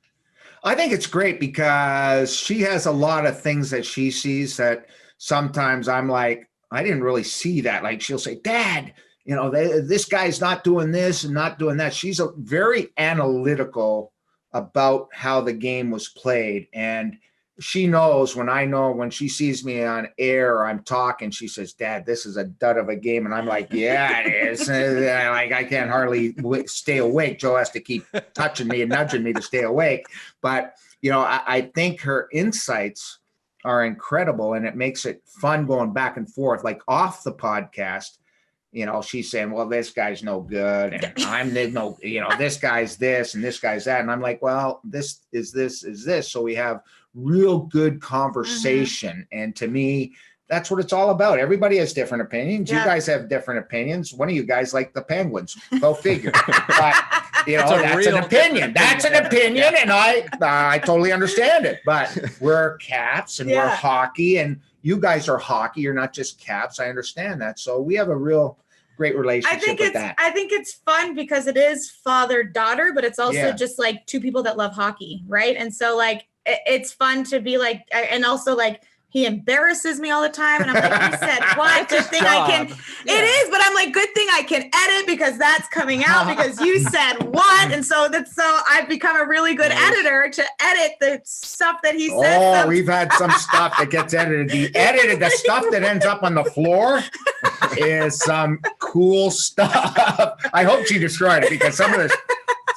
I think it's great because she has a lot of things that she sees that sometimes I'm like, I didn't really see that. Like she'll say, Dad, this guy's not doing this and not doing that. She's a very analytical about how the game was played. And she knows when she sees me on air or I'm talking, she says, Dad, this is a dud of a game. And I'm like, yeah, it is. Like I can't hardly stay awake. Joe has to keep touching me and nudging me to stay awake. But, I think her insights are incredible and it makes it fun going back and forth. Like off the podcast, she's saying, well, this guy's no good. And I'm no, this guy's this and this guy's that. And I'm like, well, this is this. So we have real good conversation. And to me, that's what it's all about. Everybody has different opinions. Yeah. You guys have different opinions. One of you guys like the Penguins. Go figure. But, that's an opinion. That's an opinion. And I totally understand it. But we're Caps and we're hockey and you guys are hockey. You're not just Caps. I understand that. So we have a real great relationship with that. I think it's fun because it is father-daughter, but it's also just like two people that love hockey, right? And so like it's fun to be like, and also like he embarrasses me all the time, and I'm like, he said what? Good thing I can. Yeah. It is, but I'm like, good thing I can edit because that's coming out because you said what, and so I've become a really good editor to edit the stuff that he said. Oh, we've had some stuff that gets edited. The stuff that ends up on the floor is some cool stuff. I hope she destroyed it because some of the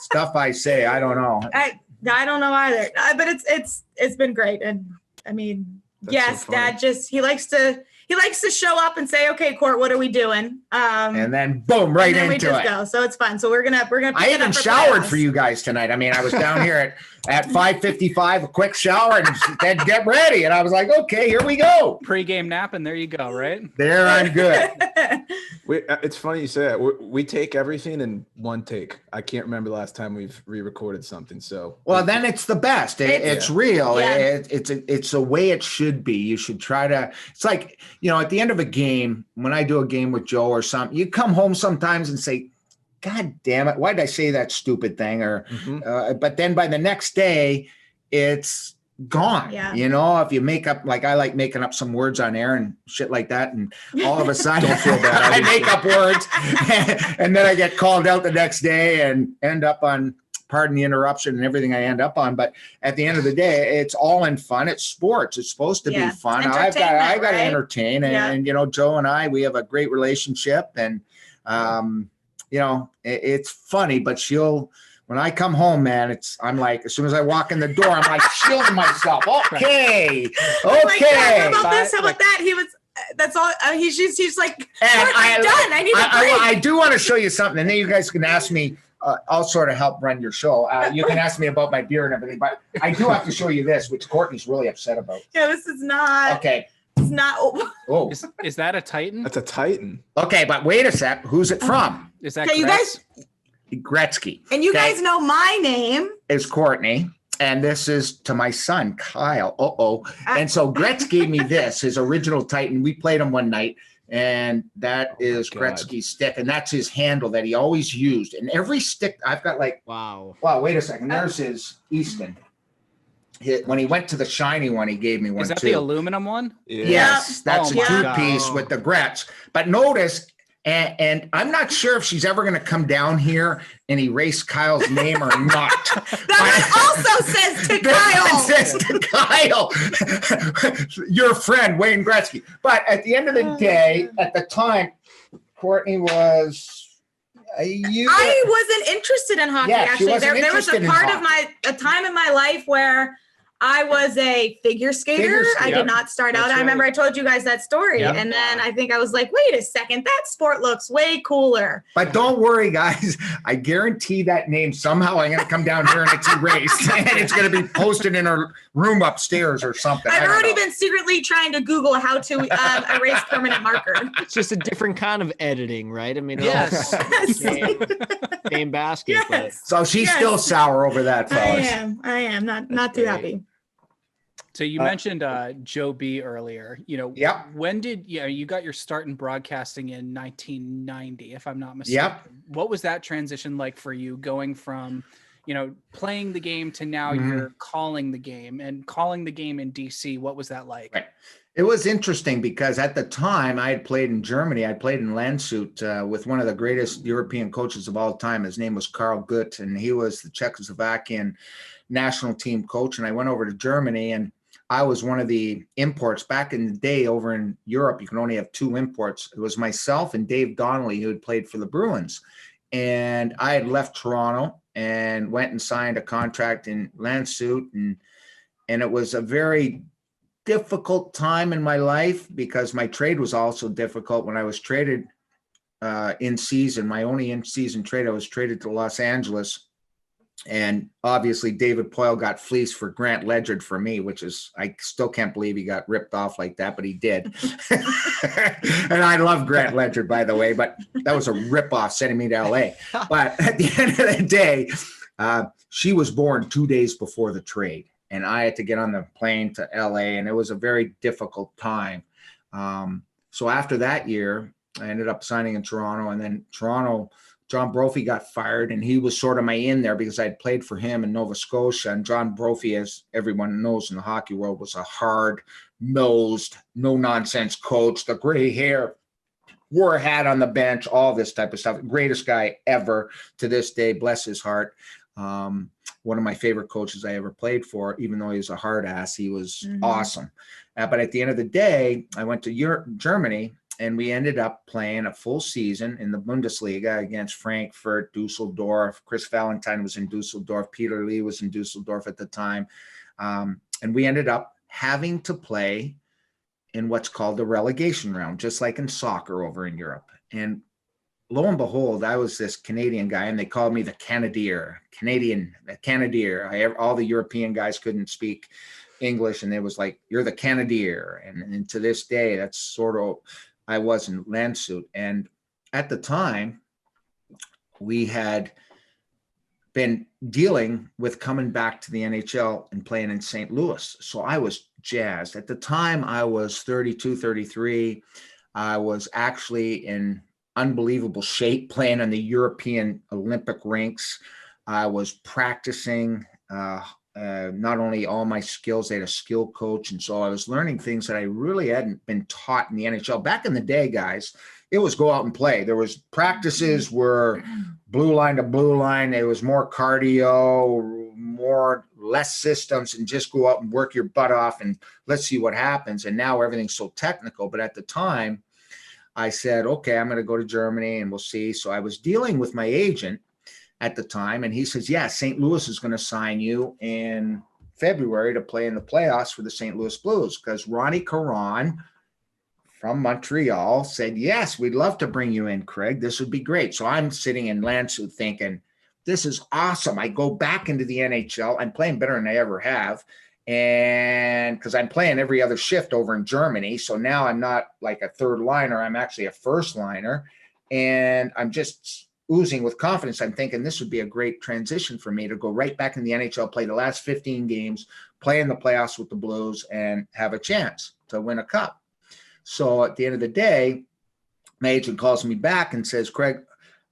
stuff I say, I don't know. I don't know either, but it's been great, and I mean. That's yes, so Dad he likes to show up and say, "Okay, Court, what are we doing?" And then boom, right into it. We just go. So it's fun. So we're gonna. I even showered for you guys tonight. I mean, I was down here at 5:55, a quick shower, and then get ready. And I was like, "Okay, here we go." Pre-game nap, and there you go. Right there, I'm good. It's funny you say that. We take everything in one take. I can't remember the last time we've re-recorded something. So then it's the best. It's real. Yeah. It's the way it should be. You should try to. It's like at the end of a game, when I do a game with Joe or something, you come home sometimes and say, God damn it, why did I say that stupid thing? Or, but then by the next day, it's gone. Yeah. If you make up, like I like making up some words on air and shit like that, and all of a sudden I make up words, and then I get called out the next day and end up on. Pardon the interruption and everything I end up on, but at the end of the day, it's all in fun. It's sports. It's supposed to be fun. I got to entertain, and Joe and I, we have a great relationship, and it's funny. But when I come home, man, I'm like, as soon as I walk in the door, I'm like shielding myself. Okay. How about this? How about that? He was. That's all. She's like, I'm done. I need a break. I do want to show you something, and then you guys can ask me. I'll sort of help run your show. You can ask me about my beer and everything, but I do have to show you this, which Courtney's really upset about. Yeah, this is not. Okay. It's not. Oh. Is that a Titan? That's a Titan. Okay, but wait a sec. Who's it from? Is that you guys? Gretzky. And you guys know my name. Is Courtney. And this is to my son, Kyle. And so Gretz gave me this, his original Titan. We played him one night. And that is Gretzky's stick, and that's his handle that he always used. And every stick I've got, like, wow, wait a second. There's his Easton. When he went to the shiny one, he gave me one. Is that too. The aluminum one? Yeah. Yes, that's a two-piece with the Gretz. But notice, and I'm not sure if she's ever going to come down here and erase Kyle's name or not. That also says to Kyle. It says to Kyle. Your friend, Wayne Gretzky. But at the end of the day, at the time, Courtney was... I wasn't interested in hockey, actually. There was a time in my life where I was a figure skater. I did not start out. I remember I told you guys that story. Yep. And then I think I was like, wait a second, that sport looks way cooler. But don't worry, guys. I guarantee that name somehow I'm going to come down here and it's erased. And it's going to be posted in our room upstairs or something. I've already been secretly trying to Google how to erase permanent marker. It's just a different kind of editing, right? I mean, Yes. game basket. Yes. So she's still sour over that, fellas. I am not too happy. So you mentioned Joe B earlier. Yep. When did you got your start in broadcasting in 1990, if I'm not mistaken? Yep. What was that transition like for you, going from playing the game to now you're calling the game and calling the game in DC? What was that like? Right. It was interesting because at the time I had played in Germany. I played in Landshut with one of the greatest European coaches of all time. His name was Karl Gutt, and he was the Czechoslovakian national team coach. And I went over to Germany, and I was one of the imports. Back in the day over in Europe, you can only have 2 imports. It was myself and Dave Donnelly, who had played for the Bruins. And I had left Toronto and went and signed a contract in Landshut. And it was a very difficult time in my life because my trade was also difficult. When I was traded in season, my only in-season trade, I was traded to Los Angeles. And obviously David Poyle got fleeced for Grant Ledgerd for me, which is, I still can't believe he got ripped off like that, but he did. And I love Grant Ledgerd, by the way, but that was a ripoff sending me to LA. But at the end of the day, she was born 2 days before the trade, and I had to get on the plane to LA, and it was a very difficult time. So after that year, I ended up signing in Toronto, and then Toronto, John Brophy got fired, and he was sort of my in there because I'd played for him in Nova Scotia. And John Brophy, as everyone knows in the hockey world, was a hard-nosed, no-nonsense coach, the gray hair, wore a hat on the bench, all this type of stuff. Greatest guy ever to this day, bless his heart. One of my favorite coaches I ever played for, even though he was a hard ass, he was awesome. But at the end of the day, I went to Germany, and we ended up playing a full season in the Bundesliga against Frankfurt, Dusseldorf. Chris Valentine was in Dusseldorf. Peter Lee was in Dusseldorf at the time. And we ended up having to play in what's called the relegation round, just like in soccer over in Europe. And lo and behold, I was this Canadian guy, and they called me the Canadier. All the European guys couldn't speak English, and it was like, you're the Canadier. And to this day, that's sort of, I was in Landshut. And at the time, we had been dealing with coming back to the NHL and playing in St. Louis. So I was jazzed. At the time, I was 32, 33. I was actually in unbelievable shape playing on the European Olympic rinks. I was practicing not only all my skills, they had a skill coach. And so I was learning things that I really hadn't been taught in the NHL. Back in the day, guys, it was go out and play. There was practices were blue line to blue line. There was more cardio, less systems, and just go out and work your butt off and let's see what happens. And now everything's so technical. But at the time, I said, okay, I'm going to go to Germany and we'll see. So I was dealing with my agent at the time, and he says, yeah, St. Louis is going to sign you in February to play in the playoffs for the St. Louis Blues, because Ronnie Caron from Montreal said, yes, we'd love to bring you in, Craig. This would be great. So I'm sitting in Landshut thinking, this is awesome. I go back into the NHL. I'm playing better than I ever have. And because I'm playing every other shift over in Germany. So now I'm not like a third liner. I'm actually a first liner. And I'm just oozing with confidence. I'm thinking this would be a great transition for me to go right back in the NHL, play the last 15 games, play in the playoffs with the Blues, and have a chance to win a cup. So at the end of the day, my agent calls me back and says, Craig,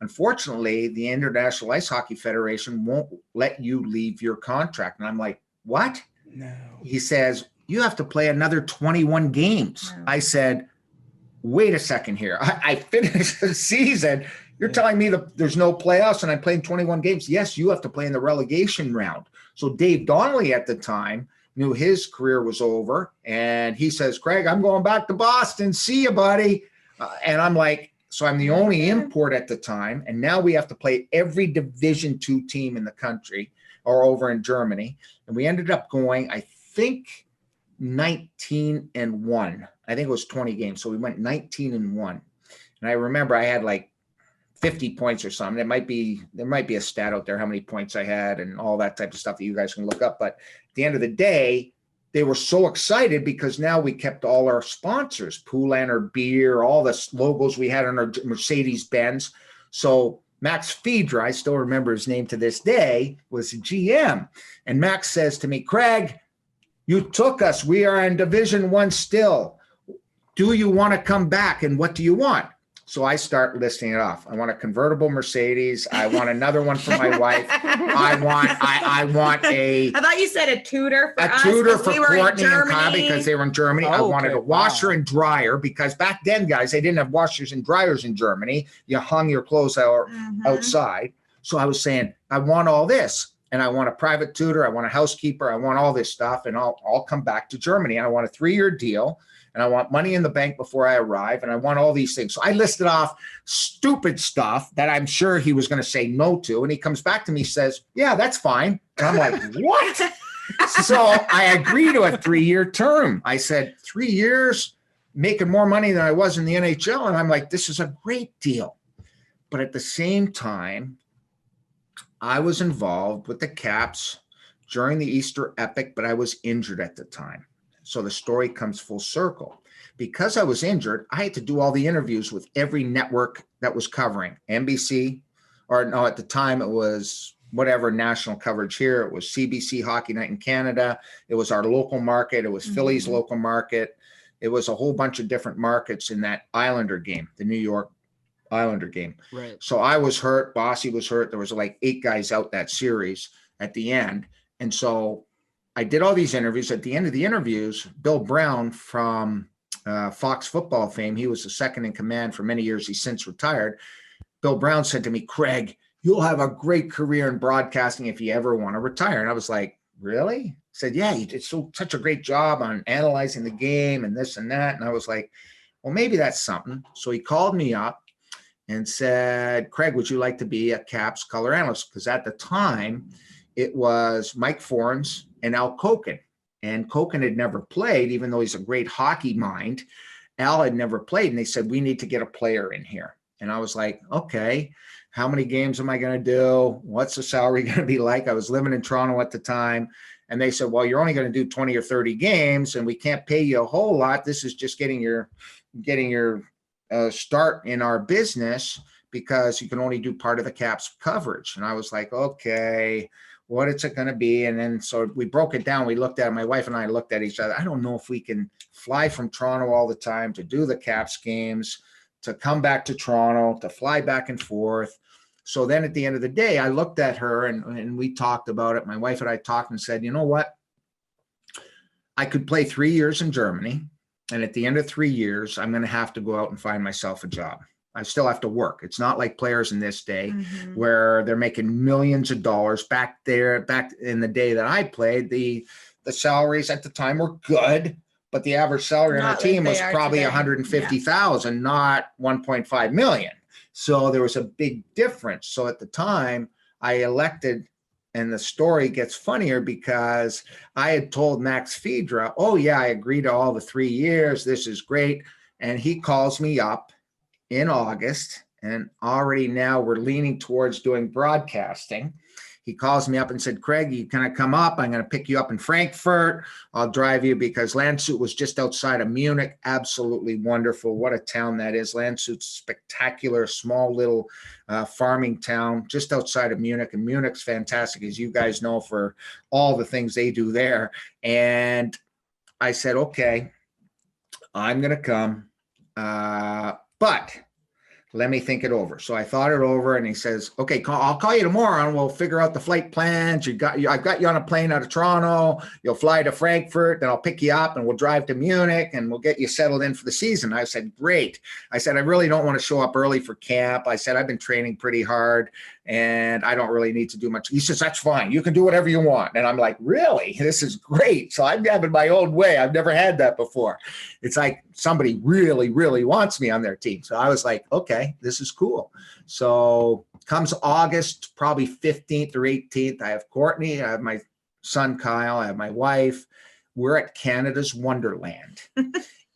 unfortunately, the International Ice Hockey Federation won't let you leave your contract. And I'm like, what? No. He says, you have to play another 21 games. No. I said, wait a second here. I finished the season. You're telling me that there's no playoffs and I'm playing 21 games. Yes, you have to play in the relegation round. So Dave Donnelly at the time knew his career was over. And he says, Craig, I'm going back to Boston. See you, buddy. And I'm like, so I'm the only import at the time. And now we have to play every Division II team in the country or over in Germany. And we ended up going, I think 19-1. I think it was 20 games. So we went 19-1. And I remember I had like 50 points or something. There might be a stat out there how many points I had and all that type of stuff that you guys can look up. But at the end of the day, they were so excited because now we kept all our sponsors, Poolander beer, all the logos we had on our Mercedes-Benz. So Max Fiedra, I still remember his name to this day, was GM. And Max says to me, Craig, you took us. We are in Division I still. Do you want to come back? And what do you want? So I start listing it off. I want a convertible Mercedes. I want another one for my wife. I want a. I thought you said a tutor for us. A tutor for we were Courtney and Kyle because they were in Germany. I wanted a washer and dryer because back then, guys, they didn't have washers and dryers in Germany. You hung your clothes out outside. So I was saying, I want all this. And I want a private tutor. I want a housekeeper. I want all this stuff. And I'll come back to Germany. I want a 3-year deal. And I want money in the bank before I arrive. And I want all these things. So I listed off stupid stuff that I'm sure he was going to say no to. And he comes back to me, says, yeah, that's fine. And I'm like, what? So I agree to a 3-year term. I said, 3 years, making more money than I was in the NHL. And I'm like, this is a great deal. But at the same time, I was involved with the Caps during the Easter Epic, but I was injured at the time. So the story comes full circle. Because I was injured, I had to do all the interviews with every network that was covering NBC, or no, at the time it was whatever national coverage here. It was CBC Hockey Night in Canada. It was our local market. It was Philly's local market. It was a whole bunch of different markets in that Islander game, the New York Islander game. Right. So I was hurt. Bossy was hurt. There was like 8 guys out that series at the end. And so I did all these interviews. At the end of the interviews, Bill Brown from Fox football fame, he was the second in command for many years. He's since retired. Bill Brown said to me, Craig, you'll have a great career in broadcasting if you ever want to retire. And I was like, really? He said, yeah, you did such a great job on analyzing the game and this and that. And I was like, well, maybe that's something. So he called me up and said, Craig, would you like to be a Caps color analyst? Because at the time, it was Mike Forens and Al Koken. And Koken had never played, even though he's a great hockey mind. Al had never played. And they said, we need to get a player in here. And I was like, okay, how many games am I going to do? What's the salary going to be like? I was living in Toronto at the time. And they said, well, you're only going to do 20 or 30 games and we can't pay you a whole lot. This is just getting your start in our business because you can only do part of the Caps coverage. And I was like, okay, what is it going to be? And then so we broke it down. We looked at it. My wife and I looked at each other. I don't know if we can fly from Toronto all the time to do the Caps games, to come back to Toronto, to fly back and forth. So then at the end of the day, I looked at her and we talked about it. My wife and I talked and said, you know what? I could play 3 years in Germany. And at the end of 3 years, I'm going to have to go out and find myself a job. I still have to work. It's not like players in this day where they're making millions of dollars. Back in the day that I played, the salaries at the time were good, but the average salary on our team was probably 150,000, not 1.5 million. So there was a big difference. So at the time I elected, and the story gets funnier because I had told Max Fiedra, oh yeah, I agree to all the 3 years. This is great. And he calls me up in August, and already now we're leaning towards doing broadcasting. He calls me up and said, Craig, you going to come up? I'm going to pick you up in Frankfurt. I'll drive you because Landshut was just outside of Munich. Absolutely wonderful. What a town that is. Landshut's spectacular, small little farming town just outside of Munich. And Munich's fantastic, as you guys know, for all the things they do there. And I said, okay, I'm going to come. But let me think it over. So I thought it over, and he says, okay, I'll call you tomorrow and we'll figure out the flight plans. I've got you on a plane out of Toronto. You'll fly to Frankfurt, then I'll pick you up and we'll drive to Munich and we'll get you settled in for the season. I said, great. I said, I really don't want to show up early for camp. I said, I've been training pretty hard and I don't really need to do much. He says, that's fine. You can do whatever you want. And I'm like, really? This is great. So I'm having my own way. I've never had that before. It's like somebody really, really wants me on their team. So I was like, okay, this is cool. So comes August, probably 15th or 18th, I have Courtney, I have my son, Kyle, I have my wife. we're at Canada's Wonderland.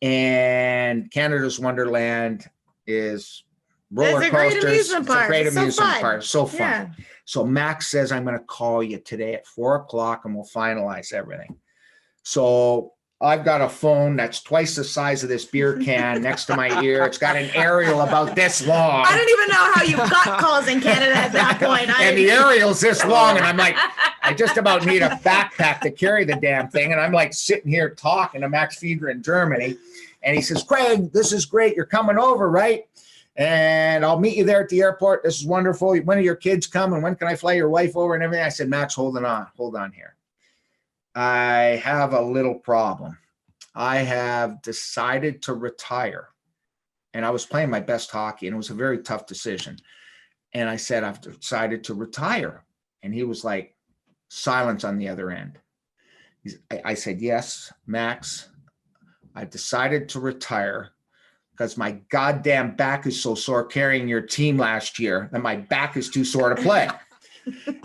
And Canada's Wonderland is roller It's a great coasters. amusement park. It's a great It's so amusement fun. park. So fun. Yeah. So Max says, I'm going to call you today at 4:00 and we'll finalize everything. So I've got a phone that's twice the size of this beer can next to my ear. It's got an aerial about this long. I don't even know how you got calls in Canada at that point. And the aerial's this long. And I'm like, I just about need a backpack to carry the damn thing. And I'm like sitting here talking to Max Fiedler in Germany. And he says, Craig, this is great. You're coming over, right? And I'll meet you there at the airport. This is wonderful. When are your kids coming? When can I fly your wife over and everything? I said, Max, hold on here. I have a little problem. I have decided to retire. And I was playing my best hockey, and it was a very tough decision. And I said, I've decided to retire. And he was like, silence on the other end. I said, yes, Max, I've decided to retire because my goddamn back is so sore carrying your team last year that my back is too sore to play.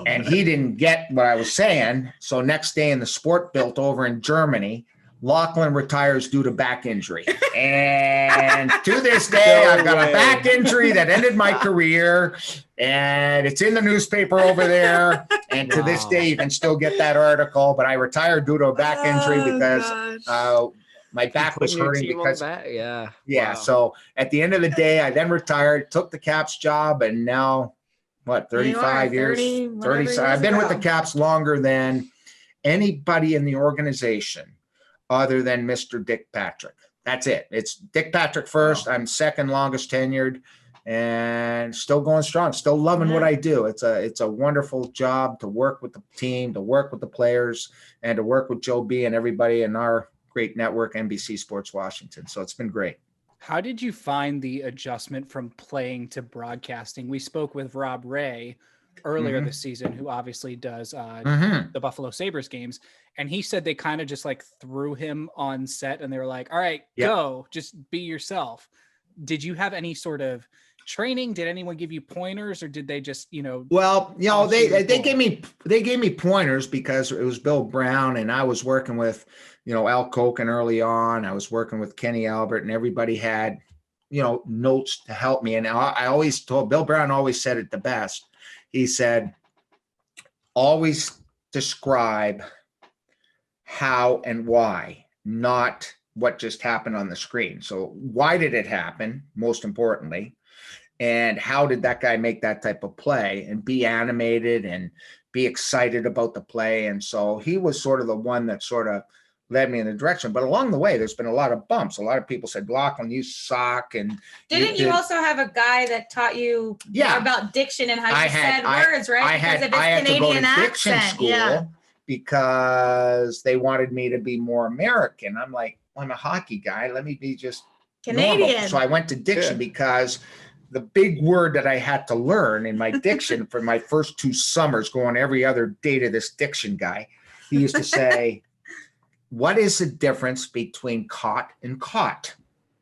And he didn't get what I was saying. So next day in the Sport Bild over in Germany, Laughlin retires due to back injury. And to this day, I've got a back injury that ended my career. And it's in the newspaper over there. And to this day, you can still get that article. But I retired due to a back injury because my back was hurting because yeah. Wow. So at the end of the day, I then retired, took the Caps job, and now what, 35 years? 30. I've been with the Caps longer than anybody in the organization other than Mr. Dick Patrick. That's it. It's Dick Patrick first. I'm second longest tenured and still going strong, still loving what I do. It's a wonderful job to work with the team, to work with the players, and to work with Joe B and everybody in our great network, NBC Sports Washington. So it's been great. How did you find the adjustment from playing to broadcasting? We spoke with Rob Ray earlier this season, who obviously does the Buffalo Sabres games. And he said they kind of just like threw him on set and they were like, all right, go, just be yourself. Did you have any sort of training? Did anyone give you pointers, or did they just, well, they gave me pointers because it was Bill Brown and I was working with, Al Koken early on. I was working with Kenny Albert, and everybody had, notes to help me. And I always told Bill Brown always said it the best. He said, always describe how and why, not what just happened on the screen. So why did it happen? Most importantly. And how did that guy make that type of play and be animated and be excited about the play? And so he was sort of the one that sort of led me in the direction. But along the way, there's been a lot of bumps. A lot of people said, Laughlin, you suck. And didn't you also have a guy that taught you more about diction and how you said words, right? Because of his Canadian accent. Because they wanted me to be more American. I'm like, I'm a hockey guy. Let me be just Canadian. Normal. So I went to diction because the big word that I had to learn in my diction for my first 2 summers, going every other day to this diction guy, he used to say, what is the difference between caught and caught?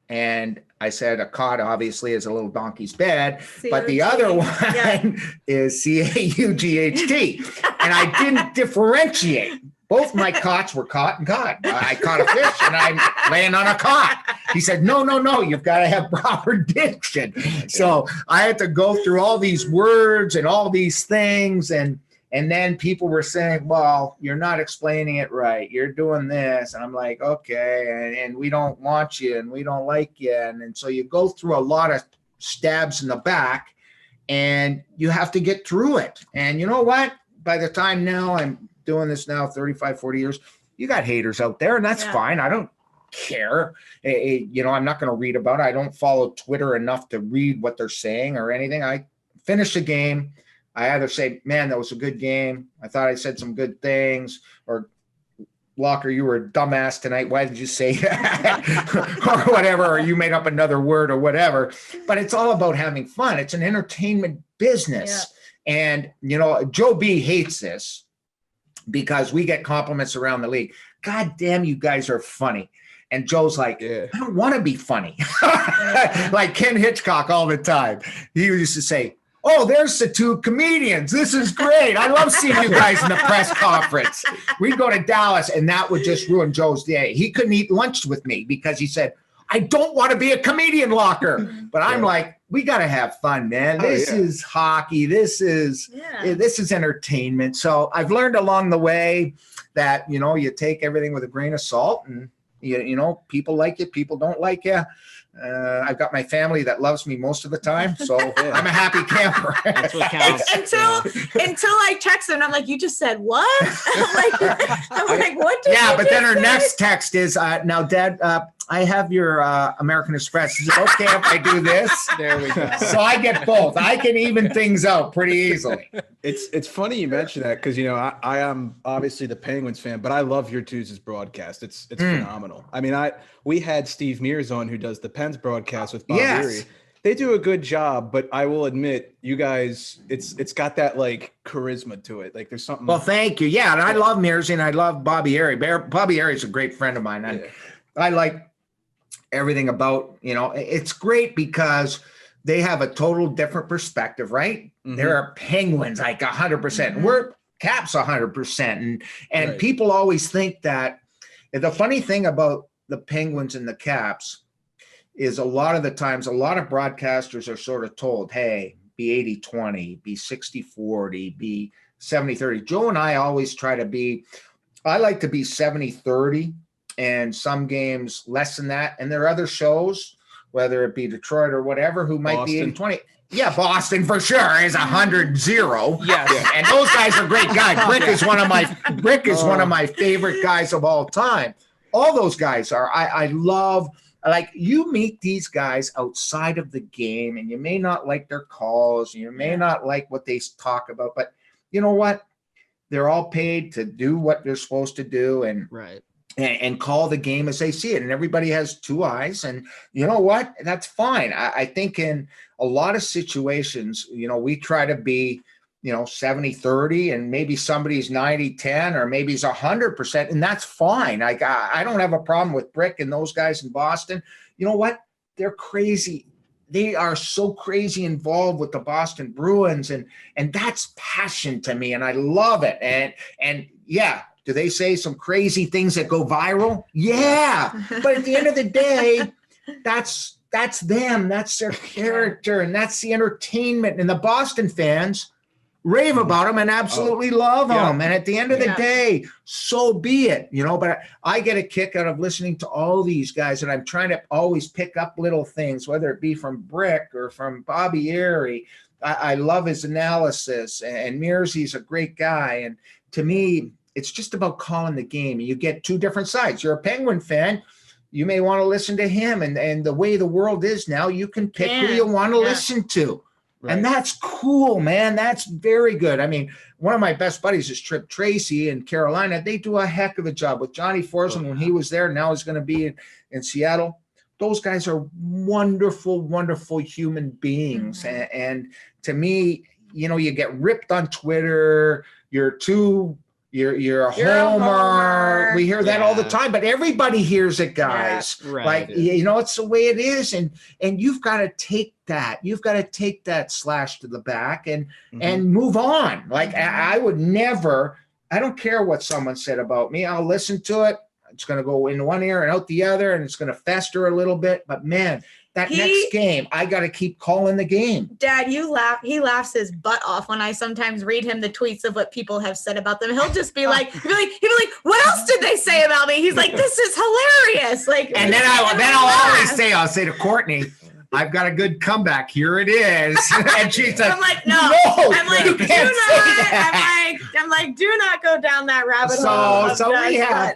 And I said, a cot obviously is a little donkey's bed, but the other one is C-A-U-G-H-T. And I didn't differentiate. Both my cots were caught and caught. I caught a fish and I'm laying on a cot. He said, no, you've got to have proper diction. So I had to go through all these words and all these things. And then people were saying, well, you're not explaining it right. You're doing this. And I'm like, okay. And we don't want you and we don't like you. And so you go through a lot of stabs in the back and you have to get through it. And you know what? By the time now I'm doing this now 35, 40 years, you got haters out there and that's fine. I don't care. I'm not going to read about it. I don't follow Twitter enough to read what they're saying or anything. I finish the game. I either say, man, that was a good game. I thought I said some good things, or Locker, you were a dumbass tonight. Why did you say that? or whatever, or you made up another word or whatever. But it's all about having fun. It's an entertainment business. Yeah. And, Joe B hates this because we get compliments around the league. God damn, you guys are funny. And Joe's like, I don't want to be funny. Like Ken Hitchcock all the time. He used to say, oh, there's the two comedians. This is great. I love seeing you guys in the press conference. We'd go to Dallas, and that would just ruin Joe's day. He couldn't eat lunch with me because he said, I don't want to be a comedian locker. But I'm like, we got to have fun, man. This is hockey. This is entertainment. So I've learned along the way that, you take everything with a grain of salt, and people like it, people don't like you. I've got my family that loves me most of the time, so I'm a happy camper. That's what counts. Until I text them, I'm like, you just said what? I'm like, what? But then her next text is, now, Dad, I have your American Express. Is it okay if I do this? There we go. So I get both. I can even things out pretty easily. It's funny you mention that because I am obviously the Penguins fan, but I love your Tuesdays broadcast. It's phenomenal. I mean, we had Steve Mears on, who does the Pens broadcast with Bob Erie. They do a good job, but I will admit, you guys, it's got that like charisma to it. Like there's something. Well, thank you. Yeah, and I love Mears and I love Bobby Erie. Bobby Erie is a great friend of mine. And I like everything about, it's great because they have a total different perspective, right? Mm-hmm. There are Penguins like 100%. Mm-hmm. We're Caps 100%. And people always think that the funny thing about the Penguins and the Caps is a lot of the times, a lot of broadcasters are sort of told, hey, be 80-20, be 60-40, be 70-30. Joe and I always try to I like to be 70-30 and some games less than that. And there are other shows, whether it be Detroit or whatever, who might be 80-20. Yeah, Boston for sure is 100-0. Yes. And those guys are great guys. Brick is one of my favorite guys of all time. All those guys are. I love, like, you meet these guys outside of the game, and you may not like their calls, and you may not like what they talk about, but you know what? They're all paid to do what they're supposed to do, and call the game as they see it. And everybody has two eyes, and you know what? That's fine. I think in a lot of situations, we try to be, 70-30, and maybe somebody's 90-10, or maybe he's 100%, and that's fine. I don't have a problem with Brick and those guys in Boston. You know what? They're crazy. They are so crazy involved with the Boston Bruins, and that's passion to me, and I love it. And yeah, do they say some crazy things that go viral? Yeah, but at the end of the day, that's them. That's their character, and that's the entertainment. And the Boston fans rave about them and absolutely love them. And at the end of the day, so be it, but I get a kick out of listening to all these guys, and I'm trying to always pick up little things, whether it be from Brick or from Bobby Erie. I love his analysis, and Mears, he's a great guy. And to me, it's just about calling the game. You get two different sides. You're a Penguin fan. You may want to listen to him, and the way the world is now, you can pick who you want to listen to. Right. And that's cool, man. That's very good. I mean, one of my best buddies is Trip Tracy in Carolina. They do a heck of a job with Johnny Forsman when he was there. Now he's going to be in Seattle. Those guys are wonderful, wonderful human beings. Mm-hmm. And to me, you get ripped on Twitter. You're a homer. We hear that all the time, but everybody hears it, guys. Yeah, right. Like, it's the way it is. And you've got to take that. You've got to take that slash to the back and move on. Like, I would never, I don't care what someone said about me. I'll listen to it. It's going to go in one ear and out the other, and it's going to fester a little bit. But man, next game, I got to keep calling the game. Dad, he laughs his butt off when I sometimes read him the tweets of what people have said about them. He'll just be like, he'll be like, what else did they say about me? He's like, this is hilarious. Like, and then I'll say to Courtney, I've got a good comeback. Here it is. And she said, I'm like, no. I'm like, you can't say that. I'm like, do not go down that rabbit hole. So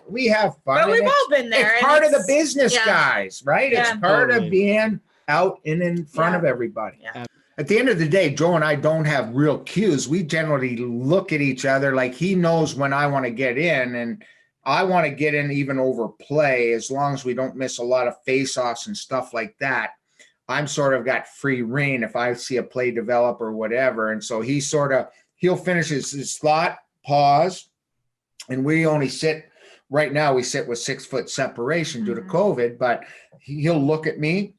we have fun. But we've all been there. It's part of the business, guys, right? Yeah. It's part of being out and in front of everybody. Yeah. At the end of the day, Joe and I don't have real cues. We generally look at each other like he knows when I want to get in, and I want to get in even over play, as long as we don't miss a lot of face-offs and stuff like that. I'm sort of got free reign if I see a play develop or whatever. And so he'll finish his thought, pause, and we only sit, right now we sit with 6 foot separation due to COVID, but he'll look at me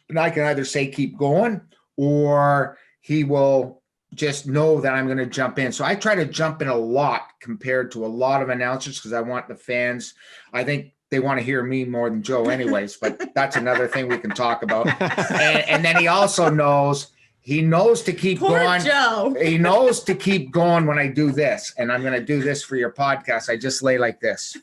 and I can either say, keep going, or he will just know that I'm going to jump in. So I try to jump in a lot compared to a lot of announcers because I want the fans. I think they want to hear me more than Joe anyways, but that's another thing we can talk about. And then he also knows to keep going. Joe. He knows to keep going when I do this. And I'm going to do this for your podcast. I just lay like this.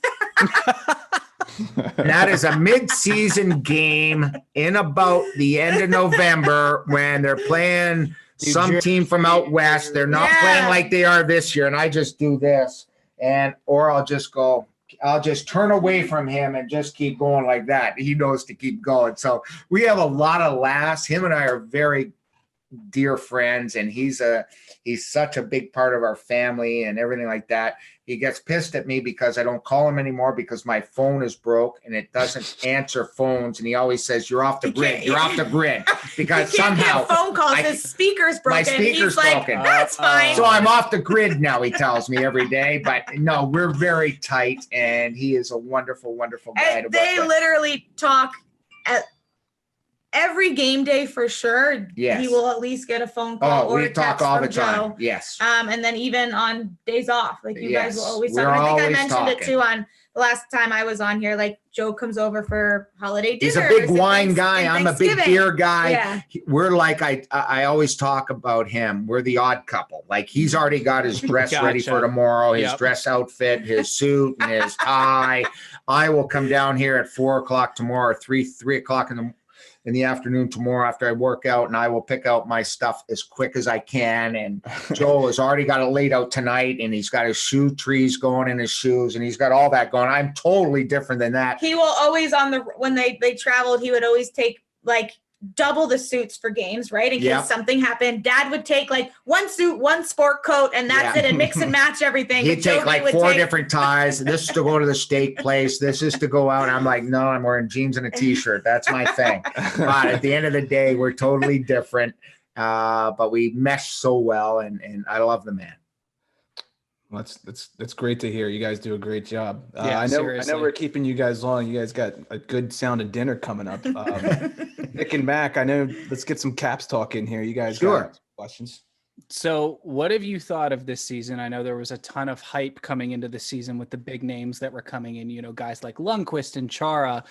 That is a mid-season game in about the end of November when they're playing some team from out west. They're not playing like they are this year. And I just do this. Or I'll just turn away from him and just keep going like that. He knows to keep going. So we have a lot of laughs. Him and I are very dear friends, and he's such a big part of our family and everything like that. He gets pissed at me because I don't call him anymore because my phone is broke and it doesn't answer phones. And he always says, "You're off the grid. You're off the grid." Because somehow phone calls, his speaker's broken. My speaker's broken. That's fine. So I'm off the grid now, he tells me every day. But no, we're very tight, and he is a wonderful, wonderful guy. They literally talk at every game day for sure. Yes. He will at least get a phone call or we a text talk all from the time. Joe. Yes. And then even on days off, like you guys will always We're talk. I think I always mentioned it talking. too on the last time I was on here. Like Joe comes over for holiday dinners. He's a big and wine guy. I'm a big beer guy. Yeah. We're like, I always talk about him. We're the odd couple. Like he's already got his dress ready for tomorrow, his dress outfit, his suit and his tie. I will come down here at 4:00 tomorrow, or 3 o'clock in the afternoon tomorrow after I work out, and I will pick out my stuff as quick as I can. And Joe has already got it laid out tonight, and he's got his shoe trees going in his shoes, and he's got all that going. I'm totally different than that. He will always when they traveled, he would always take like double the suits for games, right? In case something happened. Dad would take like one suit, one sport coat, and that's it, and mix and match everything. He'd take like 4 different ties. This is to go to the steak place. This is to go out. I'm like, no, I'm wearing jeans and a t-shirt. That's my thing. But at the end of the day, we're totally different. But we mesh so well, and I love the man. Well, that's great to hear. You guys do a great job. Yeah, I know we're keeping you guys long. You guys got a good sounded dinner coming up. Nick and Mac, I know. Let's get some Caps talk in here. You guys got some questions? So what have you thought of this season? I know there was a ton of hype coming into the season with the big names that were coming in, guys like Lundqvist and Chara.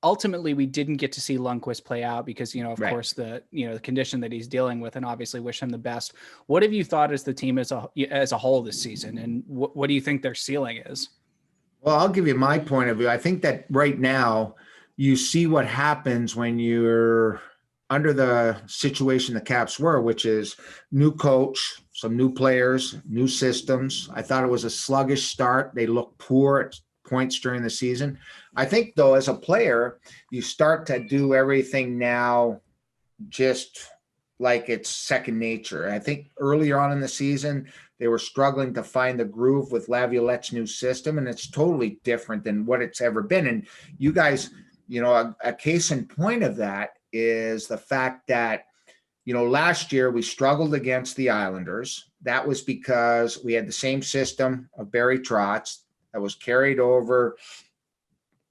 Ultimately, we didn't get to see Lundqvist play out because, of course, the condition that he's dealing with, and obviously wish him the best. What have you thought as the team as a whole this season, and what do you think their ceiling is? Well, I'll give you my point of view. I think that right now you see what happens when you're under the situation the Caps were, which is new coach, some new players, new systems. I thought it was a sluggish start. They looked poor at points during the season. I think, though, as a player, you start to do everything now just like it's second nature. I think earlier on in the season, they were struggling to find the groove with Laviolette's new system, and it's totally different than what it's ever been. And you guys, a case in point of that is the fact that, last year we struggled against the Islanders. That was because we had the same system of Barry Trotz that was carried over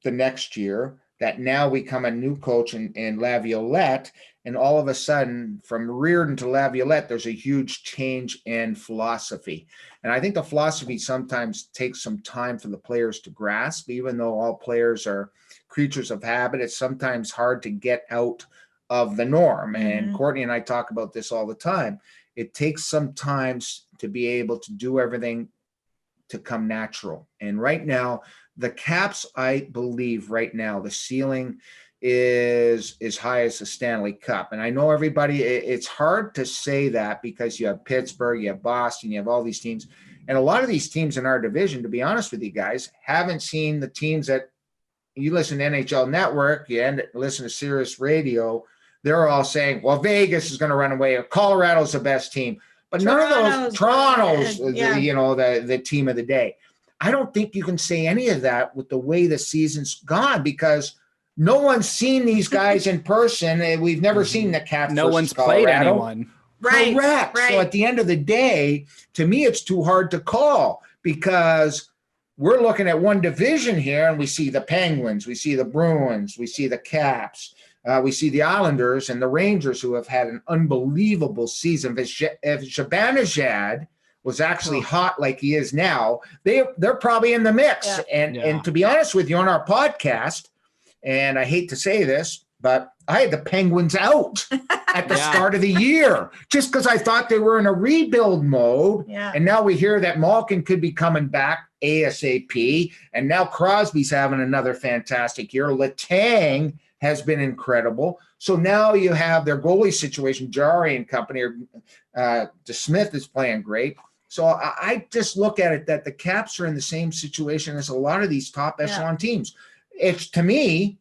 the next year, that now we come a new coach in Laviolette, and all of a sudden from Reardon to Laviolette, there's a huge change in philosophy. And I think the philosophy sometimes takes some time for the players to grasp, even though all players are creatures of habit. It's sometimes hard to get out of the norm. And Courtney and I talk about this all the time. It takes some time to be able to do everything to come natural. And right now, the Caps, I believe right now, the ceiling is as high as the Stanley Cup. And I know everybody, it's hard to say that because you have Pittsburgh, you have Boston, you have all these teams. And a lot of these teams in our division, to be honest with you guys, haven't seen the teams that you listen to NHL Network, you listen to Sirius Radio, they're all saying, well, Vegas is going to run away, or Colorado's the best team. But none of those, Toronto's the team of the day. I don't think you can say any of that with the way the season's gone, because no one's seen these guys in person. And we've never seen the Caps. No one's played anyone. Right. Correct. Right. So at the end of the day, to me, it's too hard to call, because we're looking at one division here and we see the Penguins, we see the Bruins, we see the Caps. we see the Islanders and the Rangers, who have had an unbelievable season. If Zibanejad was actually hot like he is now, they're probably in the mix. Yeah. And to be honest with you, on our podcast, and I hate to say this, but I had the Penguins out at the start of the year just because I thought they were in a rebuild mode. Yeah. And now we hear that Malkin could be coming back ASAP. And now Crosby's having another fantastic year. Letang has been incredible. So now you have their goalie situation, Jari and company, or DeSmith is playing great. So I just look at it that the Caps are in the same situation as a lot of these top echelon teams. To me,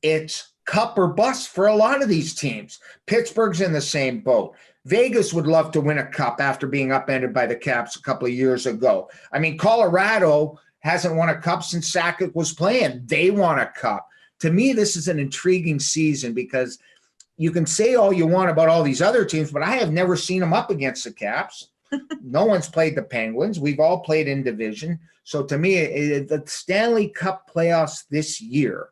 it's cup or bust for a lot of these teams. Pittsburgh's in the same boat. Vegas would love to win a cup after being upended by the Caps a couple of years ago. I mean, Colorado hasn't won a cup since Sakic was playing. They won a cup. To me, this is an intriguing season because you can say all you want about all these other teams, but I have never seen them up against the Caps. No one's played the Penguins. We've all played in division. So to me, the Stanley Cup playoffs this year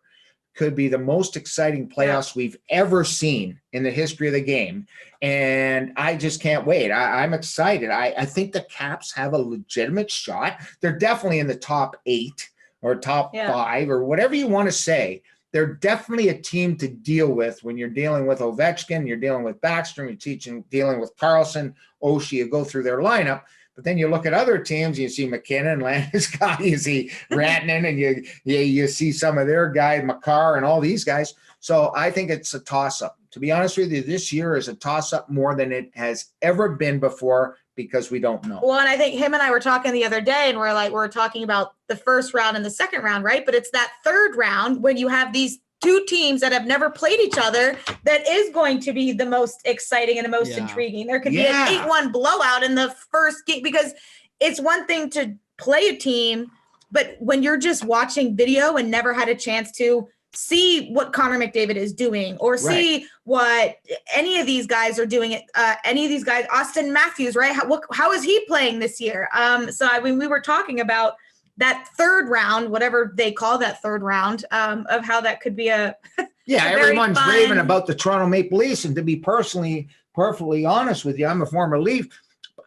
could be the most exciting playoffs we've ever seen in the history of the game. And I just can't wait. I'm excited. I think the Caps have a legitimate shot. They're definitely in the top 8 or top 5 or whatever you want to say. They're definitely a team to deal with when you're dealing with Ovechkin, you're dealing with Backstrom, you're dealing with Carlson, Oshie, you go through their lineup. But then you look at other teams, you see McKinnon, Landeskog, you see Rantanen, and you see some of their guys, Makar, and all these guys. So I think it's a toss-up. To be honest with you, this year is a toss-up more than it has ever been before because we don't know. Well, and I think him and I were talking the other day, and we're talking about the first round and the second round, right? But it's that third round when you have these two teams that have never played each other that is going to be the most exciting and the most intriguing. There could be an 8-1 blowout in the first game because it's one thing to play a team, but when you're just watching video and never had a chance to see what Connor McDavid is doing or see what any of these guys are doing, any of these guys, Austin Matthews, right? How is he playing this year? So I mean, we were talking about that third round, whatever they call that third round, of how that could be everyone's raving about the Toronto Maple Leafs. And to be perfectly honest with you, I'm a former Leaf.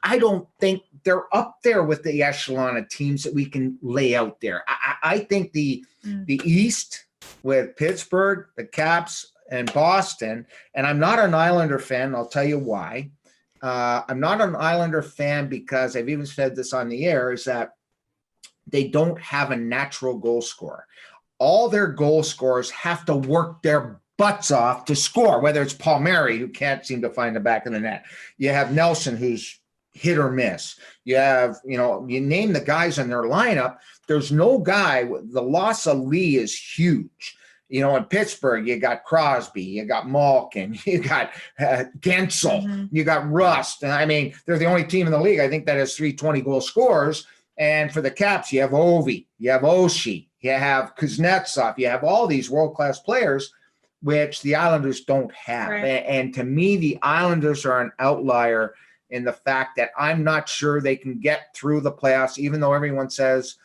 I don't think they're up there with the echelon of teams that we can lay out there. I think the East with Pittsburgh, the Caps, and Boston, and I'm not an Islander fan. I'll tell you why. I'm not an Islander fan because I've even said this on the air, is that they don't have a natural goal scorer. All their goal scorers have to work their butts off to score, whether it's Palmieri, who can't seem to find the back of the net. You have Nelson, who's hit or miss. You have, you name the guys in their lineup. There's no guy. The loss of Lee is huge. In Pittsburgh, you got Crosby, you got Malkin, you got Gensel, you got Rust. And I mean, they're the only team in the league, I think, that has 3 20-goal scorers. And for the Caps, you have Ovi, you have Oshie, you have Kuznetsov, you have all these world-class players, which the Islanders don't have. Right. And to me, the Islanders are an outlier in the fact that I'm not sure they can get through the playoffs, even though everyone says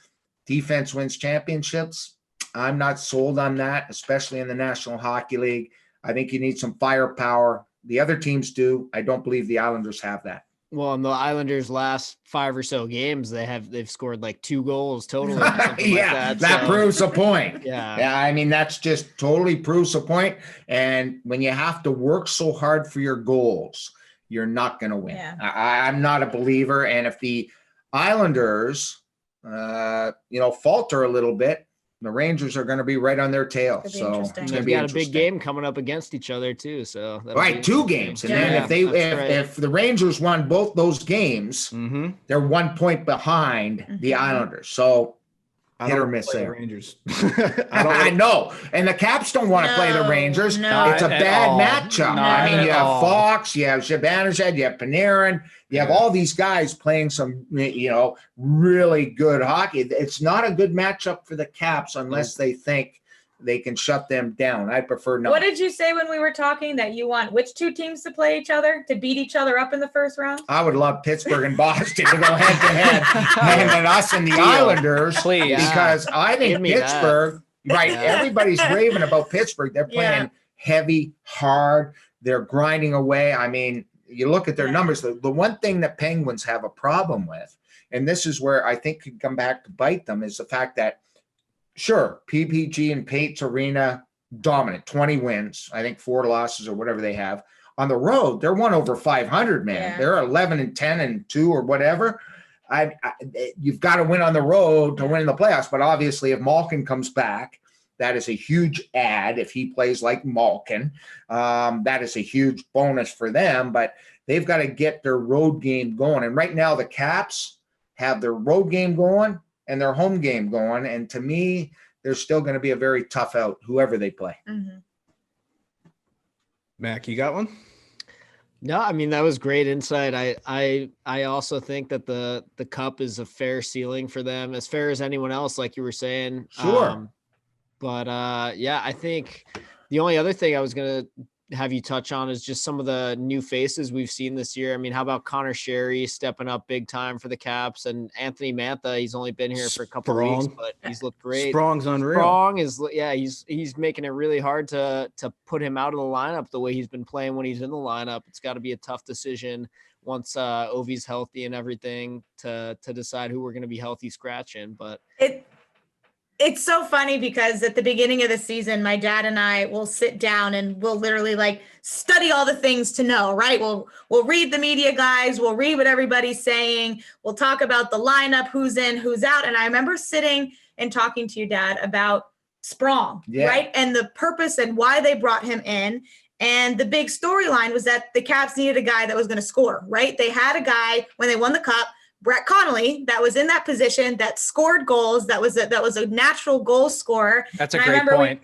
defense wins championships. I'm not sold on that, especially in the National Hockey League. I think you need some firepower. The other teams do. I don't believe the Islanders have that. Well, in the Islanders' last 5 or so games, they've scored like 2 goals total. That proves a point. Yeah, I mean, that's just totally proves a point. And when you have to work so hard for your goals, you're not going to win. Yeah. I'm not a believer. And if the Islanders, falter a little bit, the Rangers are going to be right on their tail. So it's going to be got a big game coming up against each other too. So right, 2 games, and then if the Rangers won both those games, they're 1 point behind the Islanders. So hit or miss there. Rangers. I know, and the Caps don't want to play the Rangers. It's a bad matchup. I mean, you have Fox, you have Zibanejad, you have Panarin, you have all these guys playing some, really good hockey. It's not a good matchup for the Caps unless they think they can shut them down. I prefer not. What did you say when we were talking that you want which 2 teams to play each other, to beat each other up in the first round? I would love Pittsburgh and Boston to go head to head, and then us and the Islanders, please, because I think Right. Everybody's raving about Pittsburgh. They're playing heavy, hard. They're grinding away. I mean, you look at their numbers. The one thing that Penguins have a problem with, and this is where I think could come back to bite them, is the fact that, sure, PPG and Pates Arena, dominant, 20 wins, I think 4 losses or whatever they have. On the road, they're 1 over 500, man. Yeah. They're 11-10-2 or whatever. You've got to win on the road to win in the playoffs. But obviously, if Malkin comes back, that is a huge add. If he plays like Malkin, that is a huge bonus for them. But they've got to get their road game going. And right now, the Caps have their road game going and their home game going. And to me, they're still going to be a very tough out, whoever they play. Mm-hmm. Mac, you got one? No, I mean, that was great insight. I also think that the cup is a fair ceiling for them, as fair as anyone else, like you were saying. Sure. I think the only other thing I was going to have you touch on is just some of the new faces we've seen this year. I mean, how about Connor Sherry stepping up big time for the Caps, and Anthony Mantha? He's only been here for a couple of weeks, but he's looked great. Sprong's unreal. Sprong is, he's making it really hard to put him out of the lineup the way he's been playing when he's in the lineup. It's got to be a tough decision once Ovi's healthy and everything to decide who we're going to be healthy scratching. But it's so funny because at the beginning of the season, my dad and I will sit down and we'll literally study all the things to know, right? We'll read the media guides. We'll read what everybody's saying. We'll talk about the lineup, who's in, who's out. And I remember sitting and talking to you, Dad, about Sprong, right? And the purpose and why they brought him in. And the big storyline was that the Caps needed a guy that was going to score, right? They had a guy when they won the cup, Brett Connolly, that was in that position, that scored goals, that was a natural goal scorer. That's a great point.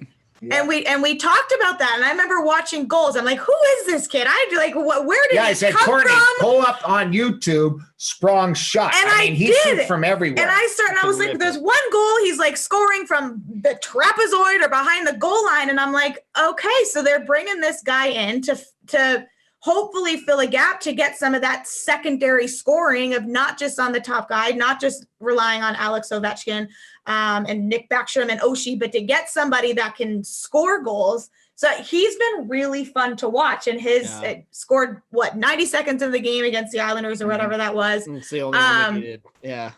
And we talked about that, and I remember watching goals. I'm like, who is this kid? Where did he I said, come Courtney, from? pull up on YouTube Sprong shot. And I he shoots from everywhere. And I was like, there's one goal, he's scoring from the trapezoid or behind the goal line, and I'm like, okay, so they're bringing this guy in to hopefully fill a gap to get some of that secondary scoring of not just on the top guy, not just relying on Alex Ovechkin and Nick Backstrom and Oshie, but to get somebody that can score goals. So he's been really fun to watch, and scored 90 seconds in the game against the Islanders or whatever that was. It's the only one he did. Yeah.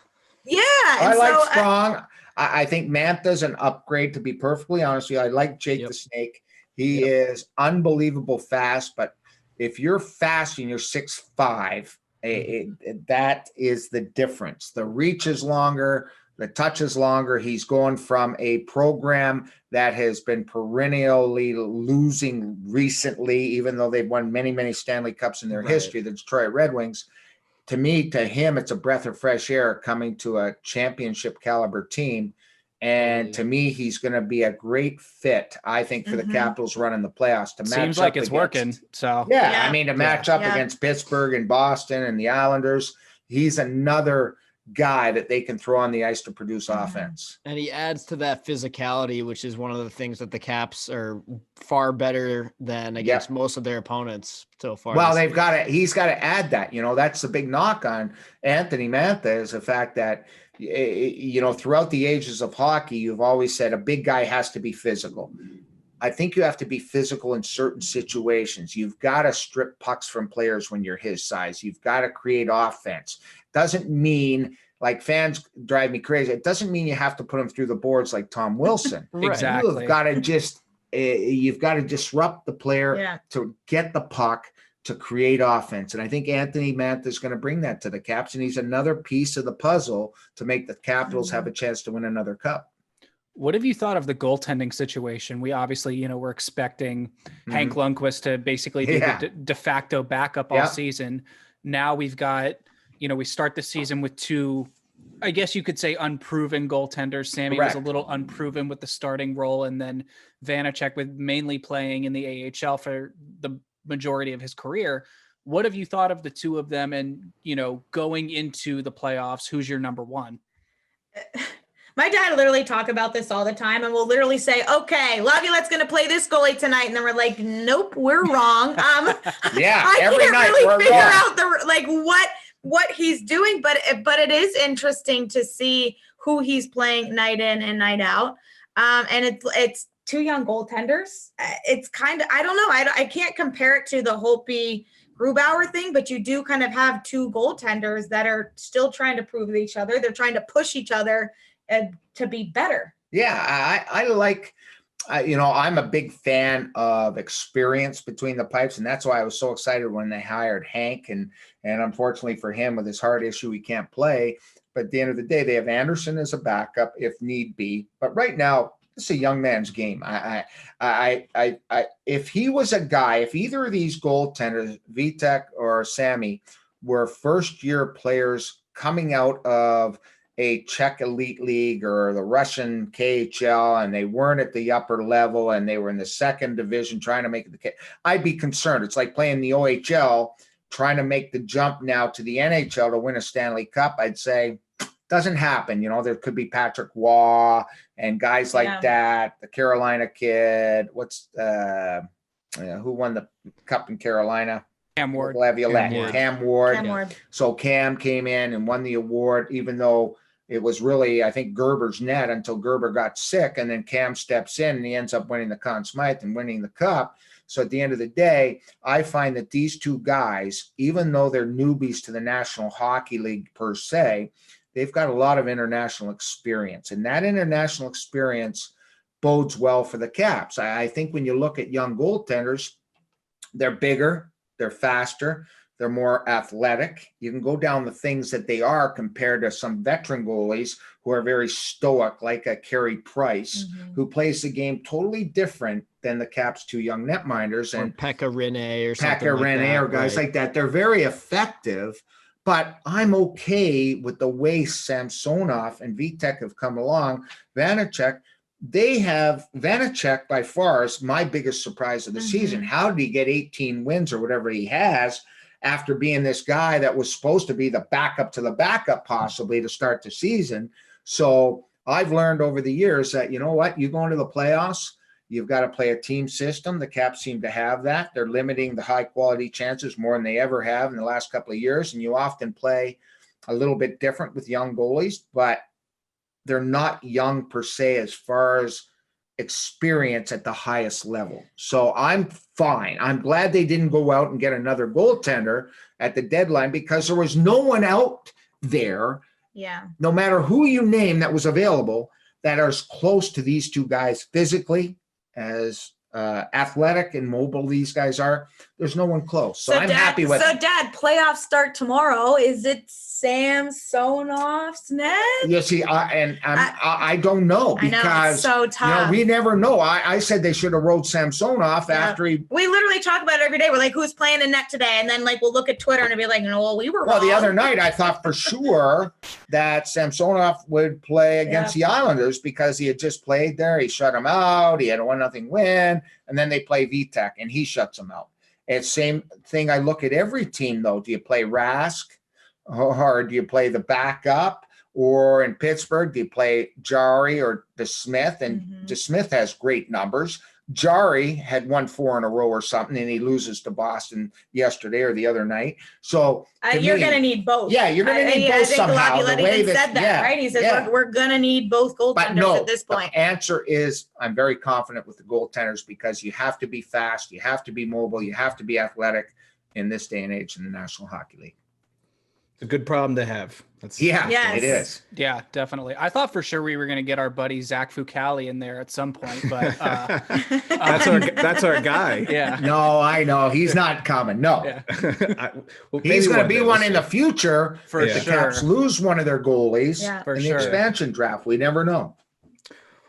I like Sprong. I think Mantha's an upgrade, to be perfectly honest with you. I like Jake the Snake. He is unbelievable fast, but if you're fast and you're 6'5", that is the difference. The reach is longer, the touch is longer. He's going from a program that has been perennially losing recently, even though they've won many, many Stanley Cups in their history, the Detroit Red Wings. To him, it's a breath of fresh air coming to a championship caliber team. And to me, he's going to be a great fit, I think, for the Capitals running the playoffs. To match Seems like it's working. So I mean, to match up against Pittsburgh and Boston and the Islanders, he's another guy that they can throw on the ice to produce offense. And he adds to that physicality, which is one of the things that the Caps are far better than against most of their opponents so far. Well, he's got to add that. That's the big knock on Anthony Mantha, is the fact that throughout the ages of hockey, you've always said a big guy has to be physical. I think you have to be physical in certain situations. You've got to strip pucks from players when you're his size. You've got to create offense. Doesn't mean, fans drive me crazy, it doesn't mean you have to put them through the boards like Tom Wilson. Exactly. You've got to disrupt the player to get the puck, to create offense. And I think Anthony Mantha is going to bring that to the Caps, and he's another piece of the puzzle to make the Capitals have a chance to win another cup. What have you thought of the goaltending situation? We obviously, we're expecting Hank Lundqvist to basically be the de facto backup all season. Now we've got, we start the season with two, I guess you could say, unproven goaltenders. Sammy was a little unproven with the starting role, and then Vanacek with mainly playing in the AHL for the majority of his career. What have you thought of the two of them, and going into the playoffs, who's your number one? My dad literally talk about this all the time, and we'll literally say, okay, Laviolette going to play this goalie tonight. And then we're like, nope, we're wrong. I can't really figure out what he's doing, but it is interesting to see who he's playing night in and night out. And it's two young goaltenders. It's kind of, I don't know. I can't compare it to the Holtby Grubauer thing, but you do kind of have two goaltenders that are still trying to prove each other. They're trying to push each other to be better. Yeah, I like, I'm a big fan of experience between the pipes, and that's why I was so excited when they hired Hank. And unfortunately for him, with his heart issue, he can't play. But at the end of the day, they have Anderson as a backup if need be. But right now, it's a young man's game. If he was a guy, if either of these goaltenders, Vitek or Sammy, were first-year players coming out of a Czech elite league or the Russian KHL, and they weren't at the upper level and they were in the second division trying to make it, I'd be concerned. It's like playing the OHL, trying to make the jump now to the NHL to win a Stanley Cup. I'd say doesn't happen. There could be Patrick Waugh and guys like that. The Carolina kid, who won the cup in Carolina? Cam Ward. Cam Ward. So Cam came in and won the award, even though it was really, I think, Gerber's net until Gerber got sick, and then Cam steps in and he ends up winning the Conn Smythe and winning the cup. So at the end of the day, I find that these two guys, even though they're newbies to the National Hockey League per se, they've got a lot of international experience, and that international experience bodes well for the Caps. I think when you look at young goaltenders, they're bigger, they're faster, they're more athletic. You can go down the things that they are compared to some veteran goalies who are very stoic, like a Carey Price, who plays the game totally different than the Caps' two young netminders. And Pekka Rinne or something like that. Or guys like that. They're very effective, but I'm okay with the way Samsonov and Vitek have come along. Vanacek by far is my biggest surprise of the season. How did he get 18 wins or whatever he has after being this guy that was supposed to be the backup to the backup possibly to start the season? So I've learned over the years that, you know what, you go into the playoffs, you've got to play a team system. The Caps seem to have that. They're limiting the high quality chances more than they ever have in the last couple of years. And you often play a little bit different with young goalies, but they're not young per se as far as experience at the highest level. So I'm fine. I'm glad they didn't go out and get another goaltender at the deadline, because there was no one out there, no matter who you name, that was available that are as close to these two guys physically, as athletic and mobile these guys are. There's no one close. So I'm happy with it. So Dad, playoffs start tomorrow. Is it Samsonov's net? Yeah, see, I don't know, because I know, it's so tough. We never know. I said they should have rode Samsonov after he. We literally talk about it every day. We're like, who's playing in net today? And then we'll look at Twitter and be like, no, well, we were wrong. The other night I thought for sure that Samsonov would play against the Islanders because he had just played there. He shut him out. He had a 1-0 win, and then they play Vitek and he shuts him out. It's same thing. I look at every team though. Do you play Rask? Or do you play the backup? Or in Pittsburgh, do you play Jari or DeSmith? And DeSmith has great numbers. Jari had won 4 in a row or something, and he loses to Boston yesterday or the other night. So you're going to need both. Yeah, you're going to need both somehow. I think even said that, right? He said, we're going to need both goaltenders at this point. The answer is I'm very confident with the goaltenders, because you have to be fast, you have to be mobile, you have to be athletic in this day and age in the National Hockey League. A good problem to have. It is. Yeah, definitely. I thought for sure we were going to get our buddy Zach Fucale in there at some point, but that's our guy. Yeah. No, I know he's not coming. No, he's going to be one in the future. For the sure. Caps lose one of their goalies in the expansion draft. We never know.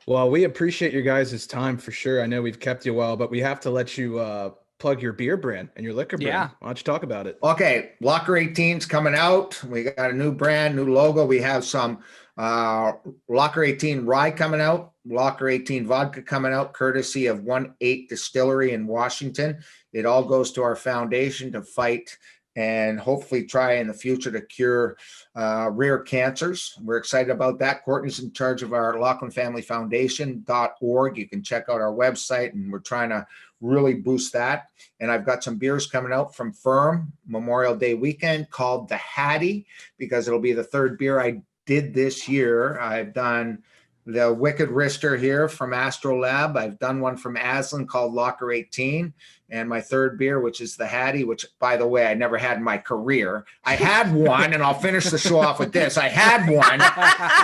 Well, we appreciate your guys' time for sure. I know we've kept you well, but we have to let you plug your beer brand and your liquor brand. Yeah. Why don't you talk about it? Okay. Locker 18's coming out. We got a new brand, new logo. We have some Locker 18 rye coming out, Locker 18 vodka coming out, courtesy of 1-8 Distillery in Washington. It all goes to our foundation to fight and hopefully try in the future to cure rare cancers. We're excited about that. Courtney's in charge of our LaughlinFamilyFoundation.org. You can check out our website, and we're trying to really boost that. And I've got some beers coming out from Firm Memorial Day weekend called the Hattie, because it'll be the third beer I did this year. I've done the Wicked Wrister here from Astro Lab. I've done one from Aslan called Locker 18. And my third beer, which is the Hattie, which, by the way, I never had in my career. I had one, and I'll finish the show off with this. I had one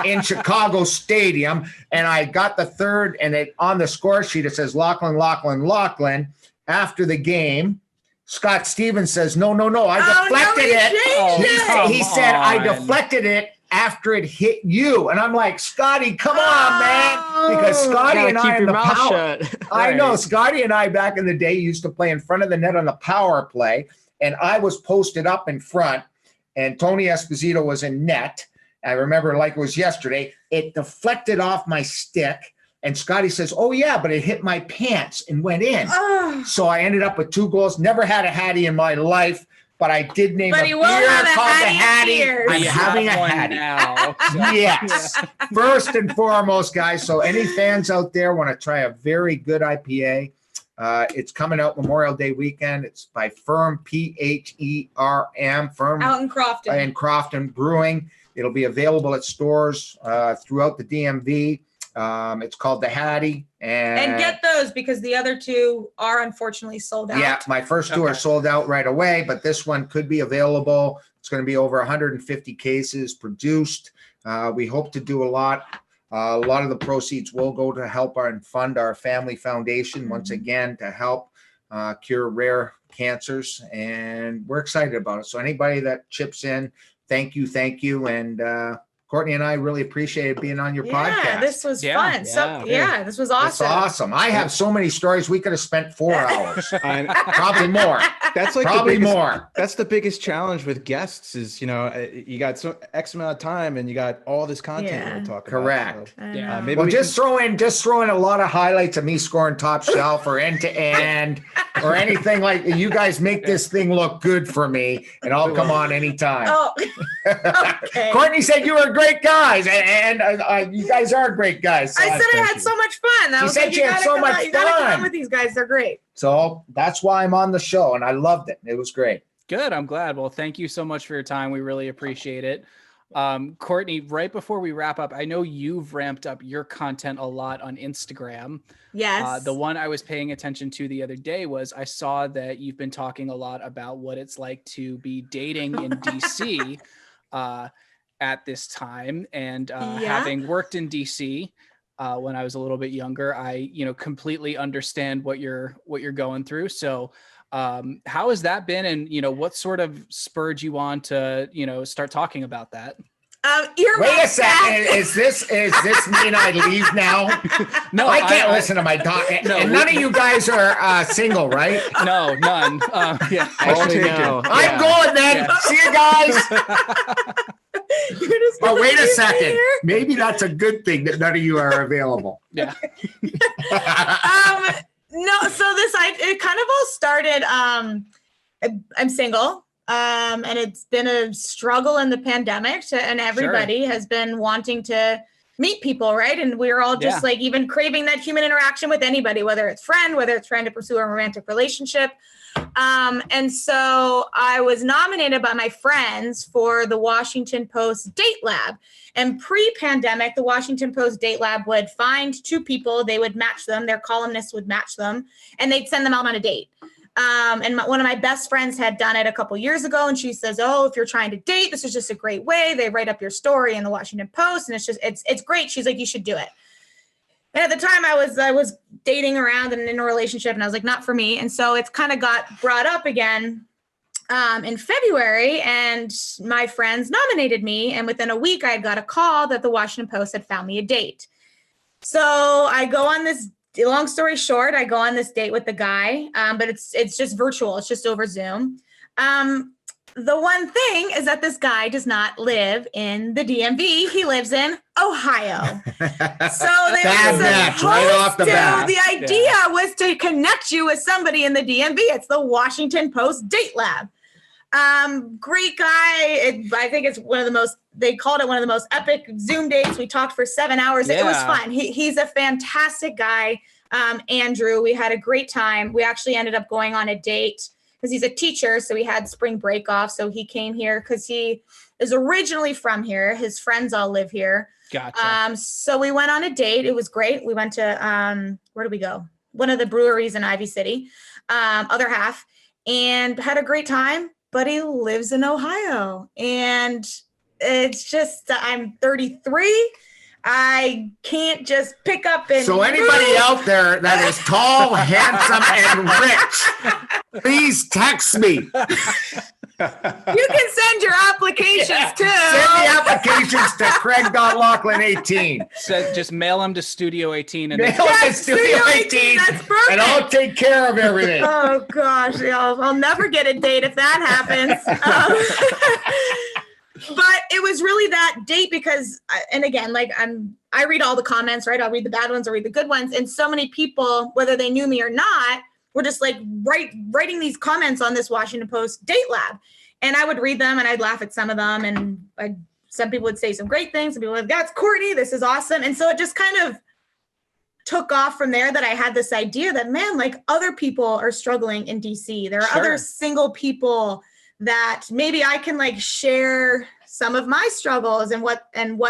in Chicago Stadium, and I got the third, and it on the score sheet, it says Laughlin, Laughlin, Laughlin. After the game, Scott Stevens says, no, I deflected it. He said, I deflected it after it hit you. And I'm like, Scotty, come on, man. Because Scotty and I in the power. I know, Scotty and I back in the day used to play in front of the net on the power play. And I was posted up in front, and Tony Esposito was in net. I remember like it was yesterday. It deflected off my stick. And Scotty says, oh, yeah, but it hit my pants and went in. So I ended up with 2 goals. Never had a Hattie in my life. But I did name a beer called the Hattie. I'm having a Hattie now. Yes. First and foremost, guys. So any fans out there want to try a very good IPA, it's coming out Memorial Day weekend. It's by Firm, P-H-E-R-M, Firm. Out in Crofton. In Crofton Brewing. It'll be available at stores throughout the DMV. It's called the Hattie. And get those because the other 2 are unfortunately sold out. Yeah, my first 2 are sold out right away, but this one could be available. It's going to be over 150 cases produced. We hope to do a lot. A lot of the proceeds will go to help and fund our family foundation once again to help cure rare cancers. And we're excited about it. So anybody that chips in, thank you. And Courtney and I really appreciated being on your podcast. Yeah, this was fun. So this was awesome. It's awesome. I have so many stories. We could have spent 4 hours. Probably more. That's like probably more. That's the biggest challenge with guests is, you got so X amount of time and you got all this content to talk about. Correct. So, maybe well, just throw in a lot of highlights of me scoring top shelf or end to end or anything like that. You guys make this thing look good for me, and I'll come on anytime. Oh, okay. Courtney said you were great guys, and you guys are great guys. So I said I had so much fun. You said you had so much fun. You gotta come on with these guys. They're great. So that's why I'm on the show, and I loved it. It was great. Good. I'm glad. Well, thank you so much for your time. We really appreciate it. Courtney, right before we wrap up, I know you've ramped up your content a lot on Instagram. Yes. The one I was paying attention to the other day was I saw that you've been talking a lot about what it's like to be dating in DC at this time. And having worked in DC when I was a little bit younger, I, completely understand what you're going through. So how has that been? And, what sort of spurred you on to, start talking about that? Wait a second. Is this mean I leave now? No, I can't listen to my talk. No, and none of you guys are single, right? No, none. Yeah, actually, no. I'm going then. Yeah. See you guys. Oh, wait a second. Maybe that's a good thing that none of you are available. Yeah. No, so it kind of all started. I'm single. And it's been a struggle in the pandemic and everybody has been wanting to meet people, right? And we're all just like even craving that human interaction with anybody, whether it's trying to pursue a romantic relationship. And so I was nominated by my friends for the Washington Post Date Lab. And pre-pandemic, the Washington Post Date Lab would find 2 people, they would match them, their columnists would match them, and they'd send them out on a date. And one of my best friends had done it a couple years ago. And she says, oh, if you're trying to date, this is just a great way. They write up your story in the Washington Post and it's great. She's like, you should do it. And at the time I was dating around and in a relationship and I was like, not for me. And so it's kind of got brought up again in February and my friends nominated me. And within a week I got a call that the Washington Post had found me a date. So I go on this long story short, I go on this date with the guy, but it's just virtual. It's just over Zoom. The one thing is that this guy does not live in the DMV. He lives in Ohio. So right off the bat. The idea was to connect you with somebody in the DMV. It's the Washington Post Date Lab. Great guy. I think it's they called it one of the most epic Zoom dates. We talked for 7 hours. It was fun. He's a fantastic guy. Andrew, we had a great time. We actually ended up going on a date because he's a teacher. So we had spring break off. So he came here because he is originally from here. His friends all live here. Gotcha. So we went on a date. It was great. We went to, where did we go? One of the breweries in Ivy City, other half, and had a great time, but he lives in Ohio. And it's just, I'm 33. I can't just pick up and So anybody out there that is tall, handsome, and rich, please text me. You can send your applications too. Send the applications to Craig.Laughlin18. So just mail them to Studio 18 and Mail them to Studio 18, that's perfect. and I'll take care of everything. Oh gosh, I'll never get a date if that happens. But it was really that date because, and again, like I read all the comments, right? I'll read the bad ones, I'll read the good ones. And so many people, whether they knew me or not, were just like writing these comments on this Washington Post date lab. And I would read them and I'd laugh at some of them. And some people would say some great things. Some people would, that's Courtney, this is awesome. And so it just kind of took off from there that I had this idea that, man, like other people are struggling in DC. There are other single people that maybe I can like share some of my struggles and what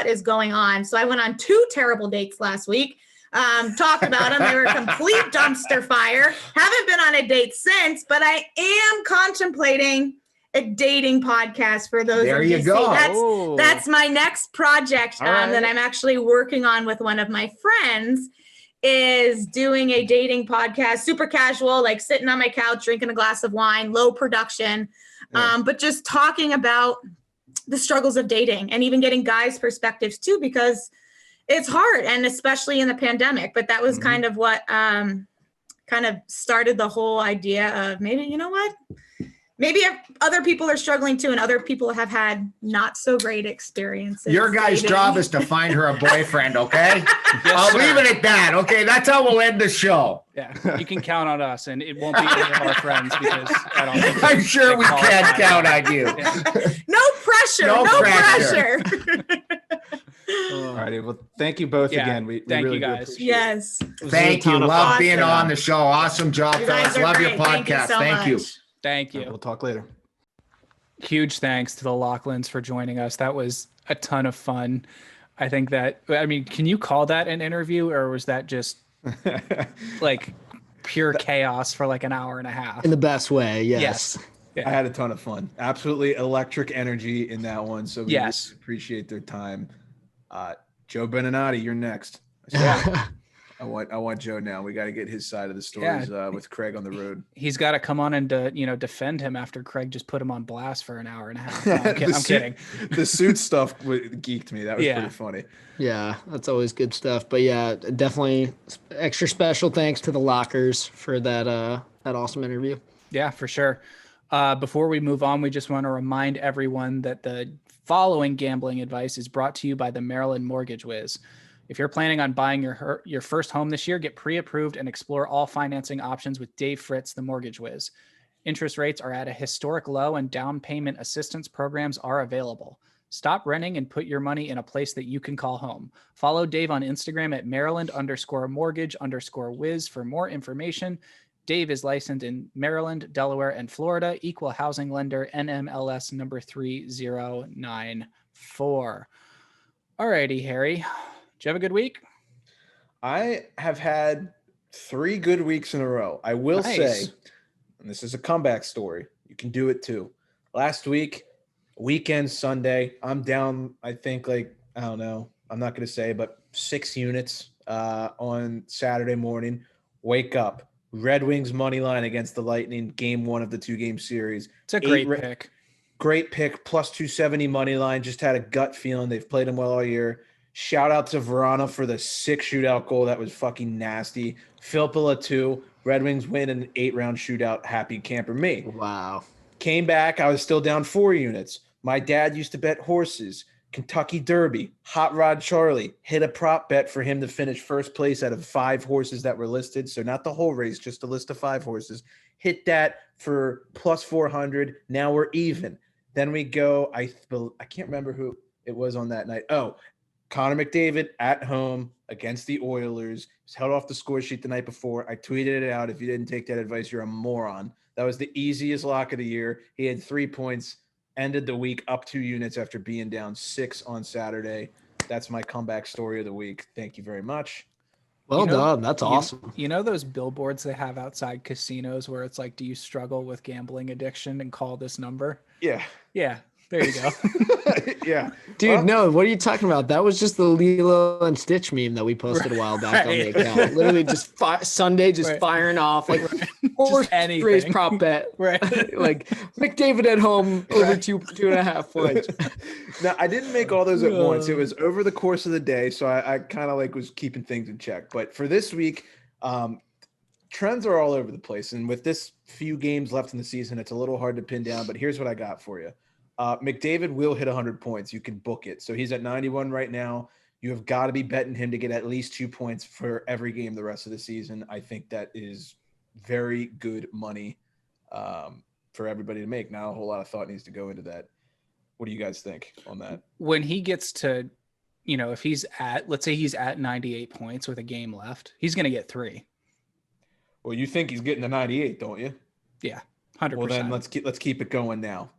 is going on. So I went on 2 terrible dates last week. Talked about them. They were a complete dumpster fire. Haven't been on a date since, but I am contemplating a dating podcast for those. There in you DC. go. That's my next project right. that I'm actually working on with one of my friends. Is doing a dating podcast, super casual, like sitting on my couch, drinking a glass of wine, low production, but just talking about the struggles of dating and even getting guys' perspectives too, because it's hard, and especially in the pandemic. But that was kind of what kind of started the whole idea of maybe, you know what? Maybe other people are struggling too, and other people have had not so great experiences. Your guy's dating. job is to find her a boyfriend, okay? Yes, I'll sir. leave it at that, okay? That's how we'll end the show. Yeah, you can count on us, and it won't be any of our friends because I don't think I'm sure we qualify. can't count on you. Yeah. No pressure. No No pressure. pressure. All righty. Well, thank you both Yeah, again. We thank really you do guys. appreciate it. Yes. Thank you. ton of Love fun. being on the show. Awesome job, You guys fellas. are Love your great. Thank you podcast. so Thank you. much. Thank All right, you. we'll talk later. Huge thanks to the Laughlins for joining us. That was a ton of fun. I think that, I mean, can you call that an interview, or was that just like pure chaos for like an hour and a half? In the best way, yes. Yes. I had a ton of fun. Absolutely electric energy in that one. So we Yes. really appreciate their time. Joe Beninati, you're next. I want Joe now. We got to get his side of the stories with Craig on the road. He's got to come on and defend him after Craig just put him on blast for an hour and a half. No, I'm kidding. The suit stuff geeked me. That was pretty funny. Yeah, that's always good stuff. But yeah, definitely extra special thanks to the Lockers for that awesome interview. Yeah, for sure. Before we move on, we just want to remind everyone that the following gambling advice is brought to you by the Maryland Mortgage Wiz. If you're planning on buying your first home this year, get pre-approved and explore all financing options with Dave Fritz, the Mortgage Wiz. Interest rates are at a historic low and down payment assistance programs are available. Stop renting and put your money in a place that you can call home. Follow Dave on Instagram at Maryland_mortgage_wiz for more information. Dave is licensed in Maryland, Delaware, and Florida. Equal housing lender, NMLS number 3094. All righty, Harry. Did you have a good week? I have had 3 good weeks in a row. I will say, and this is a comeback story, you can do it too. Last week, weekend Sunday, I'm down, I think I don't know, I'm not going to say, but 6 units on Saturday morning. Wake up. Red Wings money line against the Lightning, game 1 of the 2-game series. It's a great pick. Great pick, plus 270 money line. Just had a gut feeling. They've played him well all year. Shout out to Verona for the 6 shootout goal. That was fucking nasty. Filppula 2. Red Wings win an 8-round shootout. Happy camper me. Wow. Came back. I was still down 4 units. My dad used to bet horses. Kentucky Derby. Hot Rod Charlie. Hit a prop bet for him to finish first place out of 5 horses that were listed. So not the whole race, just a list of 5 horses. Hit that for plus 400. Now we're even. Then we go. I can't remember who it was on that night. Oh, Connor McDavid at home against the Oilers. He's held off the score sheet the night before. I tweeted it out. If you didn't take that advice, you're a moron. That was the easiest lock of the year. He had 3 points, ended the week up 2 units after being down 6 on Saturday. That's my comeback story of the week. Thank you very much. Well done. That's awesome. You know those billboards they have outside casinos where it's like, do you struggle with gambling addiction and call this number? Yeah. Yeah. There you go. Yeah. Dude, no, what are you talking about? That was just the Lilo and Stitch meme that we posted a while back on the account. Literally just Sunday firing off like just anything. Raise prop bet. Right. Like McDavid at home over 2.5 points. No, I didn't make all those at once. It was over the course of the day. So I kind of like was keeping things in check. But for this week, trends are all over the place. And with this few games left in the season, it's a little hard to pin down. But here's what I got for you. McDavid will hit 100 points. You can book it. So he's at 91 right now. You have got to be betting him to get at least 2 points for every game the rest of the season. I think that is very good money for everybody to make. Not a whole lot of thought needs to go into that. What do you guys think on that? When he gets to, if he's let's say he's at 98 points with a game left, he's going to get 3. Well, you think he's getting to 98, don't you? Yeah. 100%. Well, then let's keep it going now.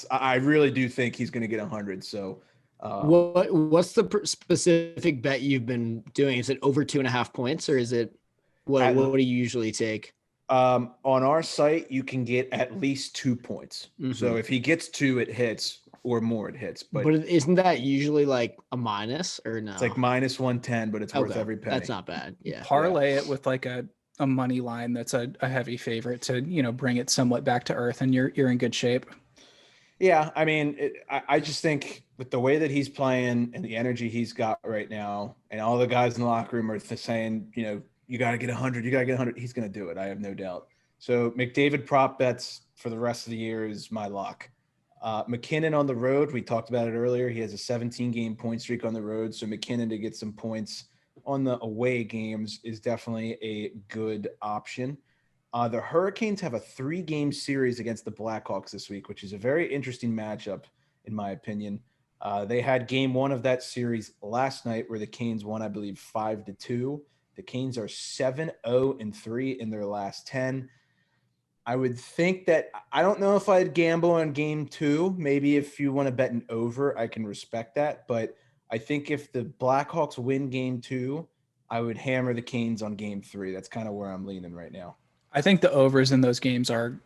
I really do think he's going to get 100. So, what's the specific bet you've been doing? Is it over 2.5 points, or is it what do you usually take? On our site, you can get at least 2 points. Mm-hmm. So if he gets 2, it hits, or more, it hits. But isn't that usually like a minus or no? It's like minus 110, but it's worth every penny. That's not bad. Yeah. Parlay it with like a money line that's a heavy favorite to bring it somewhat back to earth, and you're in good shape. Yeah, I mean, I just think with the way that he's playing and the energy he's got right now, and all the guys in the locker room are saying, you got to get 100, you got to get 100. He's going to do it. I have no doubt. So McDavid prop bets for the rest of the year is my lock. McKinnon on the road, we talked about it earlier. He has a 17-game point streak on the road, so McKinnon to get some points on the away games is definitely a good option. The Hurricanes have a 3-game series against the Blackhawks this week, which is a very interesting matchup, in my opinion. They had game 1 of that series last night where the Canes won, I believe, 5-2. The Canes are 7-0-3 in their last 10. I would think that – I don't know if I'd gamble on game 2. Maybe if you want to bet an over, I can respect that. But – I think if the Blackhawks win game 2, I would hammer the Canes on game 3. That's kind of where I'm leaning right now. I think the overs in those games are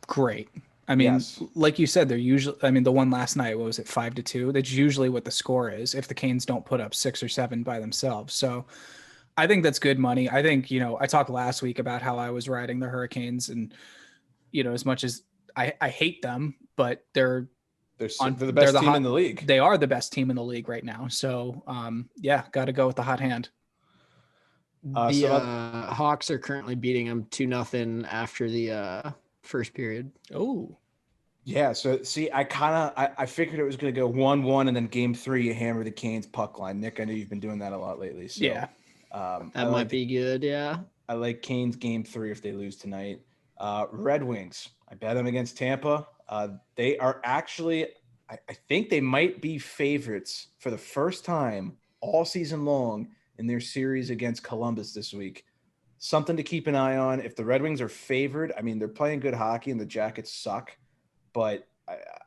great. I mean, yes. Like you said, they're usually, the one last night, what was it, 5-2? That's usually what the score is if the Canes don't put up 6 or 7 by themselves. So I think that's good money. I think, I talked last week about how I was riding the Hurricanes and, as much as I hate them, but they're the best team in the league. They are the best team in the league right now. So, got to go with the hot hand. The Hawks are currently beating them 2-0 after the first period. Oh, yeah. So see, I figured it was going to go 1-1, and then game 3 you hammer the Canes puck line. Nick, I know you've been doing that a lot lately. So, yeah, that might be good. Yeah, I like Canes game 3 if they lose tonight. Red Wings, I bet them against Tampa. They are actually, I think they might be favorites for the first time all season long in their series against Columbus this week. Something to keep an eye on. If the Red Wings are favored, they're playing good hockey and the Jackets suck, but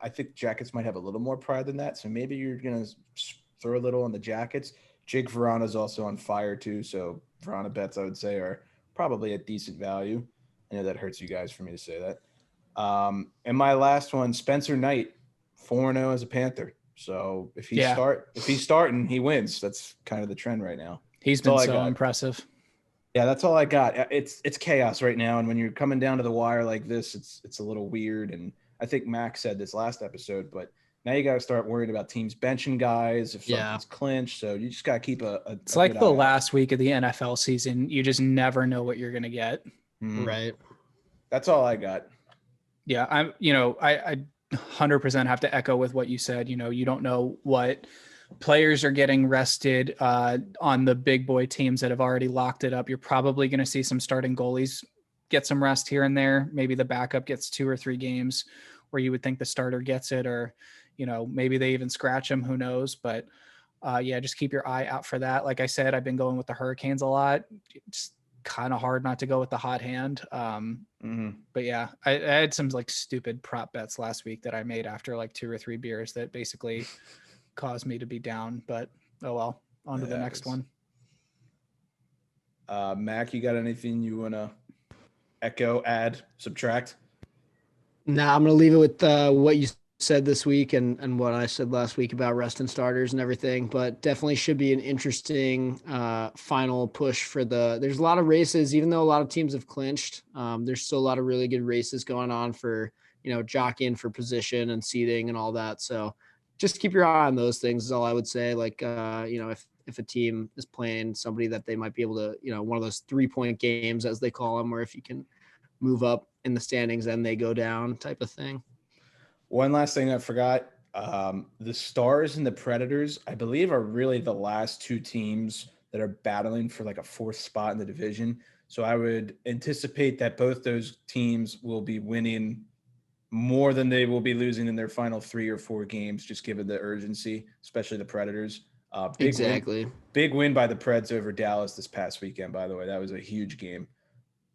I think Jackets might have a little more pride than that. So maybe you're going to throw a little on the Jackets. Jake Verana's also on fire too. So Verana bets, I would say, are probably at decent value. I know that hurts you guys for me to say that. And my last one, Spencer Knight, 4-0 as a Panther. So if he's starting, he wins. That's kind of the trend right now. He's been so impressive. Yeah, that's all I got. It's chaos right now, and when you're coming down to the wire like this, it's a little weird. And I think Max said this last episode, but now you got to start worrying about teams benching guys if something's clinched. So you just got to keep It's like the last week of the NFL season. You just never know what you're gonna get. Mm-hmm. Right. That's all I got. Yeah, I 100% have to echo with what you said. You don't know what players are getting rested on the big boy teams that have already locked it up. You're probably going to see some starting goalies get some rest here and there. Maybe the backup gets 2 or 3 games where you would think the starter gets it, or, maybe they even scratch him. Who knows? But just keep your eye out for that. Like I said, I've been going with the Hurricanes a lot. It's kind of hard not to go with the hot hand. But yeah, I had some like stupid prop bets last week that I made after like 2 or 3 beers that basically caused me to be down, but Oh, well, on to the next one. Mac, you got anything you want to echo, add, subtract? Nah, I'm going to leave it with what you said this week and what I said last week about resting starters and everything, but definitely should be an interesting final push for there's a lot of races, even though a lot of teams have clinched. There's still a lot of really good races going on for, jockeying for position and seating and all that. So just keep your eye on those things is all I would say. Like, if a team is playing somebody that they might be able to, one of those 3-point games, as they call them, where if you can move up in the standings and they go down type of thing. One last thing I forgot. The Stars and the Predators, I believe, are really the last two teams that are battling for like a 4th spot in the division. So I would anticipate that both those teams will be winning more than they will be losing in their final 3 or 4 games, just given the urgency, especially the Predators. Big win by the Preds over Dallas this past weekend, by the way. That was a huge game.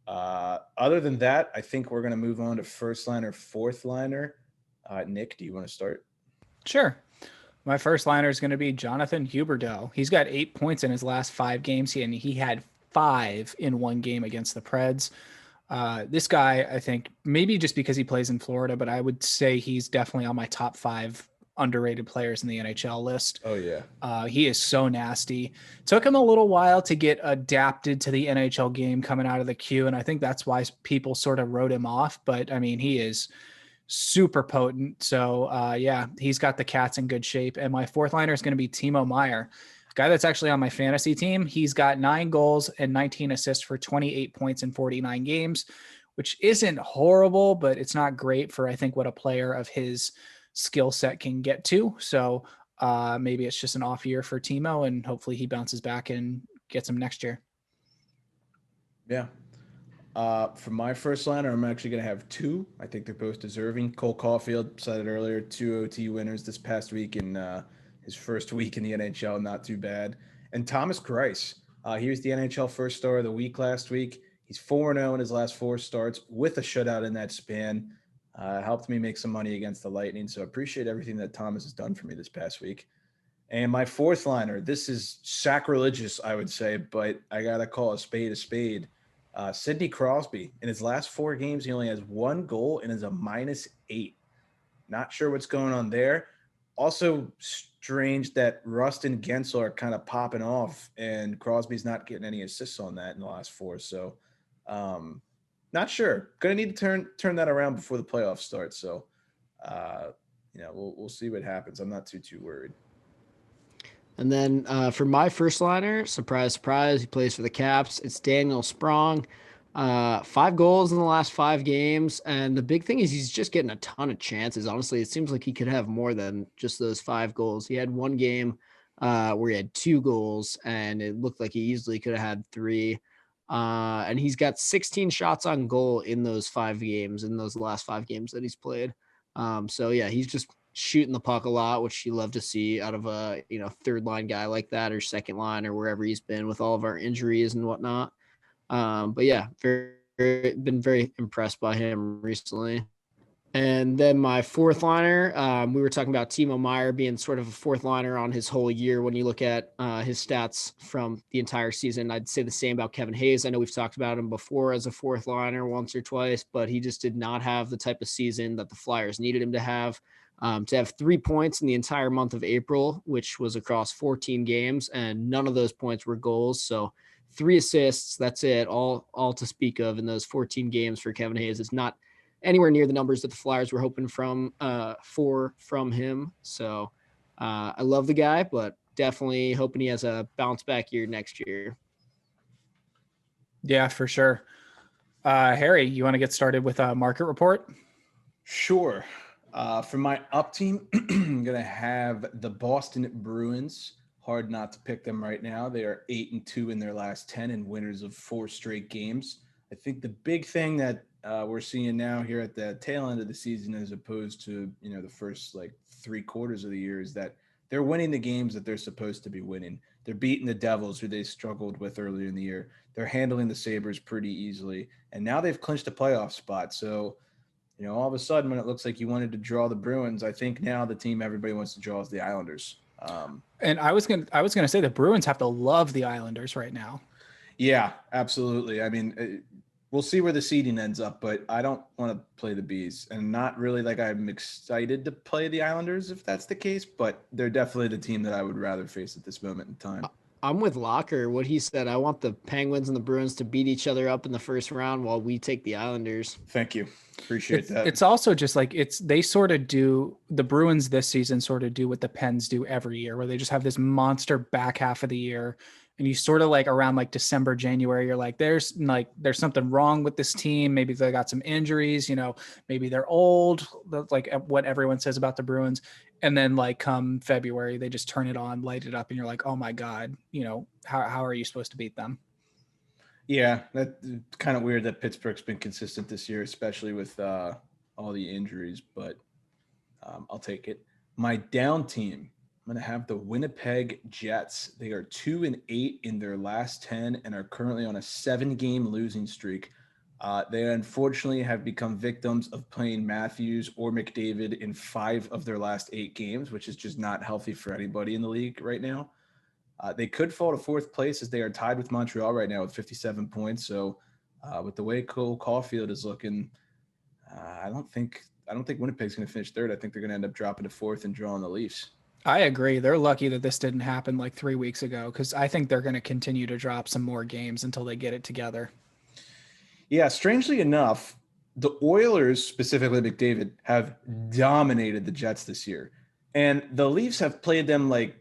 Other than that, I think we're going to move on to first liner, fourth liner. Nick, do you want to start? Sure. My first liner is going to be Jonathan Huberdeau. He's got 8 points in his last 5 games, and he had 5 in one game against the Preds. This guy, I think, maybe just because he plays in Florida, but I would say he's definitely on my top 5 underrated players in the NHL list. Oh, yeah. He is so nasty. Took him a little while to get adapted to the NHL game coming out of the queue, and I think that's why people sort of wrote him off. But, I mean, he is super potent. So, he's got the Cats in good shape. And my fourth liner is going to be Timo Meier, a guy that's actually on my fantasy team. He's got 9 goals and 19 assists for 28 points in 49 games, which isn't horrible, but it's not great for, I think, what a player of his skill set can get to. So maybe it's just an off year for Timo, and hopefully he bounces back and gets him next year. Yeah. For my first liner, I'm actually going to have 2. I think they're both deserving. Cole Caulfield, said it earlier, 2 OT winners this past week in his first week in the NHL. Not too bad. And Thomas Greiss. He was the NHL first star of the week last week. He's 4-0 in his last 4 starts with a shutout in that span. Helped me make some money against the Lightning. So I appreciate everything that Thomas has done for me this past week. And my fourth liner, this is sacrilegious, I would say, but I got to call a spade a spade. Sidney Crosby, in his last 4 games, he only has 1 goal and is a -8. Not sure what's going on there. Also strange that Rust and Gensel are kind of popping off, and Crosby's not getting any assists on that in the last 4. So not sure. Going to need to turn that around before the playoffs start. So, we'll see what happens. I'm not too worried. And then for my first liner, surprise, surprise, he plays for the Caps. It's Daniel Sprong. 5 goals in the last 5 games. And the big thing is he's just getting a ton of chances. Honestly, it seems like he could have more than just those 5 goals. He had 1 game where he had 2 goals, and it looked like he easily could have had 3. And he's got 16 shots on goal in those 5 games, in those last 5 games that he's played. He's just shooting the puck a lot, which you love to see out of a third line guy like that, or second line, or wherever he's been with all of our injuries and whatnot. Been very impressed by him recently. And then my fourth liner, we were talking about Timo Meier being sort of a fourth liner on his whole year. When you look at his stats from the entire season, I'd say the same about Kevin Hayes. I know we've talked about him before as a fourth liner once or twice, but he just did not have the type of season that the Flyers needed him to have. To have 3 points in the entire month of April, which was across 14 games, and none of those points were goals. So 3 assists, that's it, all to speak of in those 14 games for Kevin Hayes. Is not anywhere near the numbers that the Flyers were hoping from him. So I love the guy, but definitely hoping he has a bounce back year next year. Yeah, for sure. Harry, you want to get started with a market report? Sure. For my up team, I'm going to have the Boston Bruins. Hard not to pick them right now. They are 8-2 in their last 10 and winners of 4 straight games. I think the big thing that we're seeing now here at the tail end of the season, as opposed to, the first 3 quarters of the year, is that they're winning the games that they're supposed to be winning. They're beating the Devils, who they struggled with earlier in the year. They're handling the Sabres pretty easily. And now they've clinched a playoff spot. So, all of a sudden, when it looks like you wanted to draw the Bruins, I think now the team everybody wants to draw is the Islanders. And I was gonna say the Bruins have to love the Islanders right now. Yeah, absolutely. I mean, we'll see where the seeding ends up, but I don't want to play the Bees, and not really like I'm excited to play the Islanders if that's the case, but they're definitely the team that I would rather face at this moment in time. I'm with Locker. What he said, I want the Penguins and the Bruins to beat each other up in the first round while we take the Islanders. Thank you. Appreciate that. It's also just like they sort of do, the Bruins this season sort of do what the Pens do every year, where they just have this monster back half of the year. And you sort of like around like December, January, you're like, there's something wrong with this team. Maybe they got some injuries, maybe they're old, like what everyone says about the Bruins. And then like come February, they just turn it on, light it up. And you're like, oh my God, how are you supposed to beat them? Yeah, that's kind of weird that Pittsburgh's been consistent this year, especially with all the injuries, but I'll take it. My down team, I'm going to have the Winnipeg Jets. They are 2-8 in their last 10 and are currently on a 7-game losing streak. They unfortunately have become victims of playing Matthews or McDavid in 5 of their last 8 games, which is just not healthy for anybody in the league right now. They could fall to 4th place as they are tied with Montreal right now with 57 points. So with the way Cole Caulfield is looking, I don't think Winnipeg's going to finish 3rd. I think they're going to end up dropping to 4th and drawing the Leafs. I agree. They're lucky that this didn't happen like 3 weeks ago, because I think they're going to continue to drop some more games until they get it together. Yeah, strangely enough, the Oilers, specifically McDavid, have dominated the Jets this year. And the Leafs have played them like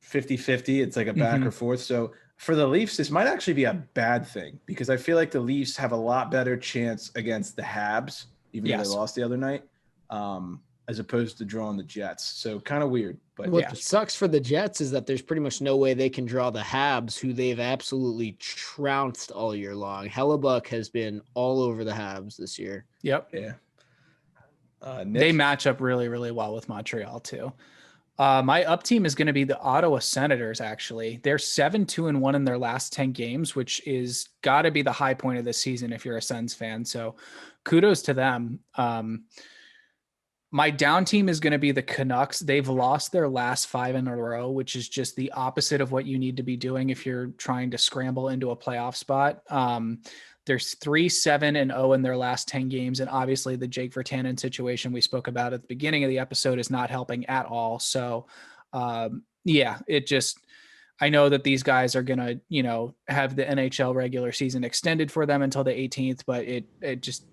50-50. It's like a back or forth. So for the Leafs, this might actually be a bad thing, because I feel like the Leafs have a lot better chance against the Habs, even though they lost the other night, as opposed to drawing the Jets. So kind of weird. But what sucks for the Jets is that there's pretty much no way they can draw the Habs, who they've absolutely trounced all year long. Hellebuck has been all over the Habs this year. Yep. Yeah. They match up really, really well with Montreal too. My up team is going to be the Ottawa Senators. Actually, they're 7-2-1 in their last 10 games, which is got to be the high point of the season if you're a Sens fan. So kudos to them. My down team is going to be the Canucks. They've lost their last 5 in a row, which is just the opposite of what you need to be doing if you're trying to scramble into a playoff spot. There's 3-7-0 in their last 10 games. And obviously the Jake Virtanen situation we spoke about at the beginning of the episode is not helping at all. So I know that these guys are going to, have the NHL regular season extended for them until the 18th, but it just,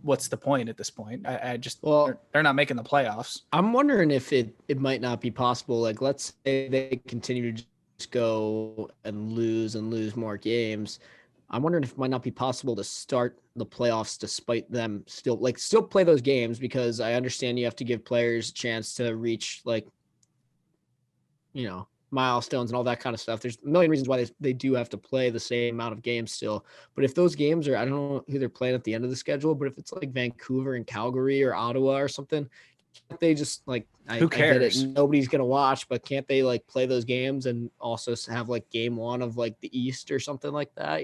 what's the point at this point? They're not making the playoffs. I'm wondering if it might not be possible. Like, let's say they continue to just go and lose more games. I'm wondering if it might not be possible to start the playoffs despite them still play those games, because I understand you have to give players a chance to reach milestones and all that kind of stuff. There's a million reasons why they do have to play the same amount of games still. But if those games are, I don't know who they're playing at the end of the schedule, but if it's like Vancouver and Calgary or Ottawa or something, can't they just who cares? I get it, nobody's going to watch, but can't they play those games and also have game 1 of the East or something like that,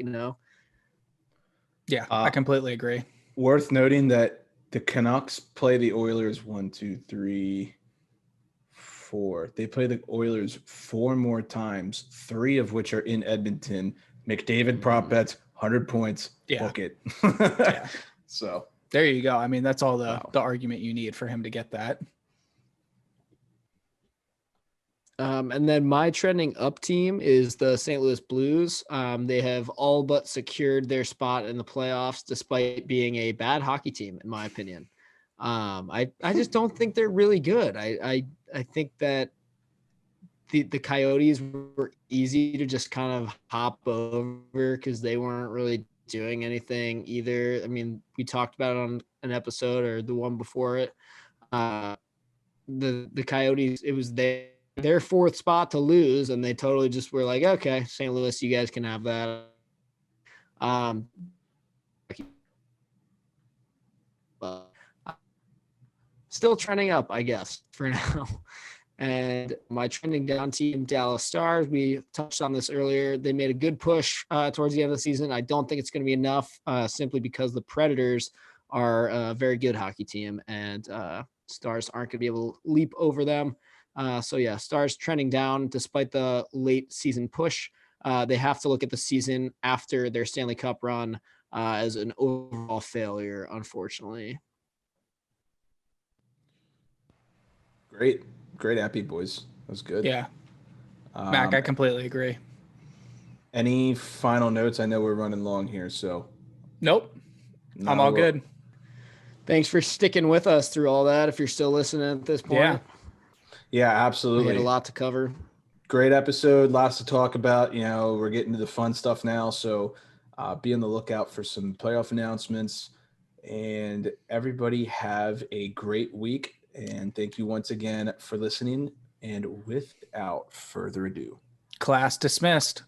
Yeah, I completely agree. Worth noting that the Canucks play the Oilers 4. They play the Oilers 4 more times, 3 of which are in Edmonton. McDavid prop bets, 100 points. Book it. Yeah. So there you go. I mean, that's all the argument you need for him to get that. And then my trending up team is the St. Louis Blues. They have all but secured their spot in the playoffs, despite being a bad hockey team, in my opinion. I just don't think they're really good. I think that the Coyotes were easy to just kind of hop over because they weren't really doing anything either. I mean, we talked about it on an episode or the one before it. The Coyotes, it was their 4th spot to lose, and they totally just were like, okay, St. Louis, you guys can have that. Still trending up, I guess, for now. And my trending down team, Dallas Stars, we touched on this earlier. They made a good push towards the end of the season. I don't think it's going to be enough simply because the Predators are a very good hockey team, and Stars aren't going to be able to leap over them. So yeah, Stars trending down despite the late season push. They have to look at the season after their Stanley Cup run as an overall failure, unfortunately. Great happy boys. That was good. Yeah. Mac, I completely agree. Any final notes? I know we're running long here, so. Nope. I'm all good. Thanks for sticking with us through all that. If you're still listening at this point. Yeah, absolutely. We had a lot to cover. Great episode. Lots to talk about. We're getting to the fun stuff now. So be on the lookout for some playoff announcements. And everybody have a great week. And thank you once again for listening. And without further ado, class dismissed.